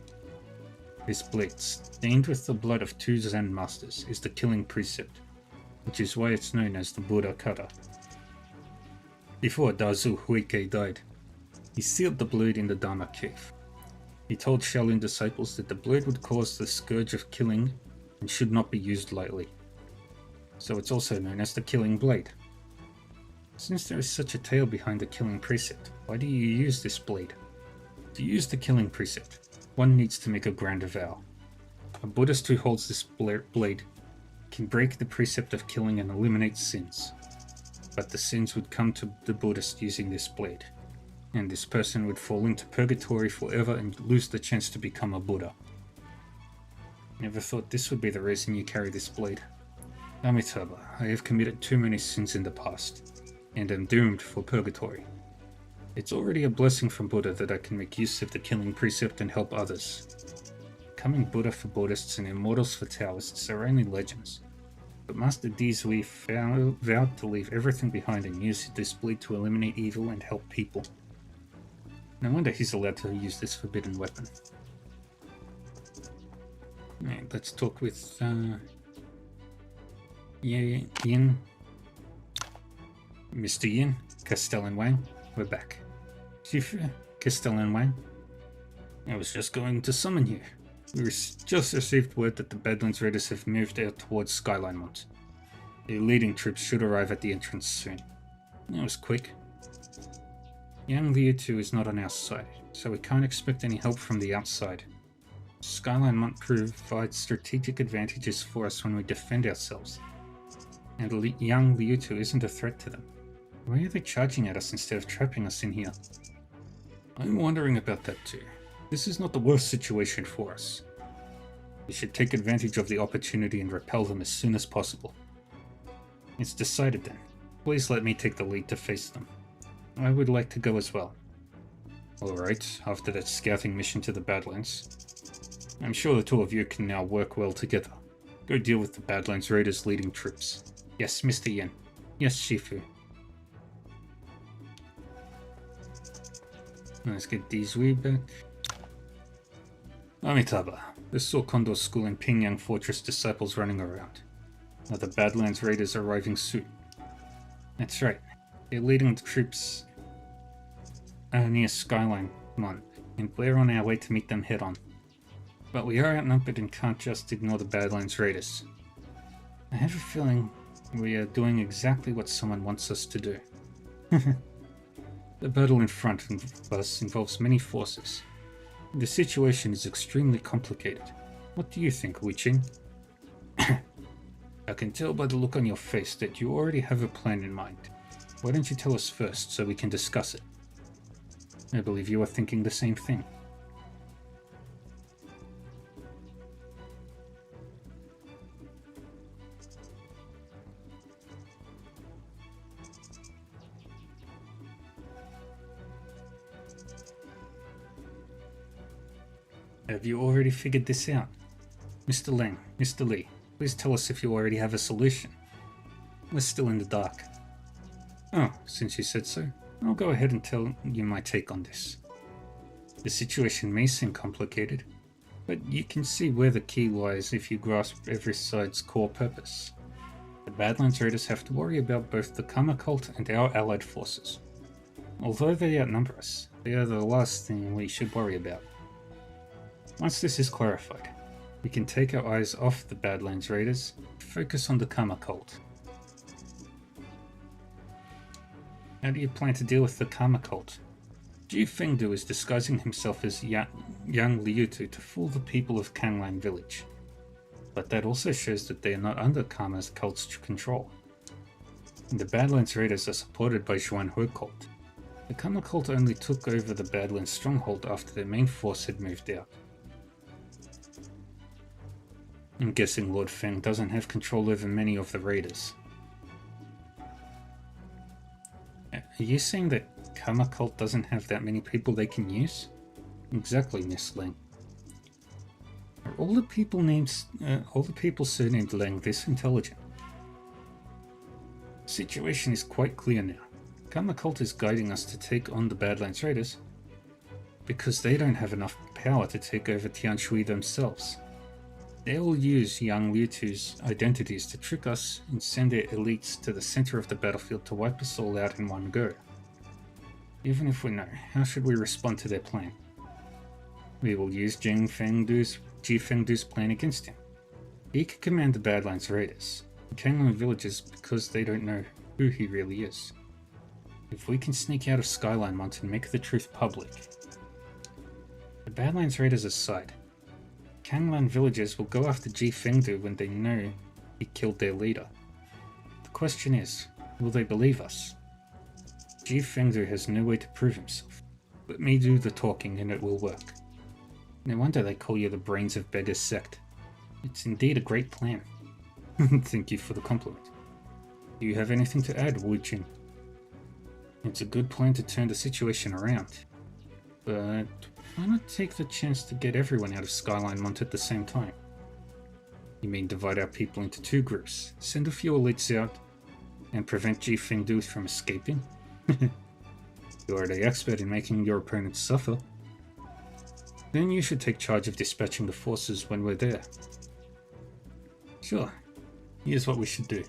[SPEAKER 1] This blade, stained with the blood of 2 Zen masters, is the killing precept, which is why it's known as the Buddha Kata. Before Dazu Huike died, he sealed the blade in the Dharma cave. He told Shaolin disciples that the blade would cause the scourge of killing and should not be used lightly. So it's also known as the killing blade. Since there is such a tale behind the killing precept, why do you use this blade? To use the killing precept, one needs to make a grand vow. A Buddhist who holds this blade can break the precept of killing and eliminate sins. But the sins would come to the Buddhist using this blade, and this person would fall into purgatory forever and lose the chance to become a Buddha. Never thought this would be the reason you carry this blade. Amitabha, I have committed too many sins in the past, and am doomed for purgatory. It's already a blessing from Buddha that I can make use of the killing precept and help others. Becoming Buddha for Buddhists and immortals for Taoists are only legends. But Master Dizui vowed to leave everything behind and use this blade to eliminate evil and help people. No wonder he's allowed to use this forbidden weapon. Alright, let's talk with Yin. Mr. Yin, Castell and Wang, we're back. Shifu, Castell and Wang, I was just going to summon you. We just received word that the Badlands Raiders have moved out towards Skyline Mont. The leading troops should arrive at the entrance soon. That was quick. Yang Liutu is not on our side, so we can't expect any help from the outside. Skyline Mont provides strategic advantages for us when we defend ourselves. And Yang Liutu isn't a threat to them. Why are they charging at us instead of trapping us in here? I'm wondering about that too. This is not the worst situation for us. We should take advantage of the opportunity and repel them as soon as possible. It's decided then. Please let me take the lead to face them. I would like to go as well. Alright, after that scouting mission to the Badlands. I'm sure the two of you can now work well together. Go deal with the Badlands Raiders leading troops. Yes, Mr. Yin. Yes, Shifu. Let's get Dizui back. Amitabha, the saw Condor School and Pingyang Fortress disciples running around. Now the Badlands Raiders are arriving soon. That's right. They're leading the troops near Skyline Mont, and we're on our way to meet them head on. But we are outnumbered and can't just ignore the Badlands Raiders. I have a feeling we are doing exactly what someone wants us to do. The battle in front of us involves many forces. The situation is extremely complicated. What do you think, Wuqing? I can tell by the look on your face that you already have a plan in mind. Why don't you tell us first so we can discuss it? I believe you are thinking the same thing. Have you already figured this out? Mr. Lang, Mr. Lee, please tell us if you already have a solution. We're still in the dark. Oh, since you said so, I'll go ahead and tell you my take on this. The situation may seem complicated, but you can see where the key lies if you grasp every side's core purpose. The Badlands Raiders have to worry about both the Karma Cult and our allied forces. Although they outnumber us, they are the last thing we should worry about. Once this is clarified, we can take our eyes off the Badlands Raiders and focus on the Karma Cult. How do you plan to deal with the Karma Cult? Ji Fengdu is disguising himself as Yang Liutu to fool the people of Kanglang Village. But that also shows that they are not under Karma Cult's control. And the Badlands Raiders are supported by Zhuan He Cult. The Karma Cult only took over the Badlands stronghold after their main force had moved out. I'm guessing Lord Feng doesn't have control over many of the raiders. Are you saying that Karma Cult doesn't have that many people they can use? Exactly, Miss Lang. Are all the people surnamed Lang this intelligent? The situation is quite clear now. Karma Cult is guiding us to take on the Badlands Raiders because they don't have enough power to take over Tianshui themselves. They'll use Yang Liutu's identities to trick us and send their elites to the center of the battlefield to wipe us all out in one go. Even if we know, how should we respond to their plan? We will use Ji Fengdu's plan against him. He can command the Badlands Raiders, the Kanglan villagers, because they don't know who he really is. If we can sneak out of Skyline Mont and make the truth public. The Badlands Raiders aside, Kanglan villagers will go after Ji Fengdu when they know he killed their leader. The question is, will they believe us? Ji Fengdu has no way to prove himself. Let me do the talking and it will work. No wonder they call you the brains of Beggar's Sect. It's indeed a great plan. Thank you for the compliment. Do you have anything to add, Wu Jin? It's a good plan to turn the situation around. But why not take the chance to get everyone out of Skyline Mont at the same time? You mean divide our people into two groups, send a few elites out, and prevent Ji Fengdu from escaping? You're the expert in making your opponents suffer. Then you should take charge of dispatching the forces when we're there. Sure, here's what we should do.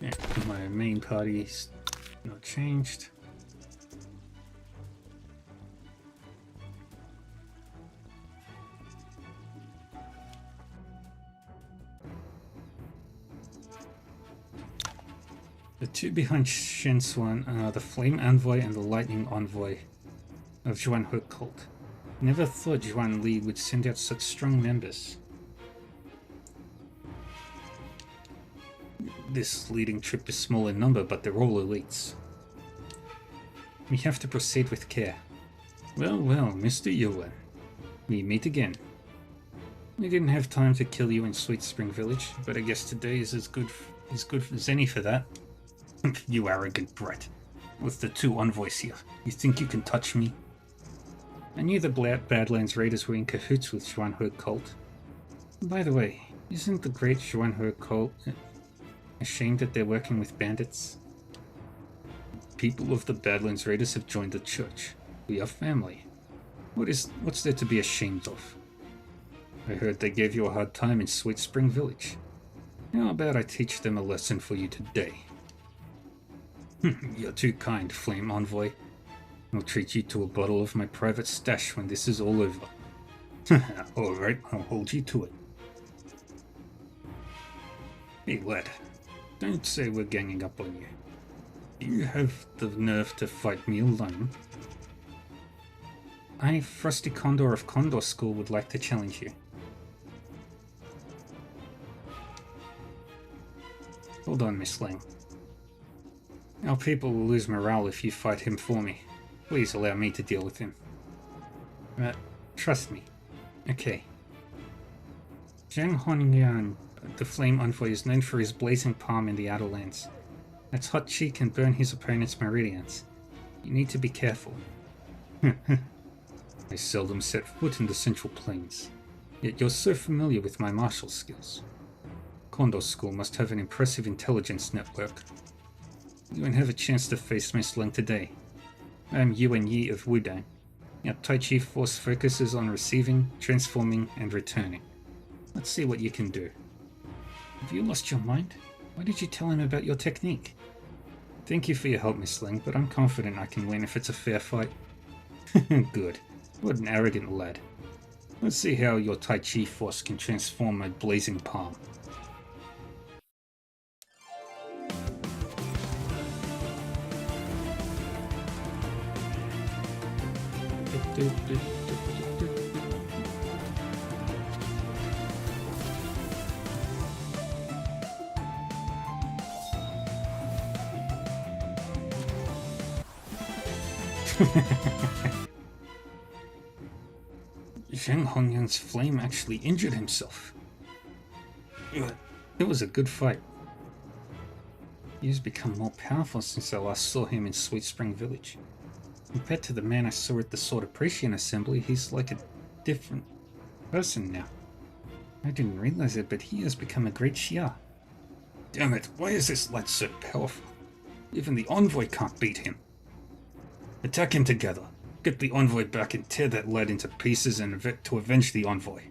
[SPEAKER 1] Yeah, my main party's not changed. The two behind Shen Xuan are the Flame Envoy and the Lightning Envoy of Zhuan He cult. Never thought Zhuan Li would send out such strong members. This leading trip is small in number, but they're all elites. We have to proceed with care. Well, Mr. Yuan, we meet again. We didn't have time to kill you in Sweet Spring Village, but I guess today is as good as any for that. You arrogant brat. With the two envoys here, you think you can touch me? I knew the Badlands Raiders were in cahoots with Zhuan He cult. By the way, isn't the great Zhuan He cult ashamed that they're working with bandits? People of the Badlands Raiders have joined the church. We are family. What's there to be ashamed of? I heard they gave you a hard time in Sweet Spring Village. How about I teach them a lesson for you today? You're too kind, Flame Envoy. I'll treat you to a bottle of my private stash when this is all over. Alright, I'll hold you to it. Hey lad, don't say we're ganging up on you. Do you have the nerve to fight me alone? I, Frosty Condor of Condor School, would like to challenge you. Hold on, Miss Lang. Our people will lose morale if you fight him for me. Please allow me to deal with him. Trust me. Okay. Zhang Hongyan, the Flame Envoy, is known for his blazing palm in the Outer Lands. Its hot chi can burn his opponent's meridians. You need to be careful. I seldom set foot in the Central Plains, yet you're so familiar with my martial skills. Condor School must have an impressive intelligence network. You won't have a chance to face Miss Lang today. I am Yuan Yi of Wudang. Our Tai Chi force focuses on receiving, transforming, and returning. Let's see what you can do. Have you lost your mind? Why did you tell him about your technique? Thank you for your help, Miss Lang, but I'm confident I can win if it's a fair fight. Good. What an arrogant lad. Let's see how your Tai Chi force can transform my blazing palm. Zhang Hongyan's flame actually injured himself. It was a good fight. He's become more powerful since I last saw him in Sweet Spring Village. Compared to the man I saw at the Sword Appreciation Assembly, he's like a different person now. I didn't realize it, but he has become a great Xia. Damn it, why is this lad so powerful? Even the Envoy can't beat him. Attack him together. Get the Envoy back and tear that lad into pieces and to avenge the Envoy.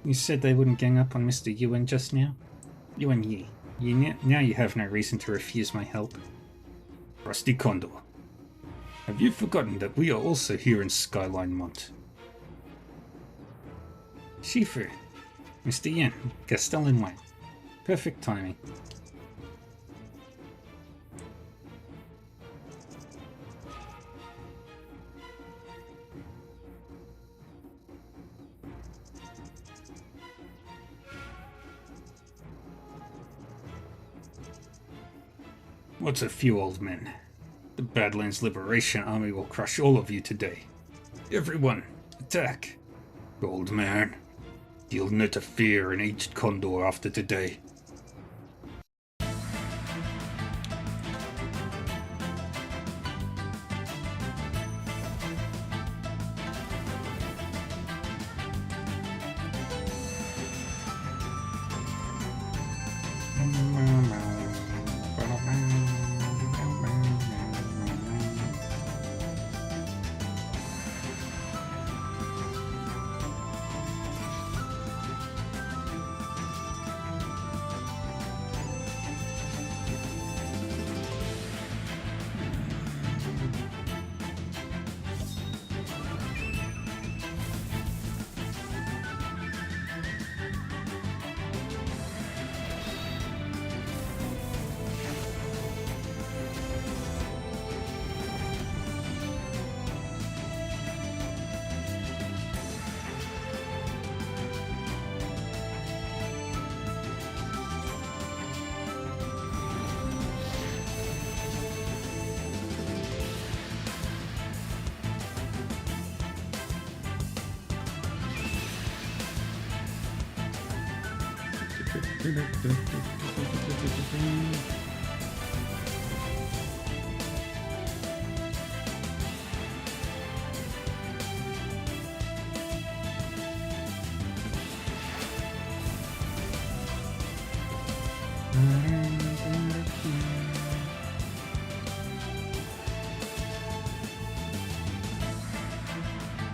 [SPEAKER 1] You said they wouldn't gang up on Mr. Yuan just now? Yuan Yi. Now you have no reason to refuse my help. Rusty Condor. Have you forgotten that we are also here in Skyline Mont? Shifu. Mr. Yan. Gastel and Wang. Perfect timing. What's a few old men? The Badlands Liberation Army will crush all of you today. Everyone, attack! Old man, you'll not fear an aged condor after today.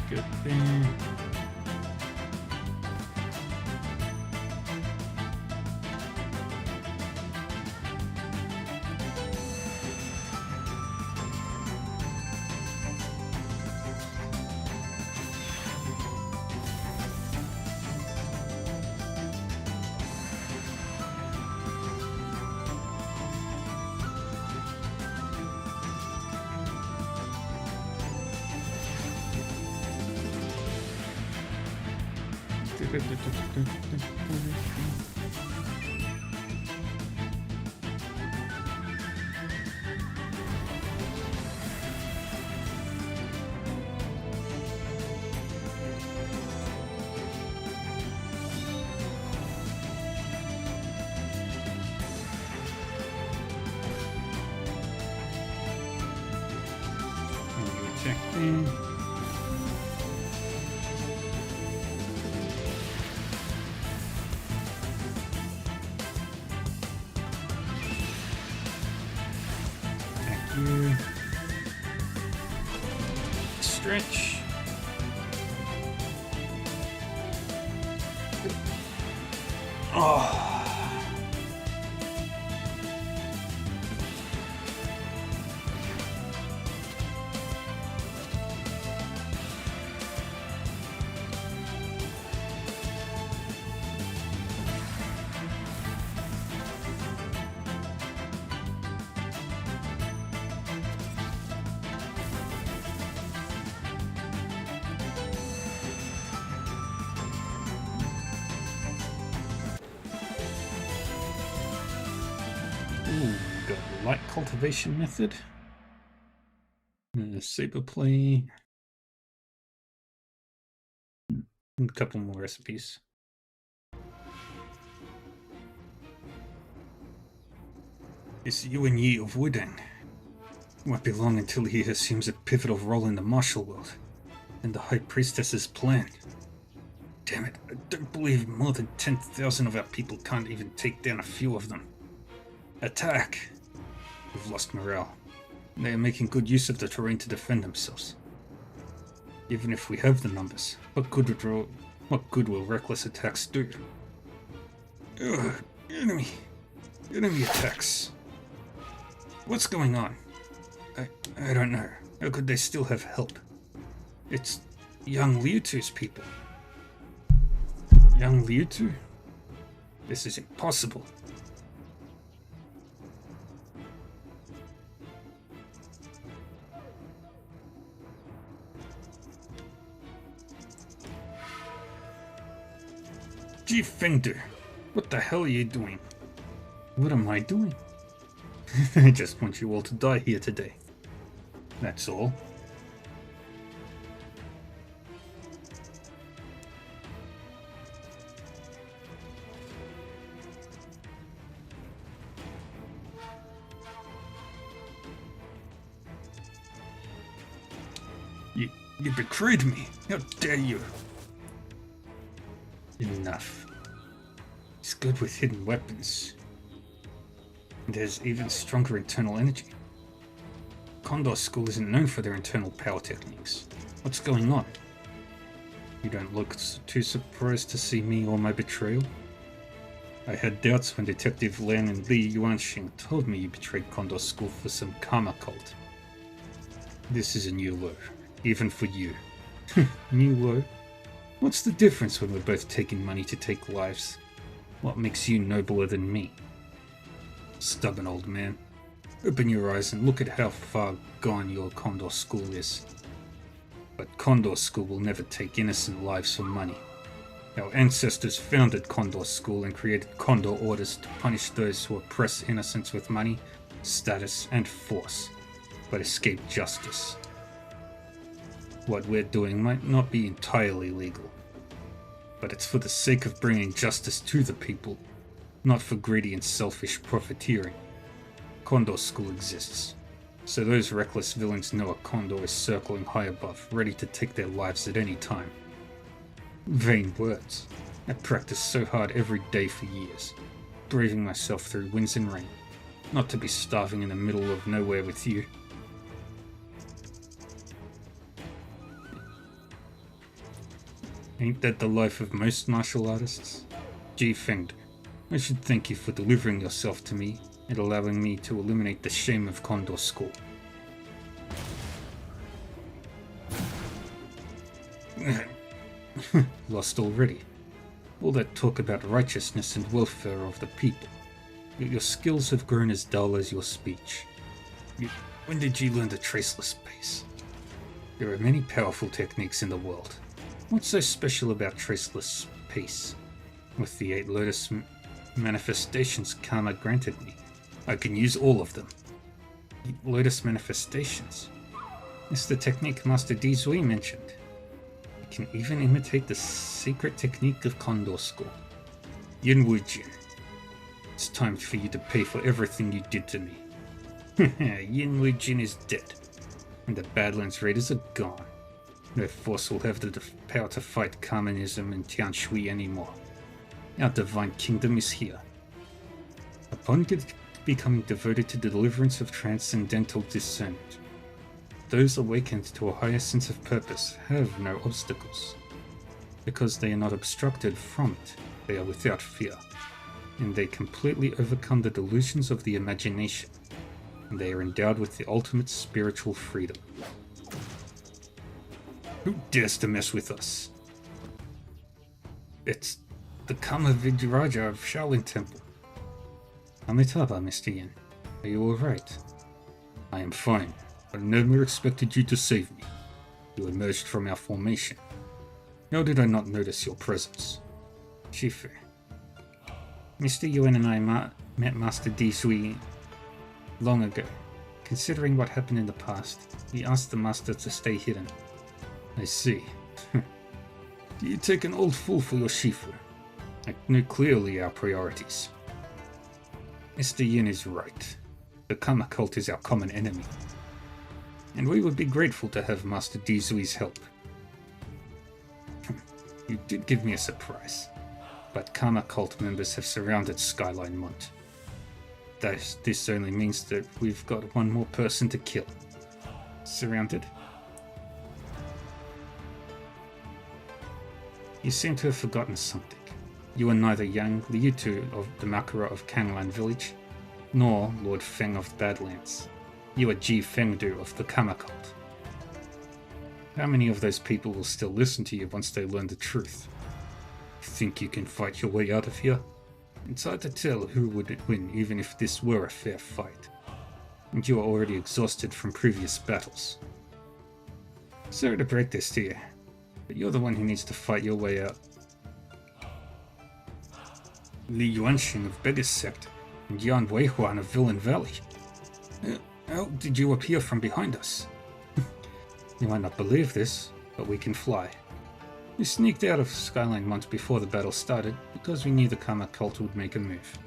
[SPEAKER 1] Good thing. Checking. Thank you. Stretch. Oh. Ooh, got the light cultivation method. Saber play. And a couple more recipes. is Yuan Yi of Wudang. Won't be long until he assumes a pivotal role in the martial world, and the High Priestess's plan. Damn it, I don't believe more than 10,000 of our people can't even take down a few of them. Attack! We've lost morale. They are making good use of the terrain to defend themselves. Even if we have the numbers, what good will reckless attacks do? Ugh, enemy attacks. What's going on? I don't know. How could they still have help? It's young Liu Tu's people. Young Liu Tu? This is impossible. Ji Fengdu, what the hell are you doing? What am I doing? I just want you all to die here today. That's all. You betrayed me. How dare you? Enough. He's good with hidden weapons. And has even stronger internal energy. Condor School isn't known for their internal power techniques. What's going on? You don't look too surprised to see me or my betrayal? I had doubts when Detective Lan and Li Yuanxing told me you betrayed Condor School for some karma cult. This is a new low, even for you. New low? What's the difference when we're both taking money to take lives? What makes you nobler than me? Stubborn old man. Open your eyes and look at how far gone your Condor School is. But Condor School will never take innocent lives for money. Our ancestors founded Condor School and created Condor Orders to punish those who oppress innocents with money, status, and force, but escape justice. What we're doing might not be entirely legal, but it's for the sake of bringing justice to the people, not for greedy and selfish profiteering. Condor School exists, so those reckless villains know a Condor is circling high above, ready to take their lives at any time. Vain words. I practiced so hard every day for years, braving myself through winds and rain, not to be starving in the middle of nowhere with you. Ain't that the life of most martial artists? Ji Fengdu, I should thank you for delivering yourself to me and allowing me to eliminate the shame of Condor School. Lost already. All that talk about righteousness and welfare of the people. Your skills have grown as dull as your speech. When did you learn the traceless pace? There are many powerful techniques in the world. What's so special about traceless pace? With the 8 Lotus manifestations Karma granted me, I can use all of them. 8 Lotus manifestations? It's the technique Master Di Zui mentioned. It can even imitate the secret technique of Condor School. Yin Wujin. It's time for you to pay for everything you did to me. Yin Wujin is dead, and the Badlands Raiders are gone. No force will have the power to fight communism in Tianshui anymore. Our divine kingdom is here. Upon becoming devoted to the deliverance of transcendental discernment, those awakened to a higher sense of purpose have no obstacles. Because they are not obstructed from it, they are without fear, and they completely overcome the delusions of the imagination, and they are endowed with the ultimate spiritual freedom. Who dares to mess with us? It's the Kama Vidraja of Shaolin Temple. Amitabha, Mr. Yin. Are you alright? I am fine. I never expected you to save me. You emerged from our formation. How did I not notice your presence? Shifu. Mr. Yuan and I met Master Di Zui long ago. Considering what happened in the past, he asked the Master to stay hidden. I see. Do you take an old fool for your Shifu? I know clearly our priorities. Mr. Yin is right. The Karma cult is our common enemy, and we would be grateful to have Master Dizui's help. You did give me a surprise, but Karma cult members have surrounded Skyline Mont. This only means that we've got one more person to kill. Surrounded? You seem to have forgotten something. You are neither Yang Liutu of the Makara of Kanglan Village, nor Lord Feng of the Badlands. You are Ji Fengdu of the Karma cult. How many of those people will still listen to you once they learn the truth? Think you can fight your way out of here? It's hard to tell who would win even if this were a fair fight. And you are already exhausted from previous battles. Sorry to break this to you, but you're the one who needs to fight your way out. Li Yuanxing of Begus Sect and Yan Weihuan of Villain Valley. How did you appear from behind us? You might not believe this, but we can fly. We sneaked out of Skyline months before the battle started because we knew the Karma cult would make a move.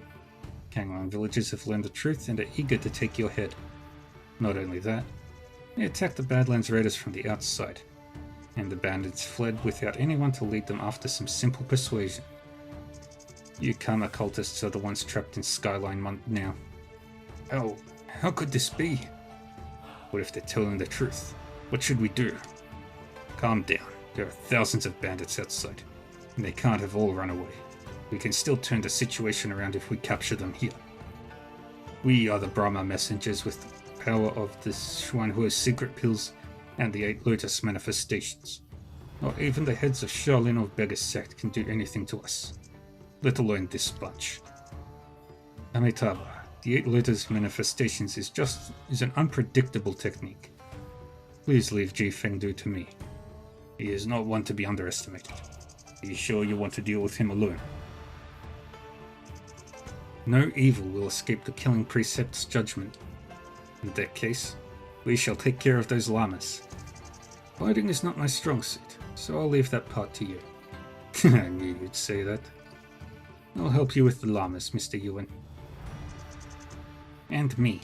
[SPEAKER 1] Kanglan villagers have learned the truth and are eager to take your head. Not only that, they attacked the Badlands Raiders from the outside, and the bandits fled without anyone to lead them after some simple persuasion. You Karma cultists are the ones trapped in Skyline Month now. How could this be? What if they're telling the truth? What should we do? Calm down. There are thousands of bandits outside, and they can't have all run away. We can still turn the situation around if we capture them here. We are the Brahma messengers with the power of the Xuanhua secret pills and the 8 Lotus manifestations. Not even the heads of Shaolin of Begus Sect can do anything to us, let alone this bunch. Amitabha, the 8 Lotus manifestations is an unpredictable technique. Please leave Ji Fengdu to me. He is not one to be underestimated. Are you sure you want to deal with him alone? No evil will escape the killing precept's judgment. In that case, we shall take care of those llamas. Fighting is not my strong suit, so I'll leave that part to you. I knew you'd say that. I'll help you with the llamas, Mr. Yuan. And me.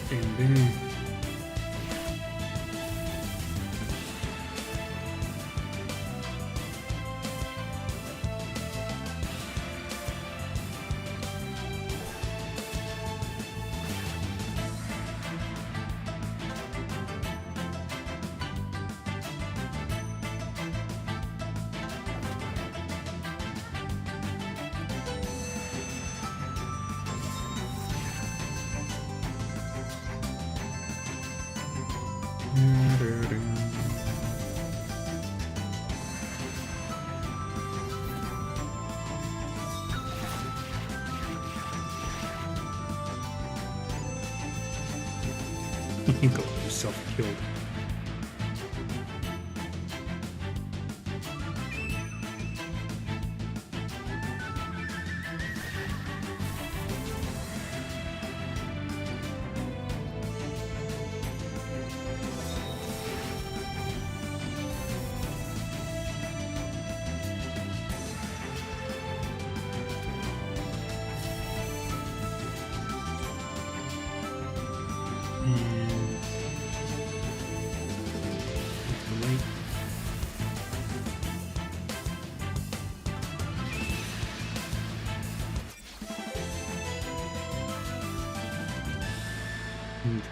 [SPEAKER 1] Bam, bam. You got yourself killed.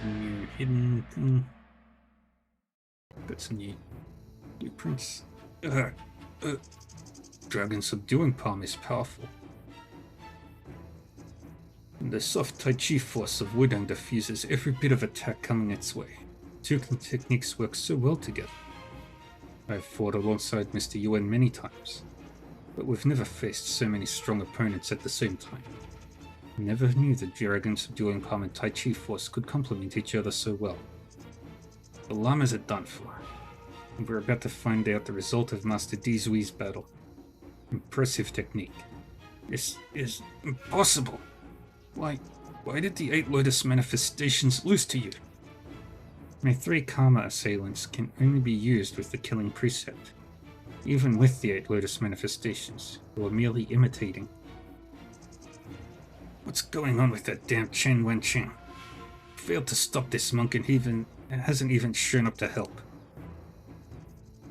[SPEAKER 1] New hidden thing. Got some new blueprints. Dragon subduing palm is powerful. The soft Tai Chi force of Wudang diffuses every bit of attack coming its way. Two techniques work so well together. I've fought alongside Mr. Yuan many times, but we've never faced so many strong opponents at the same time. Never knew that Dragon subduing palm and Tai Chi force could complement each other so well. The llamas are done for, and we're about to find out the result of Master Dizui's battle. Impressive technique. This is impossible. Why did the 8 Lotus manifestations lose to you? My 3 Karma assailants can only be used with the killing precept. Even with the 8 Lotus manifestations, you are merely imitating. What's going on with that damn Chen Wenqing? Failed to stop this monk and hasn't even shown up to help.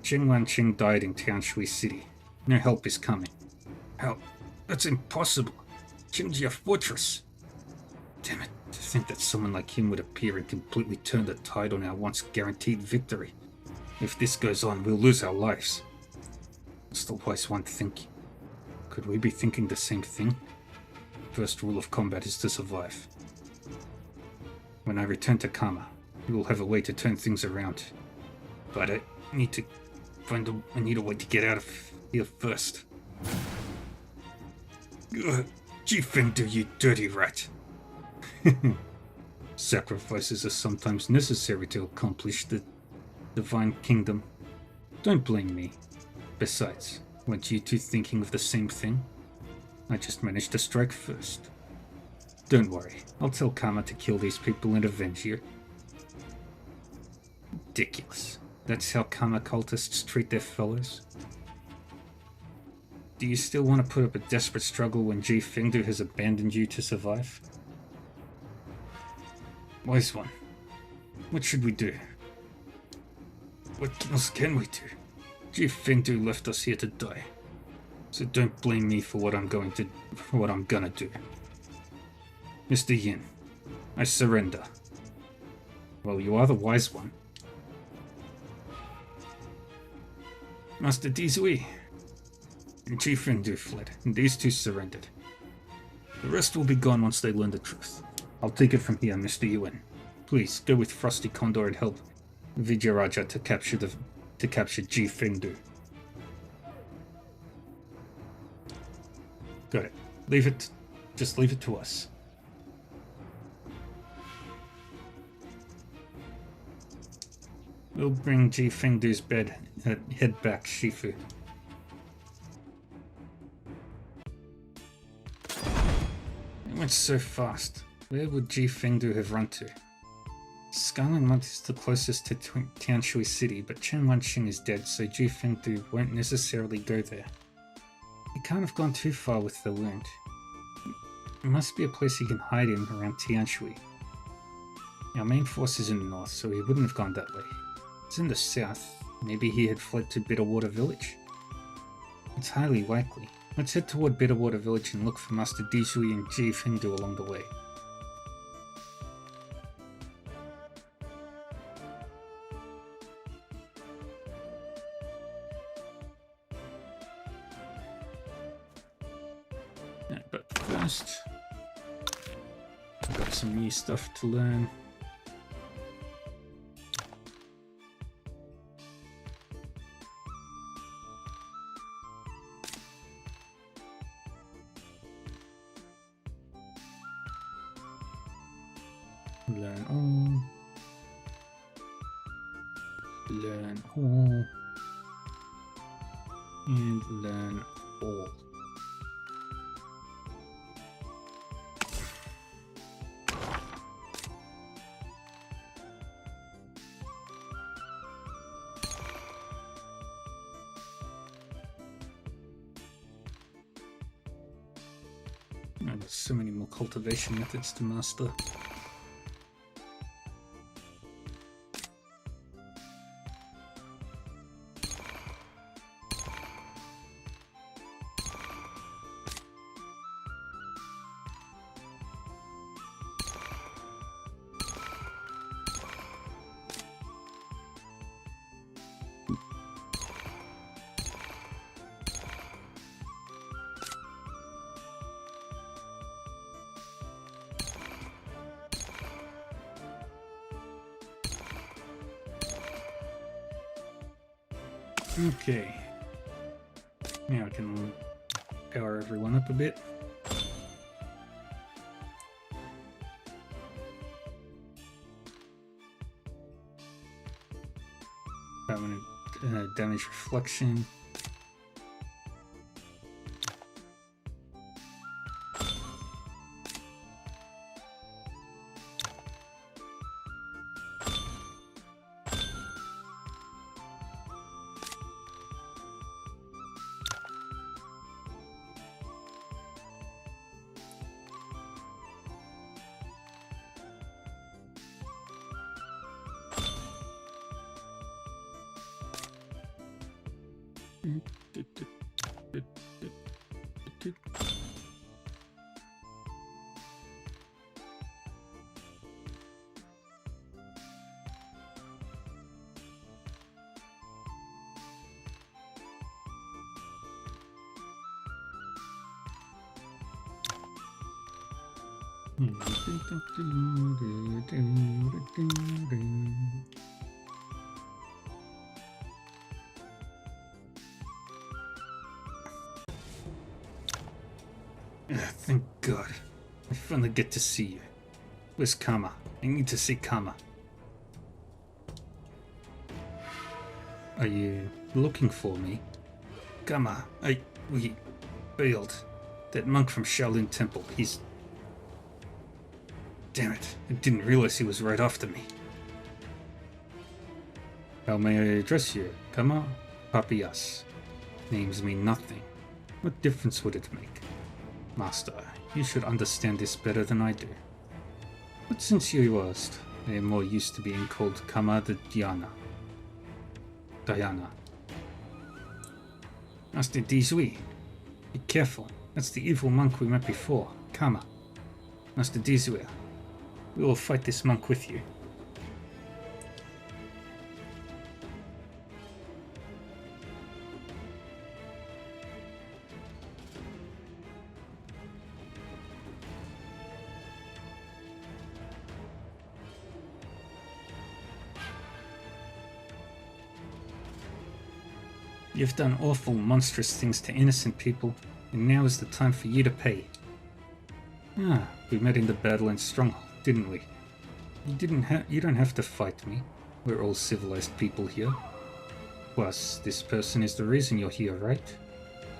[SPEAKER 1] Chen Wenqing died in Tianshui City. No help is coming. Help? That's impossible. Qingjia Fortress. Damn it, to think that someone like him would appear and completely turn the tide on our once guaranteed victory. If this goes on, we'll lose our lives. What's the wise one thinking? Could we be thinking the same thing? First rule of combat is to survive. When I return to Karma, we will have a way to turn things around. But I need a way to get out of here first. Ji Fengdu, you dirty rat. Sacrifices are sometimes necessary to accomplish the divine kingdom. Don't blame me. Besides, weren't you two thinking of the same thing? I just managed to strike first. Don't worry, I'll tell Karma to kill these people and avenge you. Ridiculous. That's how Karma cultists treat their fellows? Do you still want to put up a desperate struggle when Ji Fengdu has abandoned you to survive? Wise one, what should we do? What else can we do? Ji Fengdu left us here to die. So don't blame me for what I'm gonna do. Mr. Yin, I surrender. Well, you are the wise one. Master Dizui and Ji Fengdu fled, and these two surrendered. The rest will be gone once they learn the truth. I'll take it from here, Mr. Yuan. Please, go with Frosty Condor and help Vijayaraja to capture Ji Fengdu. Got it. Just leave it to us. We'll bring Ji Fengdu's head back, Shifu. It went so fast. Where would Ji Fengdu have run to? Scarlet Month is the closest to Tianshui City, but Chen Wenqing is dead, so Ji Fengdu won't necessarily go there. He can't have gone too far with the wound. There must be a place he can hide in around Tianshui. Our main force is in the north, so he wouldn't have gone that way. It's in the south. Maybe he had fled to Bitterwater Village. It's highly likely. Let's head toward Bitterwater Village and look for Master Dijui and Chief Hindu along the way. Yeah, but first, I've got some new stuff to learn. Learn all. Learn all. And learn all. And there's so many more cultivation methods to master. Okay, now I can power everyone up a bit. Permanent damage reflection. Thank God. I finally get to see you. Where's Kama? I need to see Kama. Are you looking for me? Kama, we failed. That monk from Shaolin Temple, he's... Damn it, I didn't realize he was right after me. How may I address you? Kama? Papias. Names mean nothing. What difference would it make? Master, you should understand this better than I do. But since you asked, I am more used to being called Kama the Diana. Master Dijui, be careful. That's the evil monk we met before, Kama. Master Dijui, we will fight this monk with you. You've done awful, monstrous things to innocent people, and now is the time for you to pay. Ah, we met in the Badlands Stronghold, didn't we? You don't have to fight me. We're all civilized people here. Plus, this person is the reason you're here, right?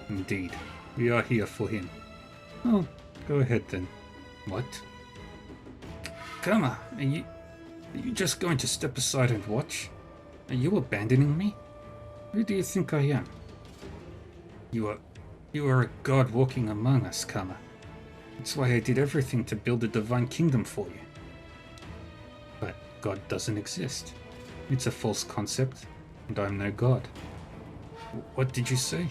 [SPEAKER 1] Indeed, we are here for him. Oh, go ahead then. What? Kama, are you just going to step aside and watch? Are you abandoning me? Who do you think I am? You are a god walking among us, Kama. That's why I did everything to build a divine kingdom for you. But God doesn't exist. It's a false concept, and I'm no god. What did you say?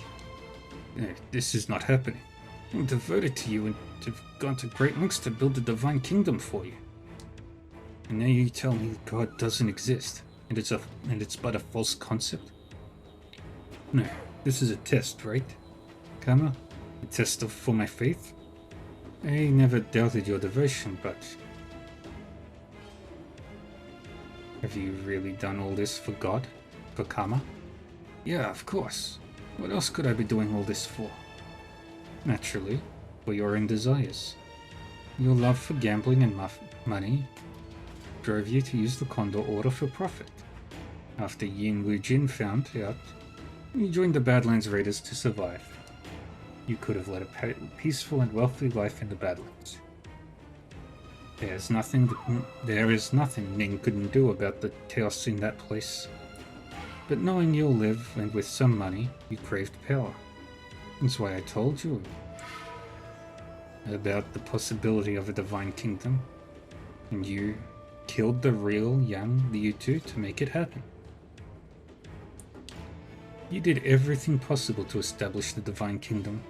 [SPEAKER 1] This is not happening. I'm devoted to you and have gone to great lengths to build a divine kingdom for you. And now you tell me God doesn't exist, and it's but a false concept? No, this is a test, right? Karma? A test for my faith? I never doubted your devotion, but... Have you really done all this for God? For karma? Yeah, of course. What else could I be doing all this for? Naturally, for your own desires. Your love for gambling and money drove you to use the Condor Order for profit. After Yin Wu Jin found out, you joined the Badlands Raiders to survive. You could have led a peaceful and wealthy life in the Badlands. There is nothing Ning couldn't do about the chaos in that place. But knowing you'll live, and with some money, you craved power. That's why I told you about the possibility of a divine kingdom, and you killed the real young Liu Tu to make it happen. You did everything possible to establish the divine kingdom,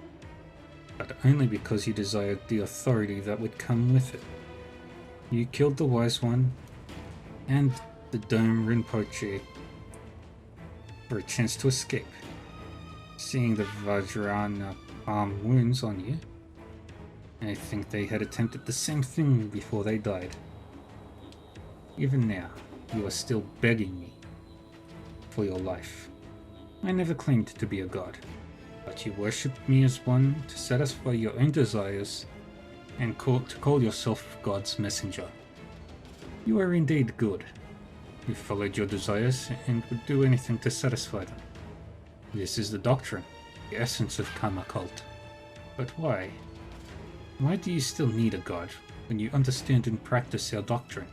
[SPEAKER 1] but only because you desired the authority that would come with it. You killed the Wise One and the Dome Rinpoche for a chance to escape. Seeing the Vajrayana palm wounds on you, I think they had attempted the same thing before they died. Even now, you are still begging me for your life. I never claimed to be a god, but you worshipped me as one to satisfy your own desires and to call yourself God's messenger. You are indeed good. You followed your desires and would do anything to satisfy them. This is the doctrine, the essence of Karma Cult. But why? Why do you still need a god when you understand and practice our doctrine?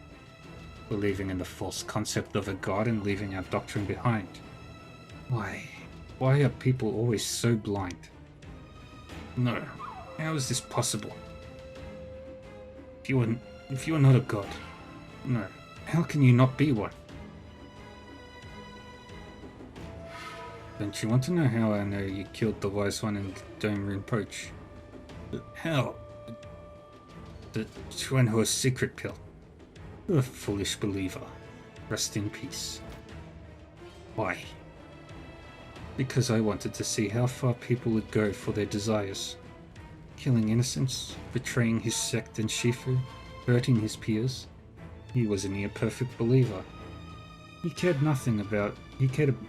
[SPEAKER 1] Believing in the false concept of a god and leaving our doctrine behind. Why? Why are people always so blind? No, how is this possible? If you are not a god, no, how can you not be one? Don't you want to know how I know you killed the Wise One and Dome Rinpoche? How? The Chuanhua secret pill. A foolish believer. Rest in peace. Why? Because I wanted to see how far people would go for their desires. Killing innocents, betraying his sect and Shifu, hurting his peers. He was a near-perfect believer. He cared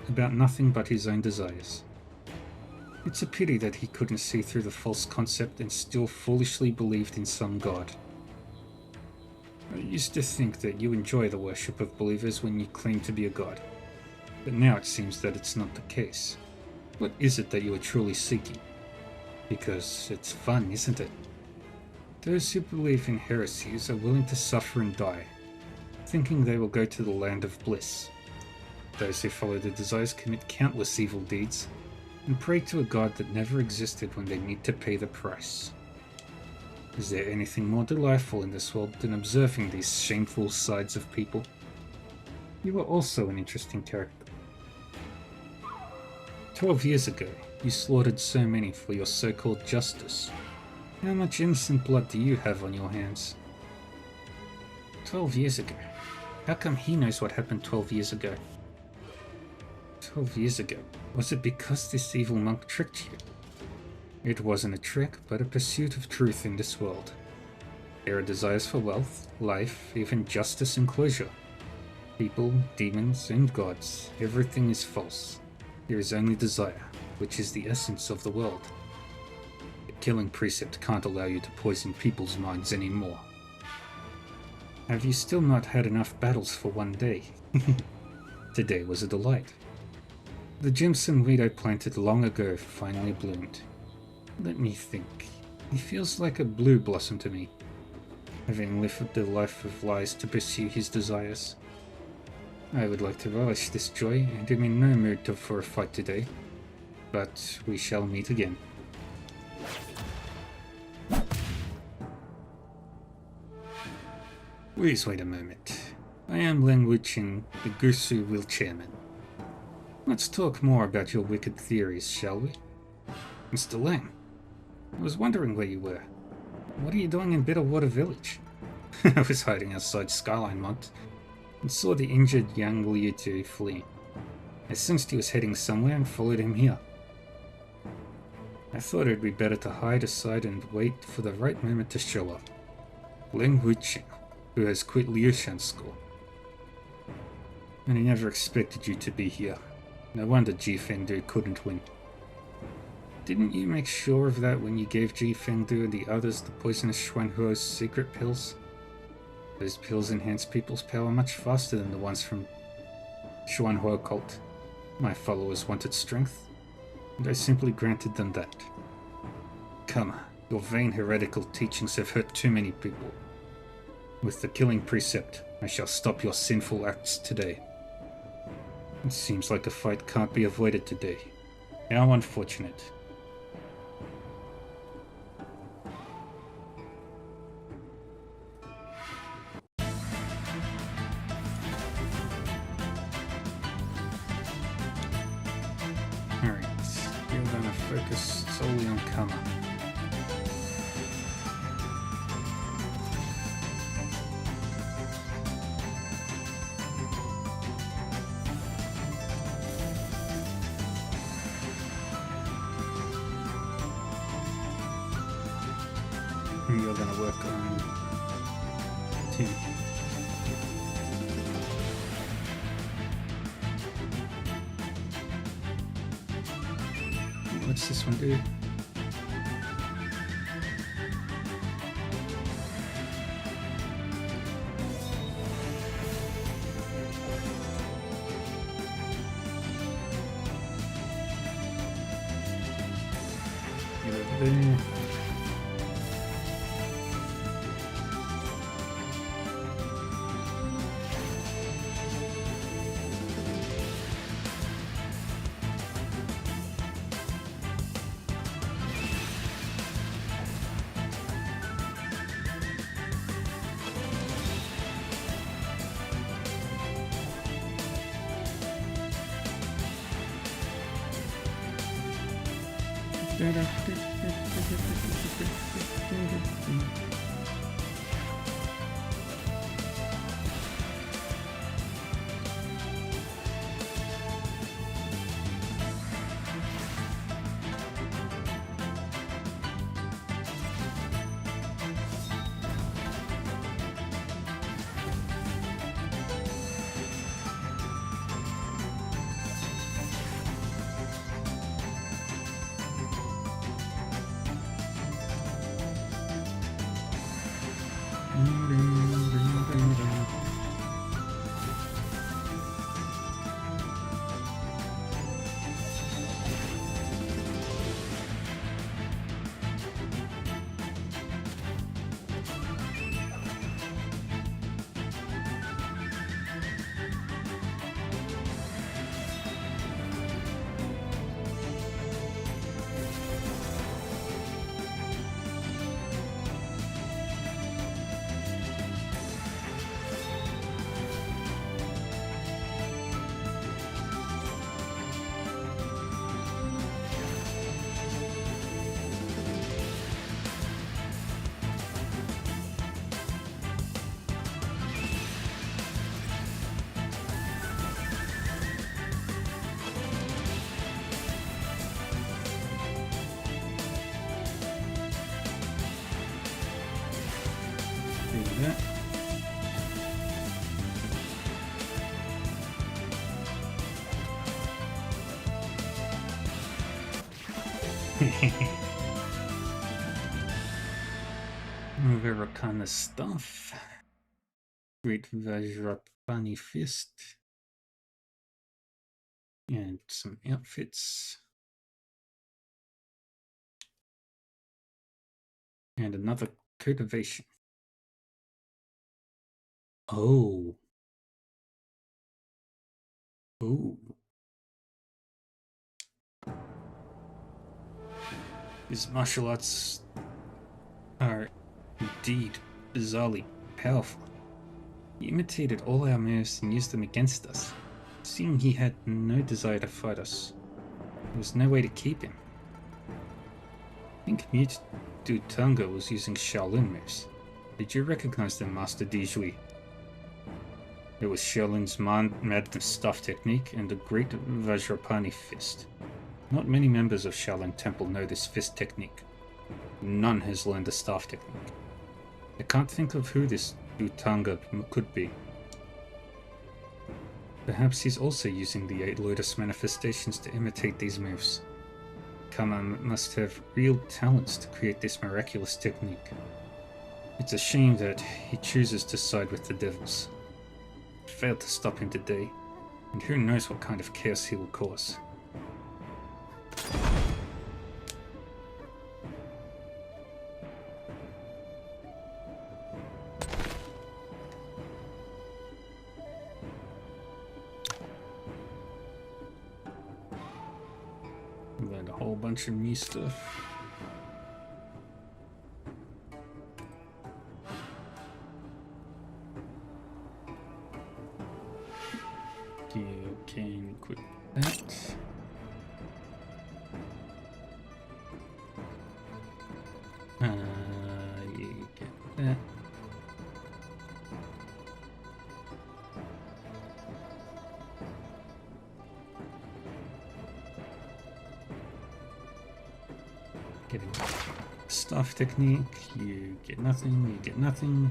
[SPEAKER 1] about nothing but his own desires. It's a pity that he couldn't see through the false concept and still foolishly believed in some god. I used to think that you enjoy the worship of believers when you claim to be a god, but now it seems that it's not the case. What is it that you are truly seeking? Because it's fun, isn't it? Those who believe in heresies are willing to suffer and die, thinking they will go to the land of bliss. Those who follow their desires commit countless evil deeds, and pray to a god that never existed when they need to pay the price. Is there anything more delightful in this world than observing these shameful sides of people? You are also an interesting character. 12 years ago, you slaughtered so many for your so-called justice. How much innocent blood do you have on your hands? 12 years ago? How come he knows what happened 12 years ago? 12 years ago? Was it because this evil monk tricked you? It wasn't a trick, but a pursuit of truth in this world. There are desires for wealth, life, even justice and closure. People, demons, and gods, everything is false. There is only desire, which is the essence of the world. The killing precept can't allow you to poison people's minds anymore. Have you still not had enough battles for one day? Today was a delight. The Jimson weed I planted long ago finally bloomed. Let me think. He feels like a blue blossom to me, having lived the life of lies to pursue his desires. I would like to relish this joy and am in no mood for a fight today, but we shall meet again. Please wait a moment. I am Len Wuching, the Gursu wheelchairman. Let's talk more about your wicked theories, shall we? Mr. Lang, I was wondering where you were. What are you doing in Bitterwater Village? I was hiding outside Skyline Mont and saw the injured young Liu Tu flee. I sensed he was heading somewhere and followed him here. I thought it'd be better to hide aside and wait for the right moment to show up. Ling Wuching, who has quit Liushan's school. And he never expected you to be here. No wonder Ji Fengdu couldn't win. Didn't you make sure of that when you gave Ji Fengdu and the others the poisonous Xuanhuo's secret pills? Those pills enhance people's power much faster than the ones from Xuanhuo cult. My followers wanted strength, and I simply granted them that. Come, your vain heretical teachings have hurt too many people. With the killing precept, I shall stop your sinful acts today. It seems like a fight can't be avoided today. How unfortunate. Alright, you're gonna focus solely on Kama. You're gonna work on Tim. What's this one do? Get over there. Very kind of stuff. Great Vajrapani Fist. And some outfits. And another cultivation. Oh. Oh. These martial arts are indeed bizarrely powerful. He imitated all our moves and used them against us. Seeing he had no desire to fight us, there was no way to keep him. I think Mute Dutanga was using Shaolin moves. Did you recognize them, Master Dijui? It was Shaolin's Madness Staff Technique and the Great Vajrapani Fist. Not many members of Shaolin Temple know this fist technique. None has learned the staff technique. I can't think of who this Dutanga could be. Perhaps he's also using the 8 Lotus manifestations to imitate these moves. Kama must have real talents to create this miraculous technique. It's a shame that he chooses to side with the devils. It failed to stop him today, and who knows what kind of chaos he will cause. Learned a whole bunch of new stuff. You can equip that. You get that. Getting staff technique, you get nothing, you get nothing.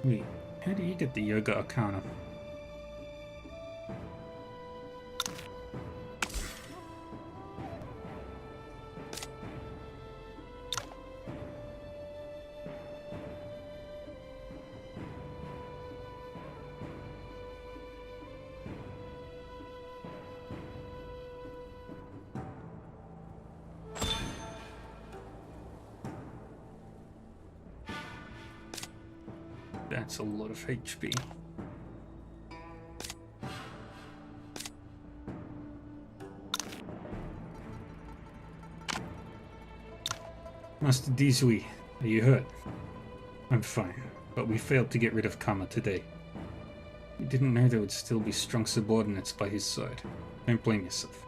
[SPEAKER 1] Wait, how do you get the Yoga Arcana? That's a lot of HP. Master Dijui, are you hurt? I'm fine, but we failed to get rid of Kama today. We didn't know there would still be strong subordinates by his side. Don't blame yourself.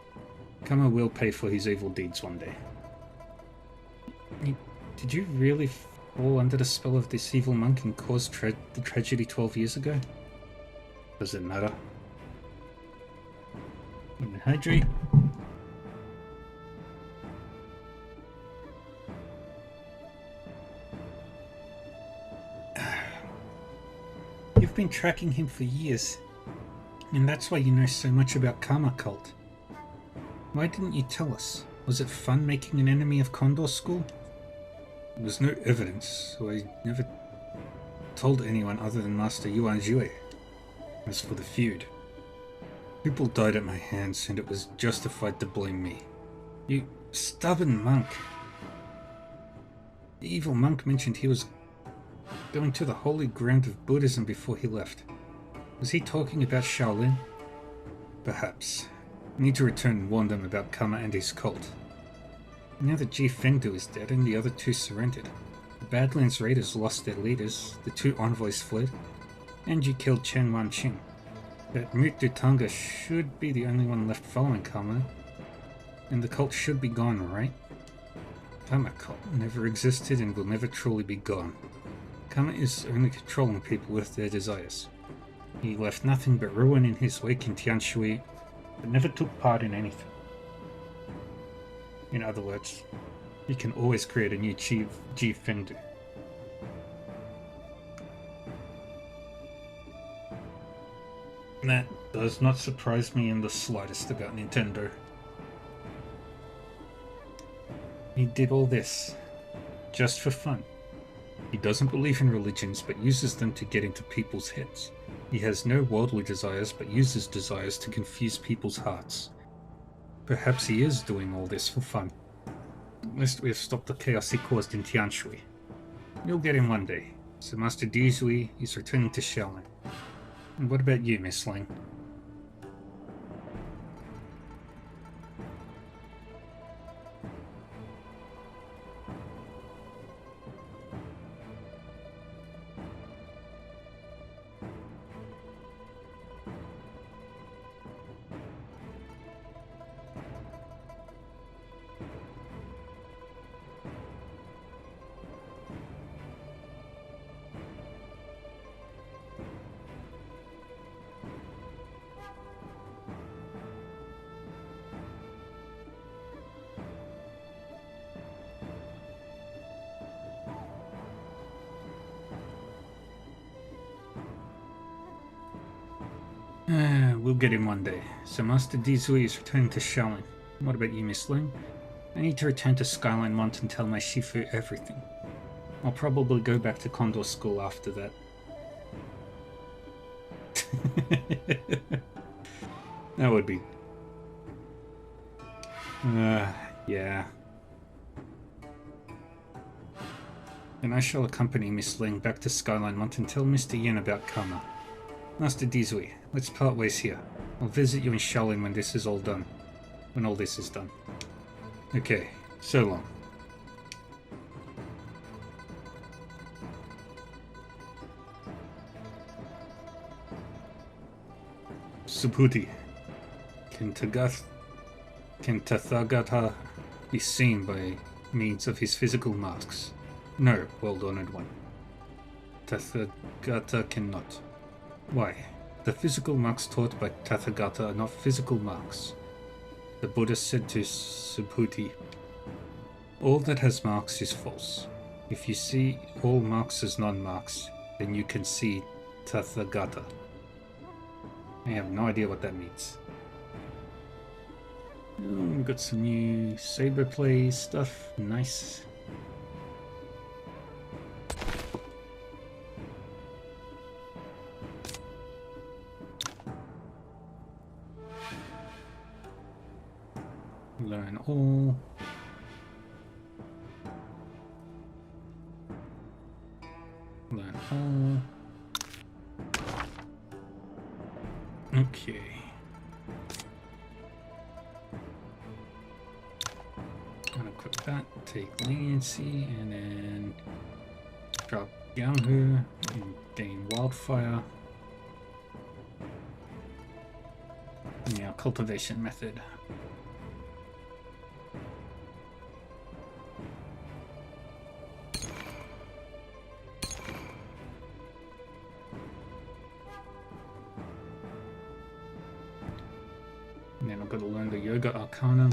[SPEAKER 1] Kama will pay for his evil deeds one day. Did you really fall under the spell of this evil monk and cause the tragedy 12 years ago? Does it matter? Hydrate. You've been tracking him for years, and that's why you know so much about Karma Cult. Why didn't you tell us? Was it fun making an enemy of Condor School? There was no evidence, so I never told anyone other than Master Yuan Jue. As for the feud, people died at my hands and it was justified to blame me. You stubborn monk. The evil monk mentioned he was going to the holy ground of Buddhism before he left. Was he talking about Shaolin? Perhaps. I need to return and warn them about Kama and his cult. Now that Ji Fengdu is dead and the other two surrendered, the Badlands Raiders lost their leaders, the 2 envoys fled, and you killed Chen Wanqing. That Mute Dutanga should be the only one left following Kama, and the cult should be gone, right? Kama cult never existed and will never truly be gone. Kama is only controlling people with their desires. He left nothing but ruin in his wake in Tianshui, but never took part in anything. In other words, you can always create a new Ji Fengdu. That does not surprise me in the slightest about Nintendo. He did all this just for fun. He doesn't believe in religions but uses them to get into people's heads. He has no worldly desires but uses desires to confuse people's hearts. Perhaps he is doing all this for fun. At least we have stopped the chaos he caused in Tianshui. You'll get him one day. So Master Dijui is returning to Shaolin. And what about you, Miss Ling? We'll get him one day. So Master Dizui is returning to Shaolin. What about you, Miss Ling? I need to return to Skyline Mont and tell my Shifu everything. I'll probably go back to Condor School after that. That would be... yeah. Then I shall accompany Miss Ling back to Skyline Mont and tell Mr. Yin about Karma. Master Dizui, let's part ways here. I'll visit you in Shaolin when this is all done. When all this is done. Okay, so long. Subhuti. Can Tathagata be seen by means of his physical marks? No, well-honored one. Tathagata cannot. Why? The physical marks taught by Tathagata are not physical marks. The Buddha said to Subhuti, all that has marks is false. If you see all marks as non-marks, then you can see Tathagata. I have no idea what that means. Oh, we've got some new saber play stuff. Nice. Learn all. Learn all. Okay. Unequip that, take leniency, and then drop Yanghu and gain wildfire. Yeah, cultivation method. And then I've got to learn the Yoga Arcana.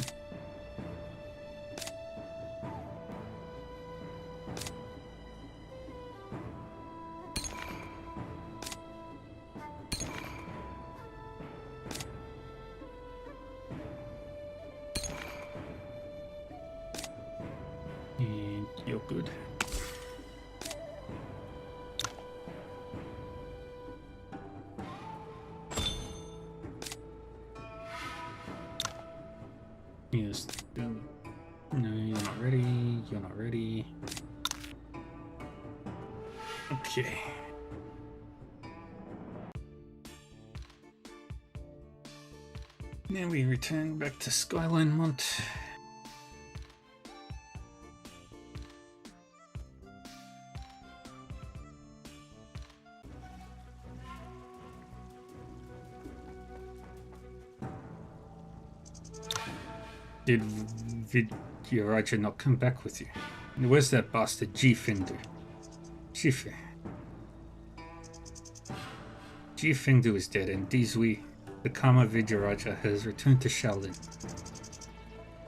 [SPEAKER 1] And you're good. Yes. No, you're not ready. You're not ready. Okay. Now we return back to Skyline Mont. Did Vidyaraja not come back with you? And where's that bastard Ji-Fengdu? Shifu. Ji-Fengdu is dead, and Dizui, the Karma Vidyaraja, has returned to Shaolin.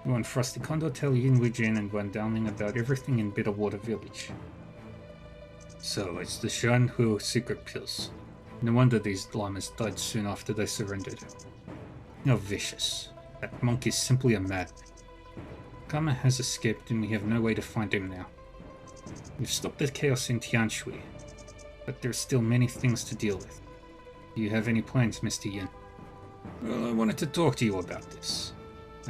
[SPEAKER 1] You want Frosty Condor tell Yin Wujian and Guan Downing about everything in Bitterwater Village. So, it's the Shanhu secret pills. No wonder these llamas died soon after they surrendered. How vicious. That monk is simply a madman. Karma has escaped and we have no way to find him now. We've stopped the chaos in Tianshui, but there are still many things to deal with. Do you have any plans, Mr. Yin? Well, I wanted to talk to you about this.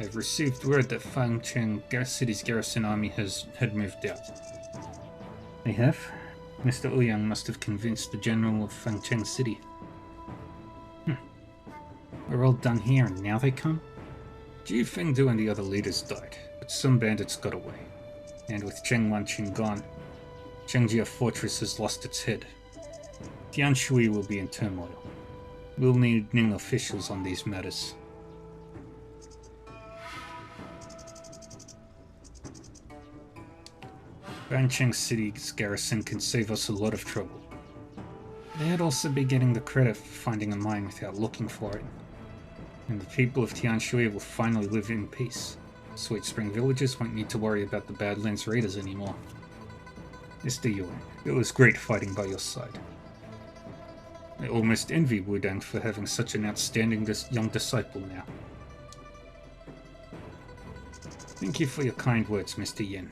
[SPEAKER 1] I've received word that Fangcheng City's garrison army had moved out. They have? Mr. Ouyang must have convinced the general of Fangcheng City. We're all done here and now they come? Ji-Fengdu and the other leaders died, but some bandits got away. And with Cheng Wanqing gone, Chengjia Fortress has lost its head. Tianshui will be in turmoil. We'll need Ning officials on these matters. Fangcheng City's garrison can save us a lot of trouble. They'd also be getting the credit for finding a mine without looking for it. And the people of Tianshui will finally live in peace. Sweet Spring villagers won't need to worry about the Badlands Raiders anymore. Mr. Yuan, it was great fighting by your side. I almost envy Wudang for having such an outstanding young disciple now. Thank you for your kind words, Mr. Yin.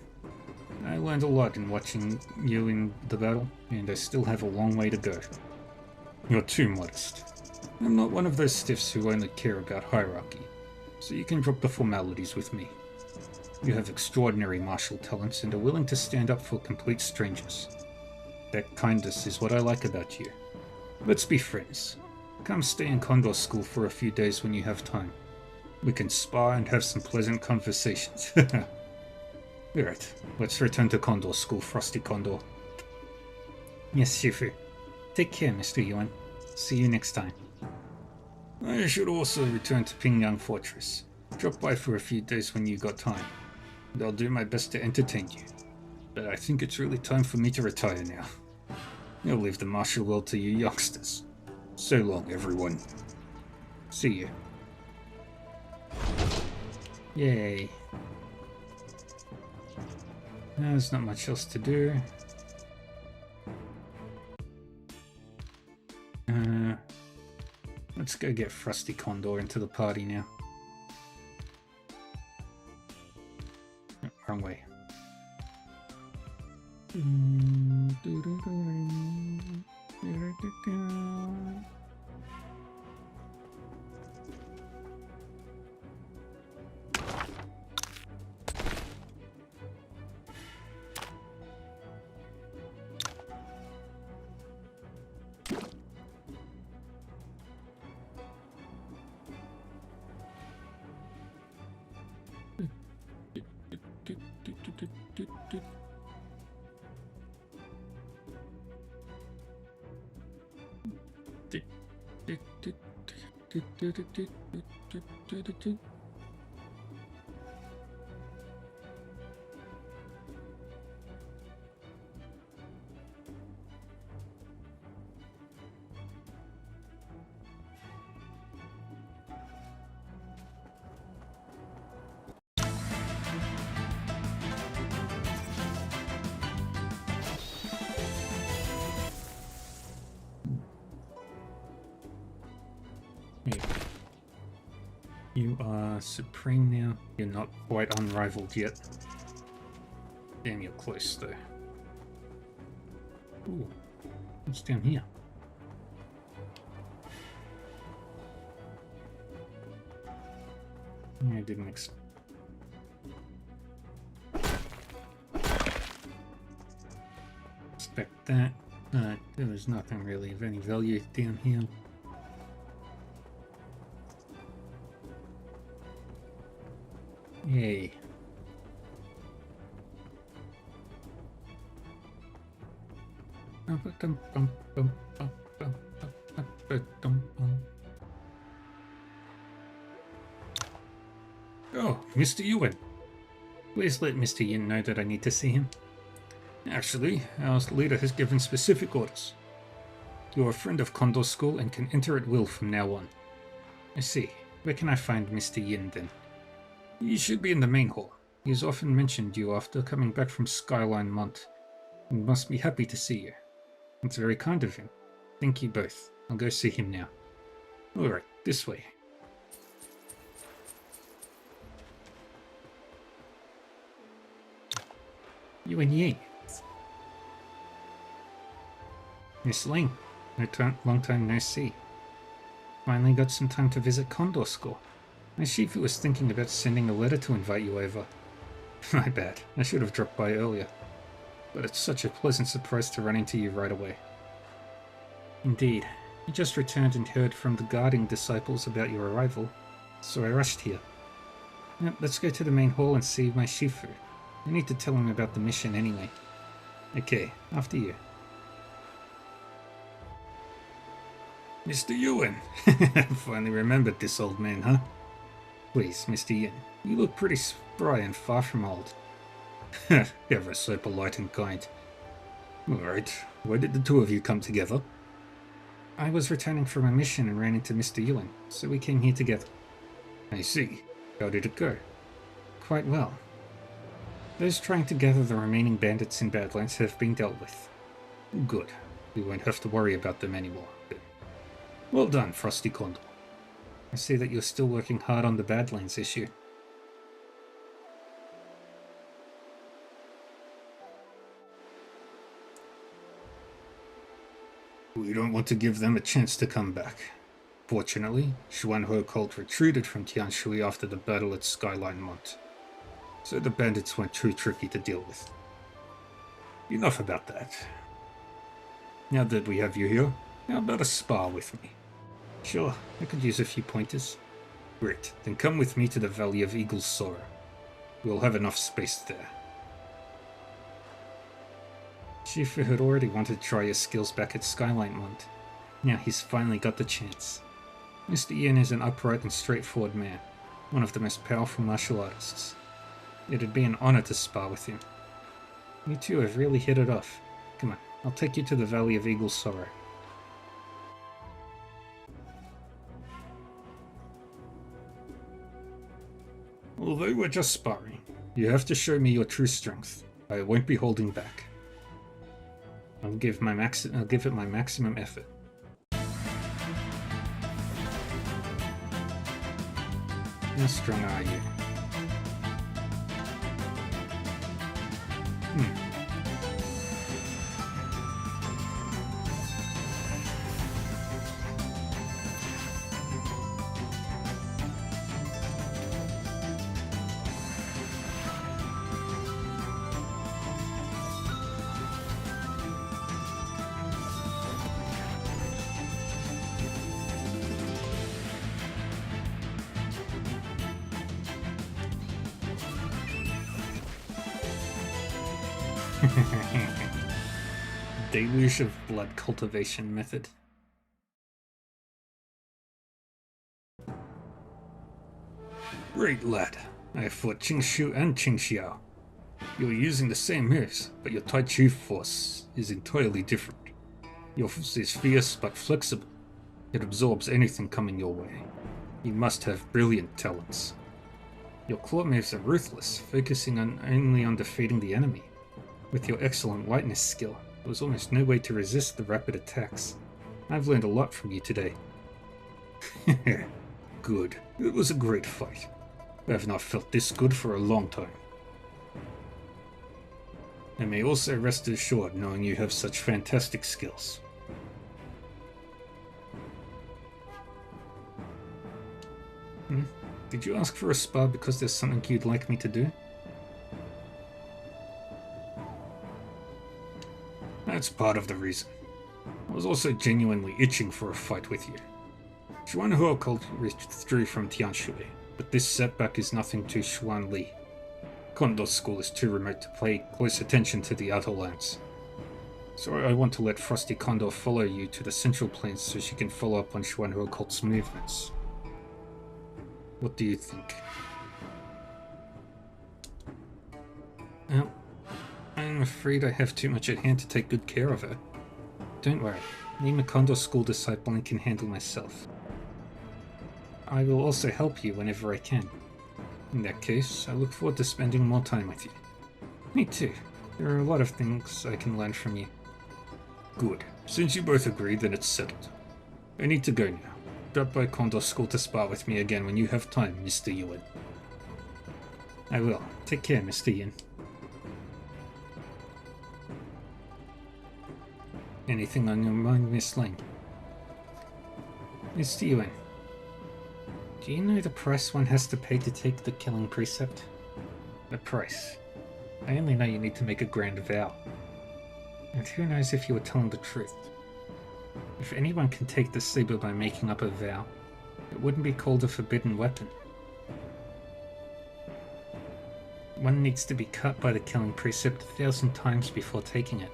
[SPEAKER 1] I learned a lot in watching you in the battle, and I still have a long way to go. You're too modest. I'm not one of those stiffs who only care about hierarchy, so you can drop the formalities with me. You have extraordinary martial talents and are willing to stand up for complete strangers. That kindness is what I like about you. Let's be friends. Come stay in Condor School for a few days when you have time. We can spar and have some pleasant conversations. Alright, let's return to Condor School, Frosty Condor. Yes, Shifu. Take care, Mr. Yuan. See you next time. I should also return to Pingyang Fortress. Drop by for a few days when you got time. And I'll do my best to entertain you. But I think it's really time for me to retire now. I'll leave the martial world to you youngsters. So long, everyone. See you. Yay. There's not much else to do. Let's go get Frosty Condor into the party now. Oh, wrong way. You are supreme now. You're not quite unrivaled yet. Damn, you're close though. Ooh, what's down here? I didn't expect that. There was nothing really of any value down here. Yay. Oh, Mr. Yuan. Please let Mr. Yin know that I need to see him. Actually, our leader has given specific orders. You're a friend of Condor School and can enter at will from now on. I see. Where can I find Mr. Yin then? You should be in the main hall. He has often mentioned you after coming back from Skyline Mont, and must be happy to see you. It's very kind of him. Thank you both. I'll go see him now. Alright, this way. Yuan Yi. Miss Ling. Long time no see. Finally got some time to visit Condor School. My Shifu was thinking about sending a letter to invite you over. My bad. I should have dropped by earlier. But it's such a pleasant surprise to run into you right away. Indeed. I just returned and heard from the guarding disciples about your arrival, so I rushed here. Now, let's go to the main hall and see my Shifu. I need to tell him about the mission anyway. Okay, after you. Mr. Yuan! Finally remembered this old man, huh? Please, Mr. Yin, you look pretty spry and far from old. Ever so polite and kind. Alright, where did the two of you come together? I was returning from a mission and ran into Mr. Yuan, so we came here together. I see. How did it go? Quite well. Those trying to gather the remaining bandits in Badlands have been dealt with. Good. We won't have to worry about them anymore. But Well done, Frosty Condor. I see that you're still working hard on the Badlands issue. We don't want to give them a chance to come back. Fortunately, Xuanhe cult retreated from Tianshui after the battle at Skyline Mont, so the bandits weren't too tricky to deal with. Enough about that. Now that we have you here, how about a spar with me? Sure, I could use a few pointers. Great, then come with me to the Valley of Eagle's Sorrow. We'll have enough space there. Shifu had already wanted to try his skills back at Skyline Mont. Now he's finally got the chance. Mr. Yin is an upright and straightforward man, one of the most powerful martial artists. It'd be an honor to spar with him. You two have really hit it off. Come on, I'll take you to the Valley of Eagle's Sorrow. Although we're just sparring, you have to show me your true strength. I won't be holding back. I'll give it my maximum effort. How strong are you? Deluge of blood cultivation method. Great lad. I have fought Qingshu and Qingxiao. You're using the same moves, but your Tai Chi force is entirely different. Your force is fierce but flexible. It absorbs anything coming your way. You must have brilliant talents. Your claw moves are ruthless, focusing only on defeating the enemy. With your excellent lightness skill, there was almost no way to resist the rapid attacks. I've learned a lot from you today. Good. It was a great fight. I have not felt this good for a long time. I may also rest assured knowing you have such fantastic skills. Did you ask for a spar because there's something you'd like me to do? That's part of the reason. I was also genuinely itching for a fight with you. Xuanhe cult withdrew from Tianshui, but this setback is nothing to Xuan Li. Condor School is too remote to pay close attention to the Outer Lands. So I want to let Frosty Condor follow you to the Central Plains so she can follow up on Xuanhe cult's movements. What do you think? Well, I'm afraid I have too much at hand to take good care of her. Don't worry, I'm a Condor School disciple and can handle myself. I will also help you whenever I can. In that case, I look forward to spending more time with you. Me too. There are a lot of things I can learn from you. Good. Since you both agree, then it's settled. I need to go now. Drop by Condor School to spar with me again when you have time, Mr. Yuan. I will. Take care, Mr. Yin. Anything on your mind, Miss Lane? Mr. Yuan, do you know the price one has to pay to take the killing precept? The price. I only know you need to make a grand vow. And who knows if you were telling the truth. If anyone can take the saber by making up a vow, it wouldn't be called a forbidden weapon. One needs to be cut by the killing precept 1,000 times before taking it.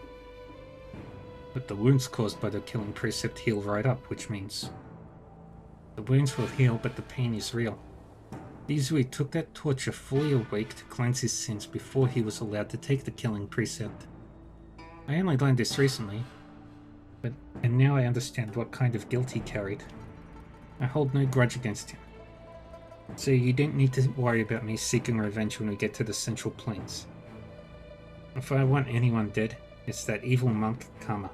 [SPEAKER 1] But the wounds caused by the killing precept heal right up, which means the wounds will heal, but the pain is real. Izui took that torture fully awake to cleanse his sins before he was allowed to take the killing precept. I only learned this recently, and now I understand what kind of guilt he carried. I hold no grudge against him. So you don't need to worry about me seeking revenge when we get to the Central Plains. If I want anyone dead, it's that evil monk Kama.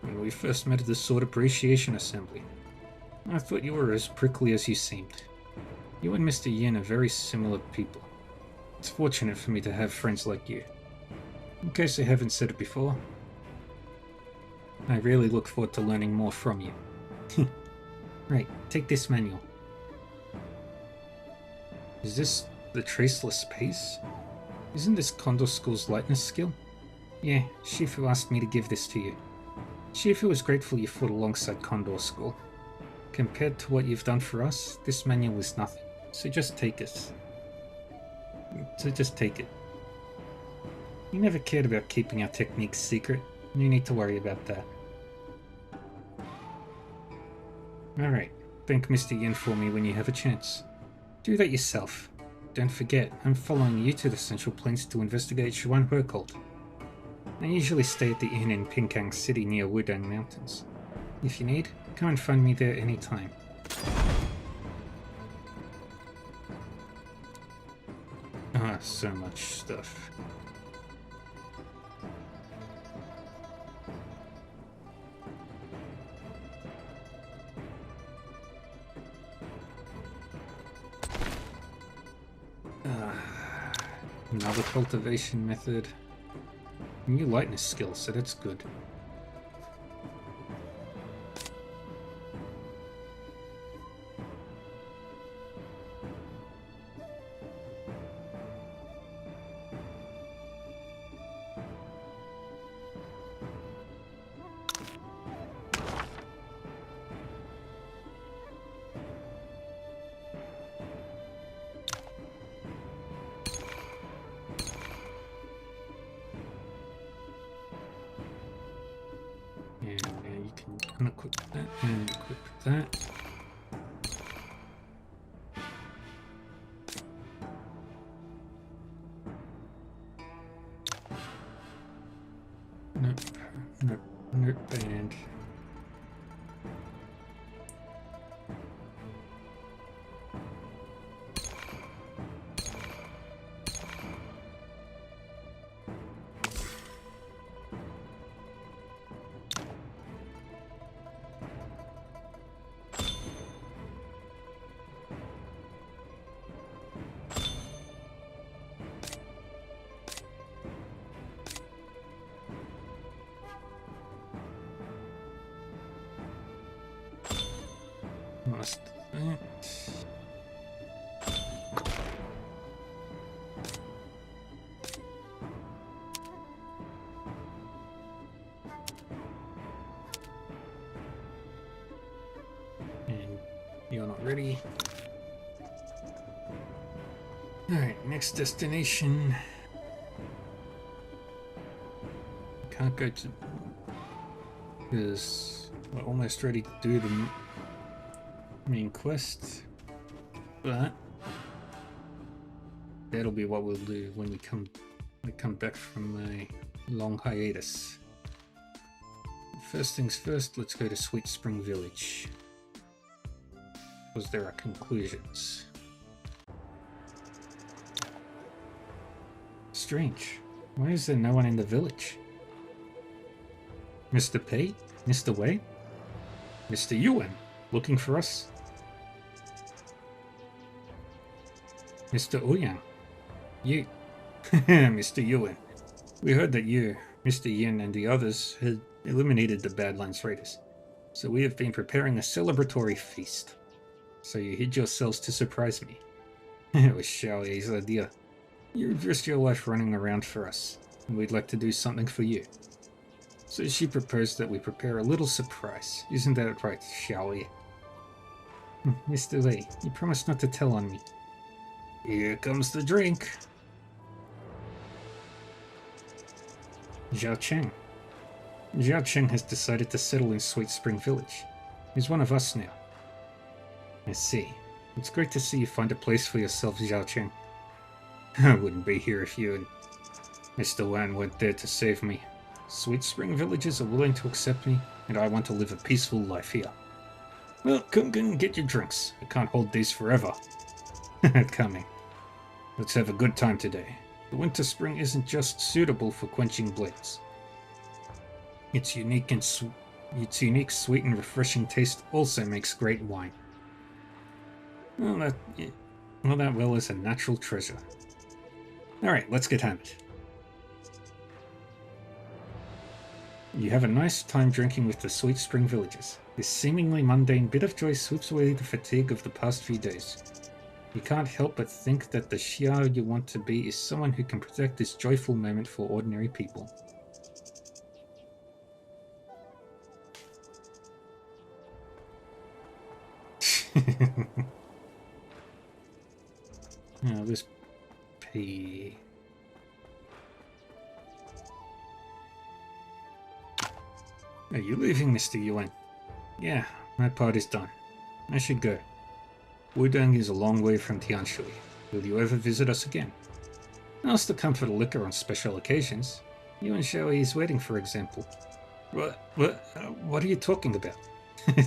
[SPEAKER 1] When we first met at the Sword Appreciation Assembly, I thought you were as prickly as you seemed. You and Mr. Yin are very similar people. It's fortunate for me to have friends like you. In case I haven't said it before, I really look forward to learning more from you. Right, take this manual. Is this the Traceless Pace? Isn't this Condor School's lightness skill? Yeah, Shifu asked me to give this to you. Shifu was grateful you fought alongside Condor School. Compared to what you've done for us, this manual is nothing. So just take it. You never cared about keeping our techniques secret. You need to worry about that. Alright, thank Mr. Yin for me when you have a chance. Do that yourself. Don't forget, I'm following you to the Central Plains to investigate Xuan He cult. I usually stay at the inn in Pinkang City near Wudang Mountains. If you need, come and find me there anytime. Ah, so much stuff. Another cultivation method. New lightness skill, so that's good. Unequip that and equip that. Nope, and must that. And you're not ready. Alright, next destination. Can't go to... because we're almost ready to do the main quest, but that'll be what we'll do when we come back from a long hiatus. First things first, let's go to Sweet Spring Village, because there are conclusions. Strange. Why is there no one in the village? Mr. Pei? Mr. Wei? Mr. Yuan? Looking for us? Mr. Ouyang? You? Mr. Yuan. We heard that you, Mr. Yin, and the others had eliminated the Badlands Raiders, so we have been preparing a celebratory feast. So you hid yourselves to surprise me. It was Xiaoye's idea. You risked your life running around for us, and we'd like to do something for you. So she proposed that we prepare a little surprise. Isn't that right, Xiaoye? Mr. Wei, you promised not to tell on me. Here comes the drink. Zhao Cheng. Zhao Cheng has decided to settle in Sweet Spring Village. He's one of us now. I see. It's great to see you find a place for yourself, Zhao Cheng. I wouldn't be here if you and Mr. Wan weren't there to save me. Sweet Spring villagers are willing to accept me, and I want to live a peaceful life here. Well, come and get your drinks. I can't hold these forever. Coming. Let's have a good time today. The winter spring isn't just suitable for quenching blades. It's unique and Its unique, sweet, and refreshing taste also makes great wine. Well, that well is a natural treasure. Alright, let's get hammered. You have a nice time drinking with the sweet spring villagers. This seemingly mundane bit of joy sweeps away the fatigue of the past few days. You can't help but think that the Xiao you want to be is someone who can protect this joyful moment for ordinary people. Now this P. Are you leaving, Mr. Yuan? Yeah, my part is done. I should go. Wudang is a long way from Tianshui. Will you ever visit us again? Ask to come for the liquor on special occasions. Yuan Shaoi is waiting, for example. What are you talking about?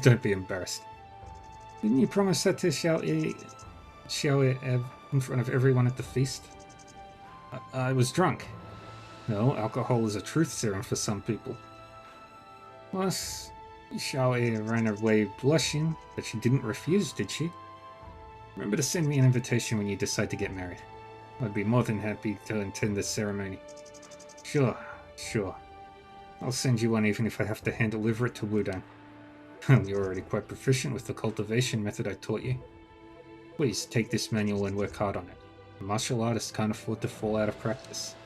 [SPEAKER 1] Don't be embarrassed. Didn't you promise that to Xiaoe in front of everyone at the feast? I was drunk. No, alcohol is a truth serum for some people. Plus, Xiaoe ran away blushing, but she didn't refuse, did she? Remember to send me an invitation when you decide to get married. I'd be more than happy to attend the ceremony. Sure. I'll send you one even if I have to hand deliver it to Wudang. You're already quite proficient with the cultivation method I taught you. Please take this manual and work hard on it. A martial artist can't afford to fall out of practice.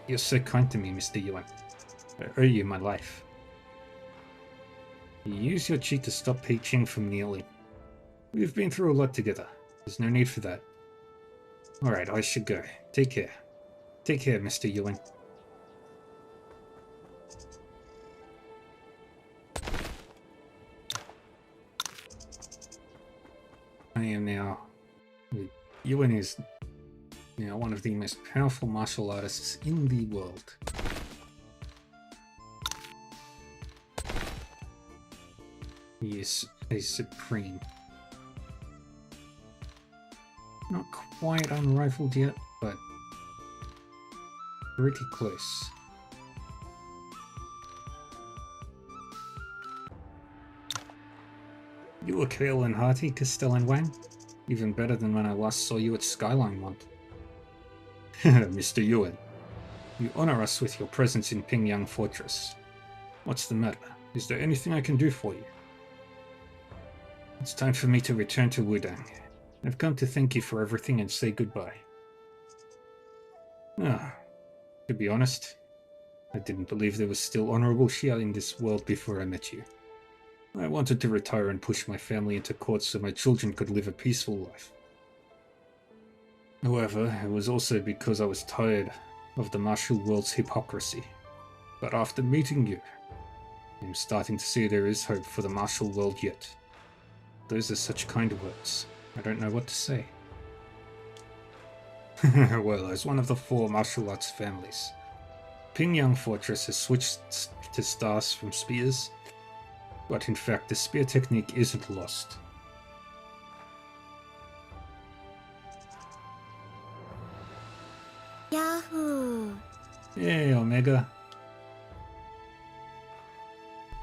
[SPEAKER 1] You're so kind to me, Mr. Yuan. I owe you my life. You use your chi to stop Pei Qing from kneeling. We've been through a lot together. There's no need for that. Alright, I should go. Take care. Take care, Mr. Yuan. I am now... Yuan is now one of the most powerful martial artists in the world. He is a supreme. Not quite unrivaled yet, but pretty close. You look hale and hearty, Castellan Wang. Even better than when I last saw you at Skyline Month. Mr. Yuan, you honor us with your presence in Pingyang Fortress. What's the matter? Is there anything I can do for you? It's time for me to return to Wudang. I've come to thank you for everything and say goodbye. To be honest, I didn't believe there was still honorable Xia in this world before I met you. I wanted to retire and push my family into court so my children could live a peaceful life. However, it was also because I was tired of the martial world's hypocrisy. But after meeting you, I'm starting to see there is hope for the martial world yet. Those are such kind words. I don't know what to say. Well, as one of the 4 martial arts families, Pingyang Fortress has switched to stars from spears, but in fact the spear technique isn't lost.
[SPEAKER 2] Yahoo!
[SPEAKER 1] Hey, Omega.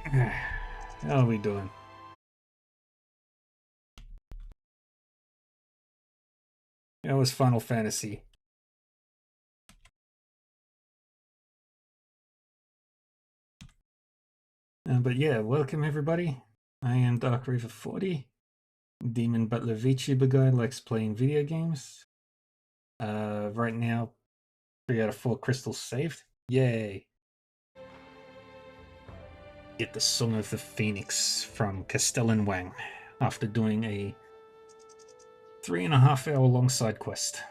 [SPEAKER 1] How are we doing? That was Final Fantasy. But yeah, welcome everybody. I am Dark Reaver 40. Demon Butler VTuber guy likes playing video games. Right now, 3 out of 4 crystals saved. Yay! Get the Song of the Phoenix from Castellan Wang after doing a 3.5 hour long side quest.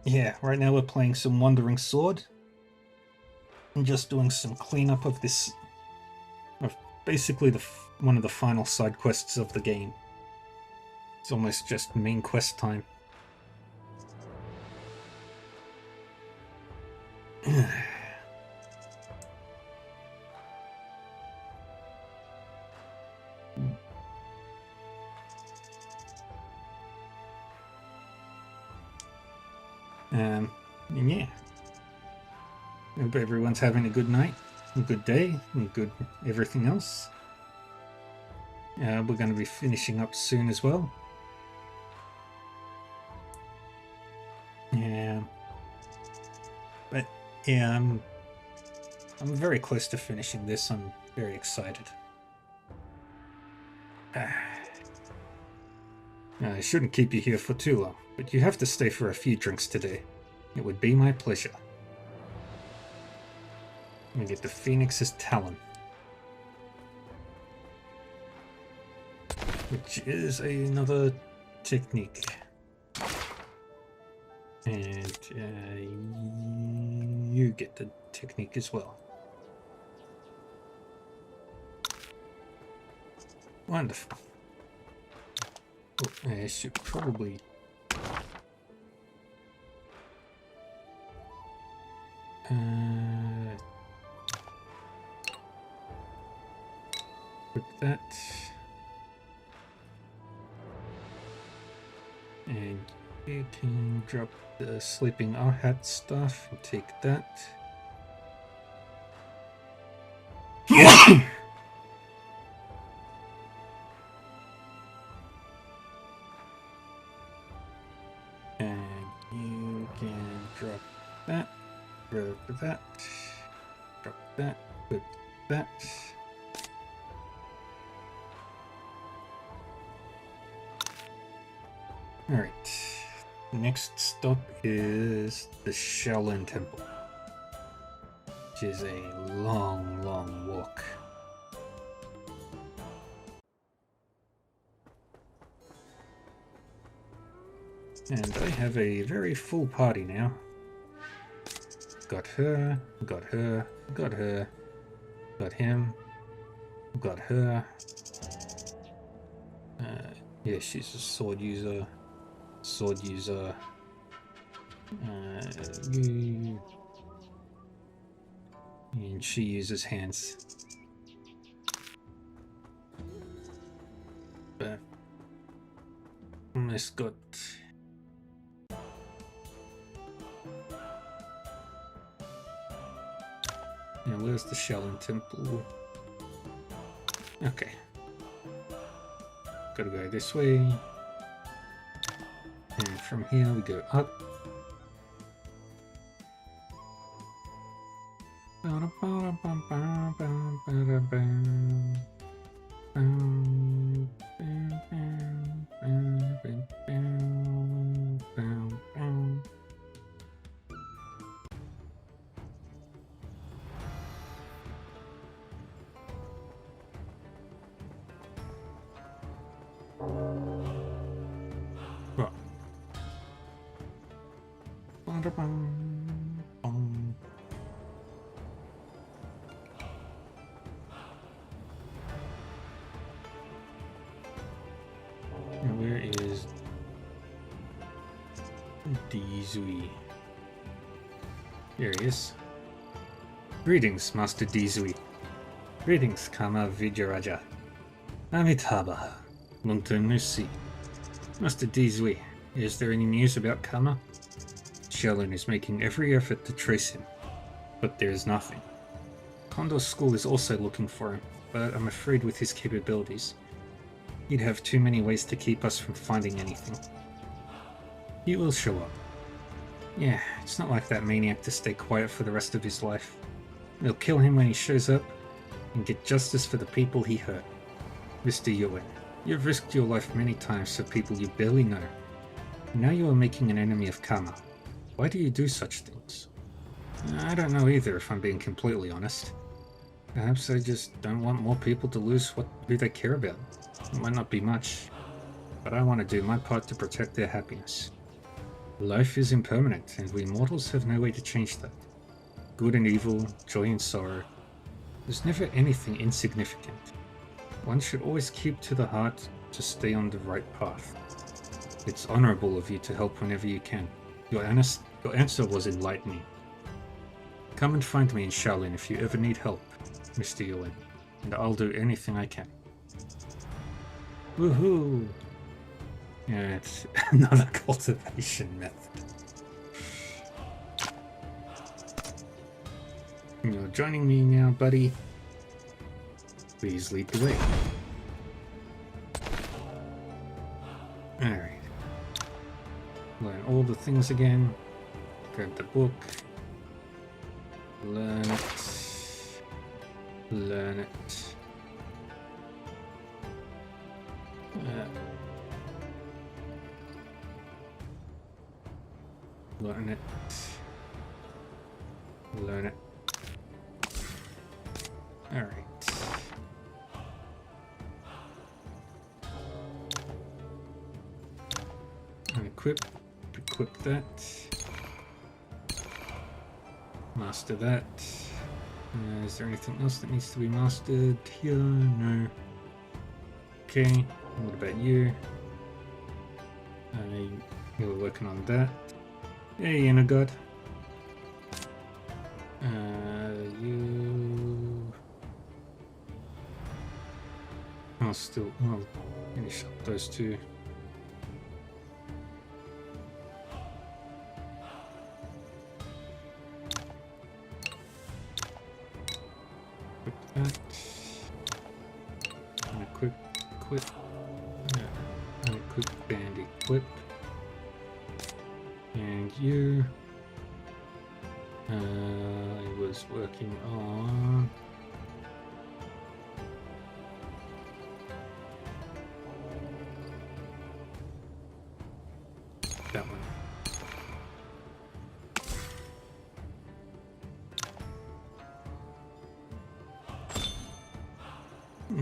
[SPEAKER 1] Yeah, right now we're playing some Wandering Sword. I'm just doing some cleanup of this, of basically one of the final side quests of the game. It's almost just main quest time. And yeah. Hope everyone's having a good night, a good day, and good everything else. We're going to be finishing up soon as well. Yeah. But yeah, I'm very close to finishing this. I'm very excited. I shouldn't keep you here for too long, but you have to stay for a few drinks today. It would be my pleasure. We get the Phoenix's Talon, which is another technique. And you get the technique as well. Wonderful. Oh, I should probably... put that. And you can drop the sleeping Arhat stuff and take that. And you can drop that, drop that, drop that, put that. Alright, next stop is the Shaolin Temple, which is a long, long walk. And I have a very full party now. Got her, got her, got her, got him, got her. Yeah, she's a sword user. Sword user. You. And she uses hands. But almost got. Now, where's the Shaolin Temple? Okay. Gotta go this way. And from here we go up. Where is Dizui? There he is. Greetings, Master Dizui. Greetings, Kama Vijayaraja. Amitabha. Long time no see. Master Dizui, is there any news about Kama? Shaolin is making every effort to trace him, but there is nothing. Condor's school is also looking for him, but I'm afraid with his capabilities, he'd have too many ways to keep us from finding anything. He will show up. Yeah, it's not like that maniac to stay quiet for the rest of his life. We'll kill him when he shows up and get justice for the people he hurt. Mr. Yuen, you've risked your life many times for people you barely know. Now you are making an enemy of Kama. Why do you do such things? I don't know either, if I'm being completely honest. Perhaps I just don't want more people to lose who they care about. It might not be much, but I want to do my part to protect their happiness. Life is impermanent, and we mortals have no way to change that. Good and evil, joy and sorrow. There's never anything insignificant. One should always keep to the heart to stay on the right path. It's honorable of you to help whenever you can. Your answer was enlightening. Come and find me in Shaolin if you ever need help, Mr. Yuen, and I'll do anything I can. Woohoo! Yeah, it's another cultivation method. You're joining me now, buddy. Please lead the way. Alright. Learn all the things again. Grab the book. Learn it. Learn it. Learn it. Learn it. Alright. Equip that. Master that. Is there anything else that needs to be mastered here? No. Okay, what about you? You were working on that. Hey, inner god. You... I'll finish up those two. Unequip, unequip and equip. And you, I was working on that one.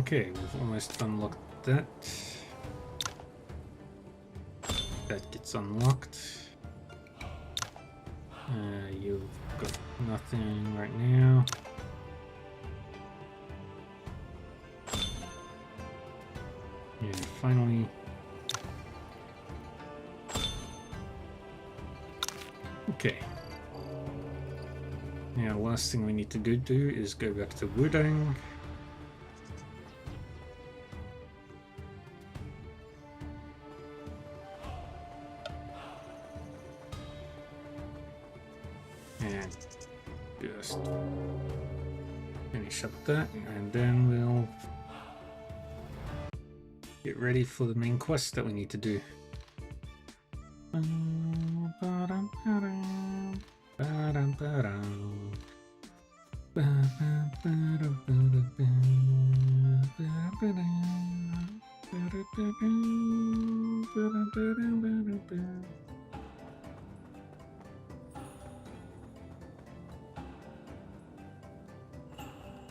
[SPEAKER 1] Okay, we've almost unlocked that. That gets unlocked. You've got nothing right now. And finally, okay. Now, the last thing we need to do is go back to Wudang. And just finish up that, and then we'll get ready for the main quest that we need to do.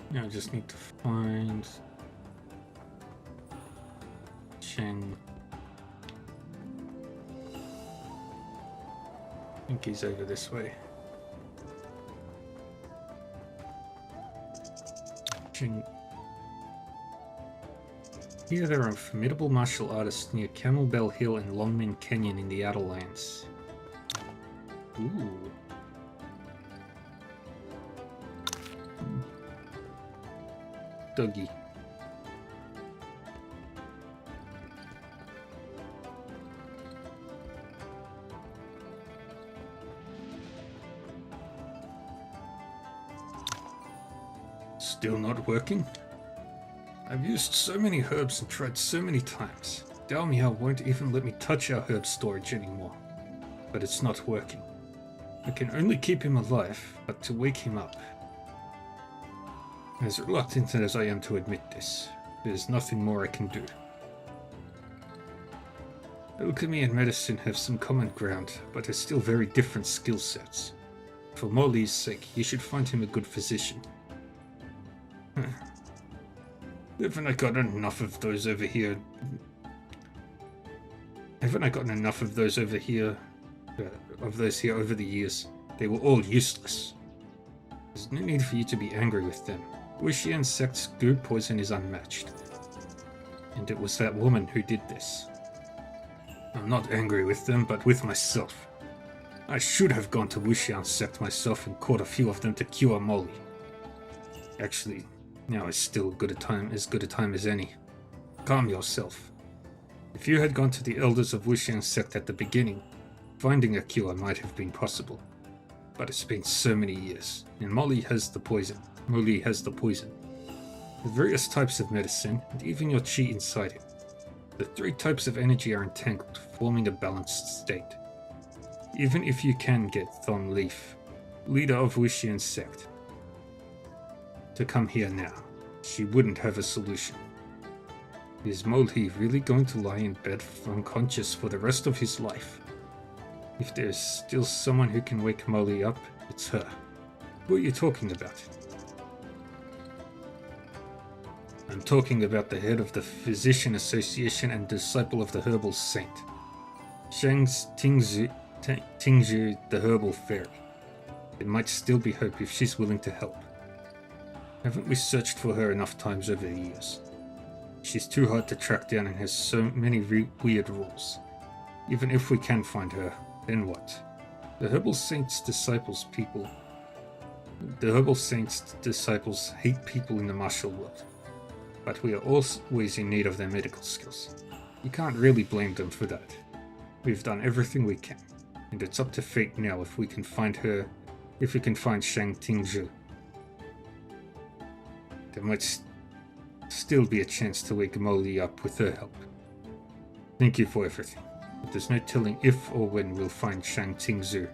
[SPEAKER 1] Now I just need to find Cheng. I think he's over this way. Cheng. Here there are formidable martial artists near Camel Bell Hill and Longmen Canyon in the Outer Lands. Ooh. Dougie. Still not working? I've used so many herbs and tried so many times. Dao Miao won't even let me touch our herb storage anymore. But it's not working. I can only keep him alive, but to wake him up. As reluctant as I am to admit this, there's nothing more I can do. Alchemy and medicine have some common ground, but are still very different skill sets. For Molly's sake, you should find him a good physician. Haven't I gotten enough of those over here? Haven't I gotten enough of those over here? Of those here over the years? They were all useless. There's no need for you to be angry with them. Wuxian sect's goo poison is unmatched. And it was that woman who did this. I'm not angry with them, but with myself. I should have gone to Wuxian sect myself and caught a few of them to cure Molly. Actually, now is still as good a time as any. Calm yourself. If you had gone to the elders of Wuxian sect at the beginning, finding a cure might have been possible. but it's been so many years, and Molly has the poison. Molly has the poison. The various types of medicine, and even your chi inside it. The 3 types of energy are entangled, forming a balanced state. Even if you can get Thorn Leaf, leader of Wishian sect, to come here now, she wouldn't have a solution. Is Molly really going to lie in bed unconscious for the rest of his life? If there's still someone who can wake Molly up, it's her. Who are you talking about? I'm talking about the head of the Physician Association and disciple of the Herbal Saint. Shang's Tingzhu, the Herbal Fairy. There might still be hope if she's willing to help. Haven't we searched for her enough times over the years? She's too hard to track down and has so many weird rules. Even if we can find her, then what? The Herbal Saint's disciples hate people in the martial world. But we are always in need of their medical skills. You can't really blame them for that. We've done everything we can, and it's up to fate now if we can find Shang Tingzhu. There might still be a chance to wake Molly up with her help. Thank you for everything, but there's no telling if or when we'll find Shang Tingzhu,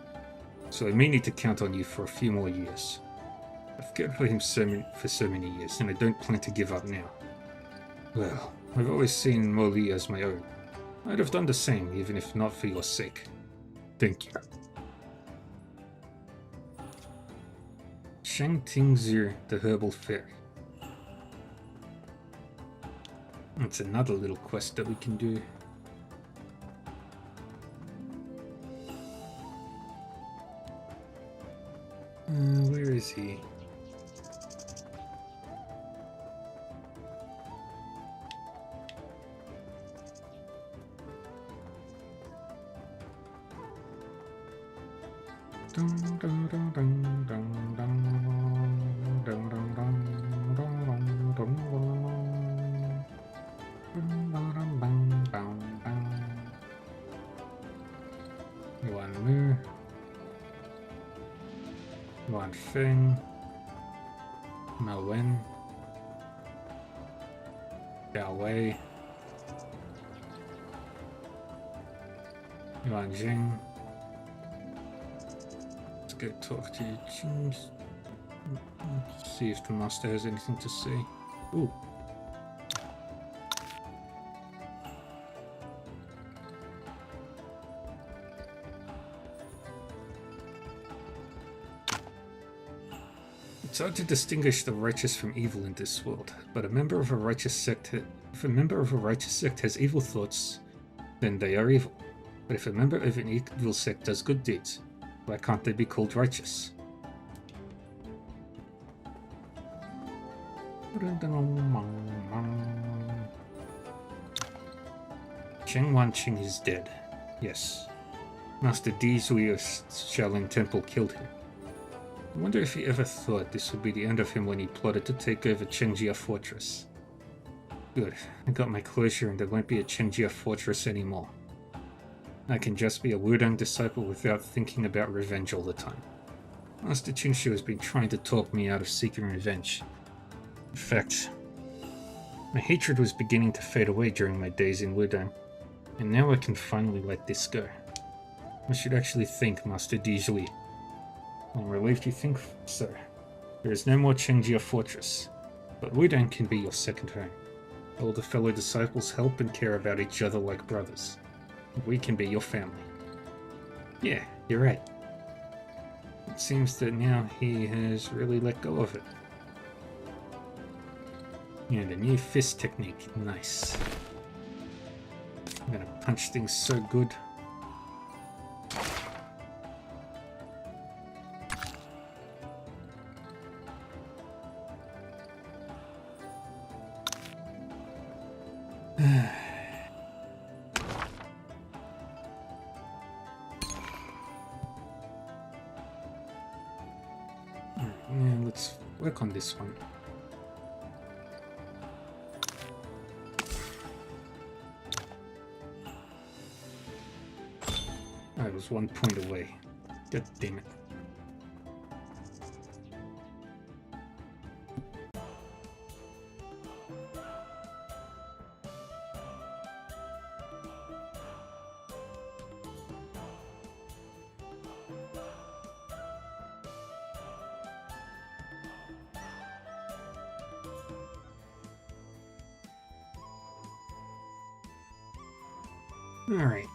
[SPEAKER 1] so I may need to count on you for a few more years. I've cared for him for so many years, and I don't plan to give up now. Well, I've always seen Molly as my own. I'd have done the same, even if not for your sake. Thank you. Shang Tingzhu, the Herbal Fairy. That's another little quest that we can do. Where is he? Yuan Mu, Yuan Feng, Ma Wen, Xiao Wei, Yuan Jing. Let's go talk to Jing. See if the master has anything to say. Ooh. It's hard to distinguish the righteous from evil in this world, but if a member of a righteous sect has evil thoughts, then they are evil. But if a member of an evil sect does good deeds, why can't they be called righteous? Cheng Wanqing is dead. Yes. Master Di Zui of Shaolin Temple killed him. I wonder if he ever thought this would be the end of him when he plotted to take over Chengjia Fortress. Good, I got my closure and there won't be a Chengjia Fortress anymore. I can just be a Wudang disciple without thinking about revenge all the time. Master Qinshu has been trying to talk me out of seeking revenge. In fact, my hatred was beginning to fade away during my days in Wudang, and now I can finally let this go. I should actually thank Master Di Zui. I'm relieved you think so. There is no more Chengjia Fortress, but Wudang can be your second home. All the fellow disciples help and care about each other like brothers. We can be your family. Yeah, you're right. It seems that now he has really let go of it. Yeah, the new fist technique, nice. I'm gonna punch things so good. Let's work on this one. I was 1 point away. God damn it. Alright,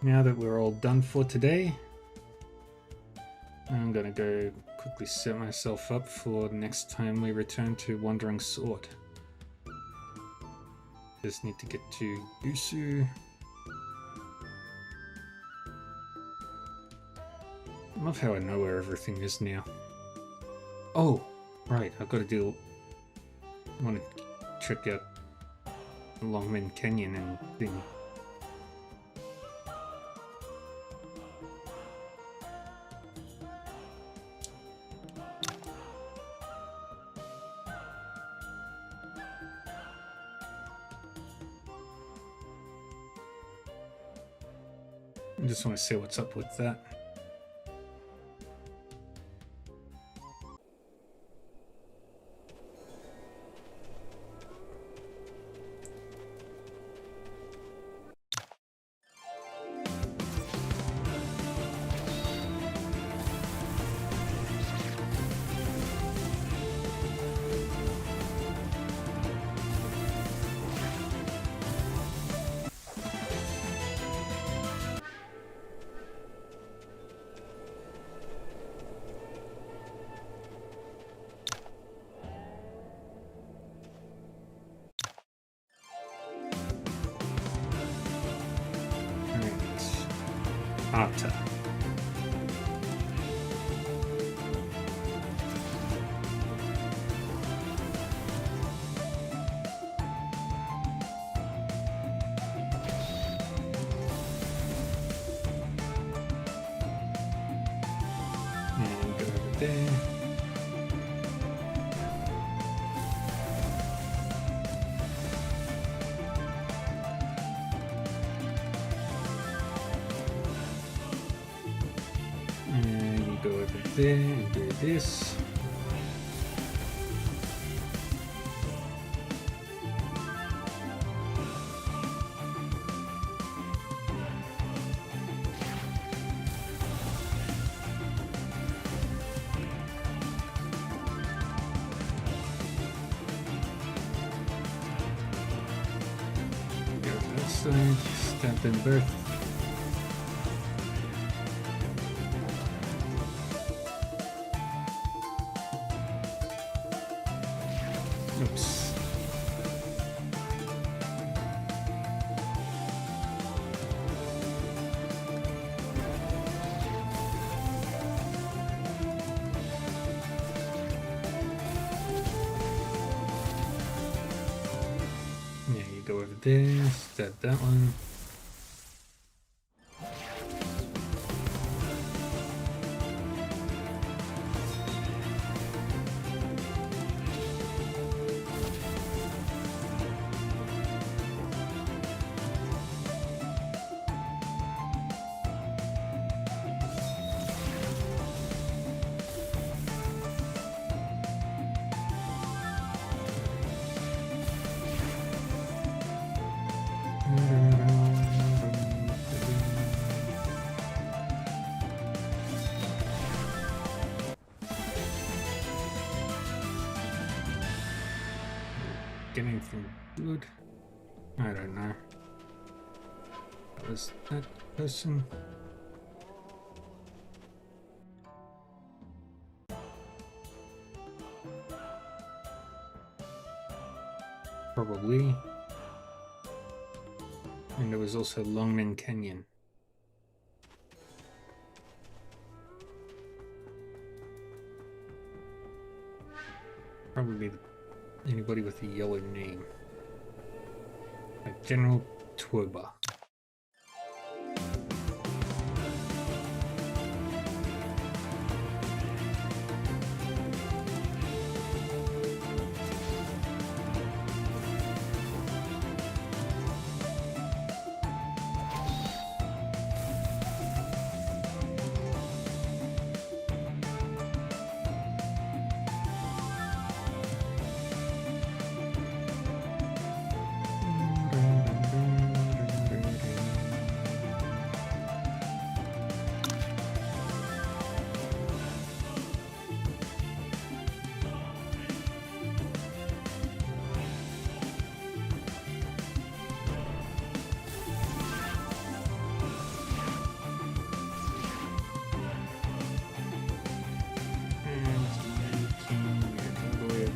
[SPEAKER 1] now that we're all done for today, I'm gonna go quickly set myself up for next time we return to Wandering Sword. Just need to get to Yusu. I love how I know where everything is now. Oh, right, I've got to do... I want to check out Longmen Canyon and thing. I just want to see what's up with that. Arta. And go over there. Go over there and do this. Go to that side, stab them both. Oops. Yeah, you go over there, stab that one. Get anything good? I don't know. Was that person? Probably. And there was also Longmen Canyon. Probably anybody with a yellow name. Like General Twerba.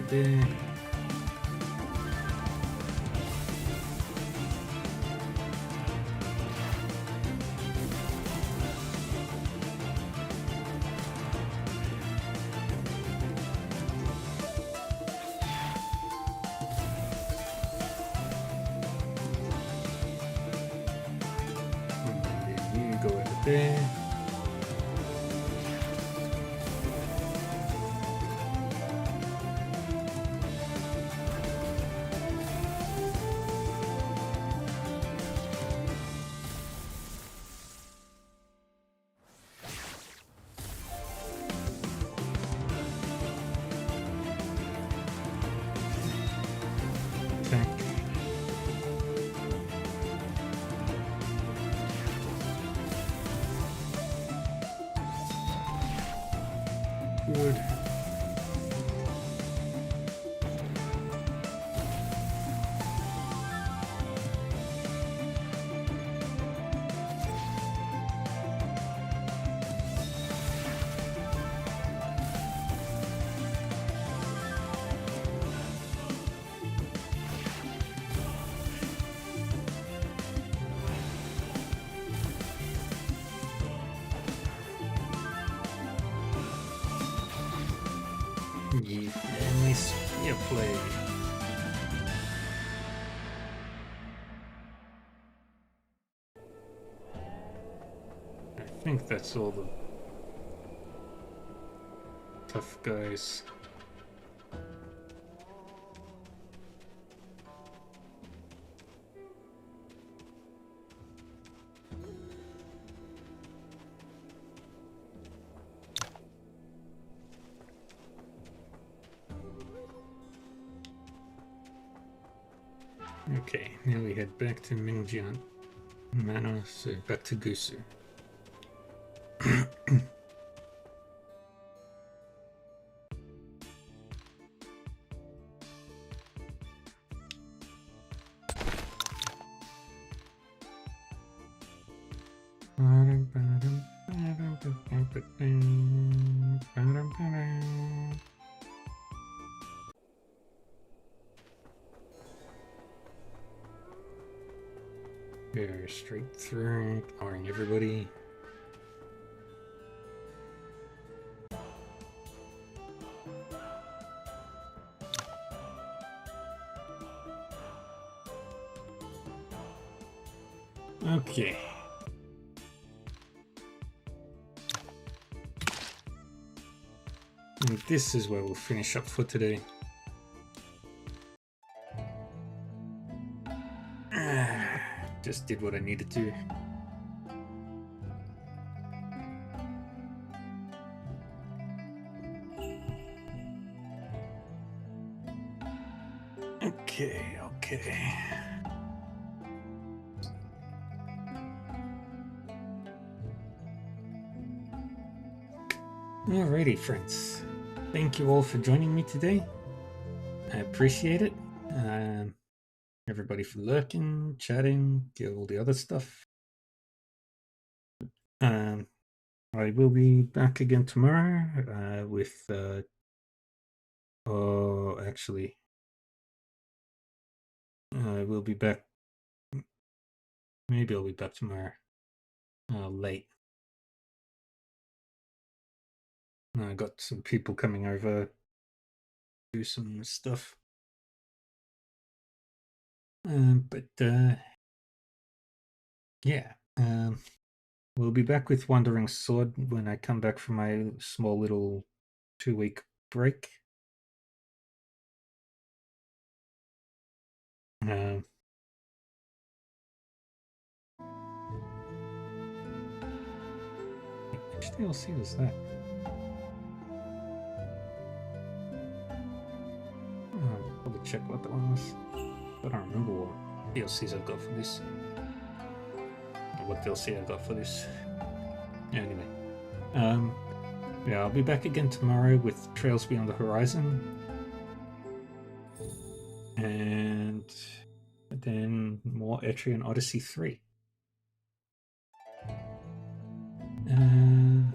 [SPEAKER 1] there. And then you go over there. Attack. Good. Yeah, nice spear play. I think that's all the tough guys. Okay, now we head back to Mingjian Manor, so back to Gusu. Go straight through, ignoring everybody. Okay. And this is where we'll finish up for today. Just did what I needed to. Okay. Alrighty, friends. Thank you all for joining me today. I appreciate it. Everybody for lurking, chatting, all the other stuff. I will be back again tomorrow with actually I will be back. Maybe I'll be back tomorrow late. I got some people coming over to do some stuff. Yeah. We'll be back with Wandering Sword when I come back from my small little 2-week break. Which DLC was that? I'll probably check what that one was. I don't remember what DLCs I've got for this. Or what DLC I got for this. Anyway. Yeah, I'll be back again tomorrow with Trails Beyond the Horizon. And then more Etrian Odyssey 3. And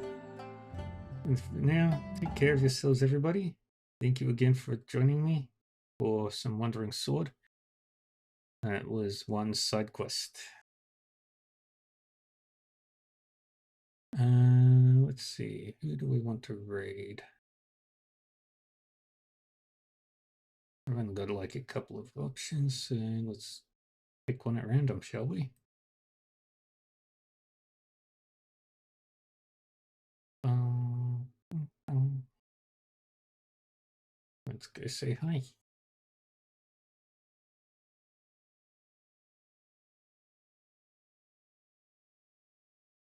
[SPEAKER 1] for now, take care of yourselves, everybody. thank you again for joining me for some Wandering Sword. That was one side quest. Let's see. Who do we want to raid? I've only got like a couple of options. Let's pick one at random, shall we? Um, let's go say hi.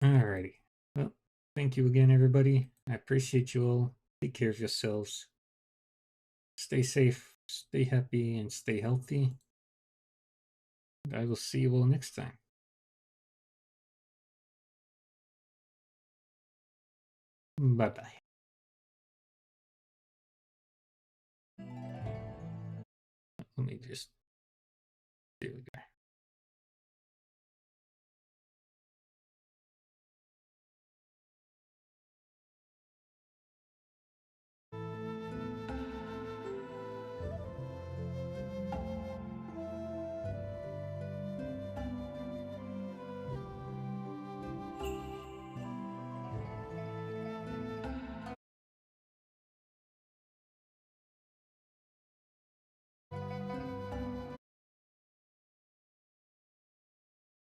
[SPEAKER 1] Alrighty. Well, thank you again, everybody. I appreciate you all. Take care of yourselves. Stay safe, stay happy, and stay healthy. And I will see you all next time. Bye bye. Let me just. There we go.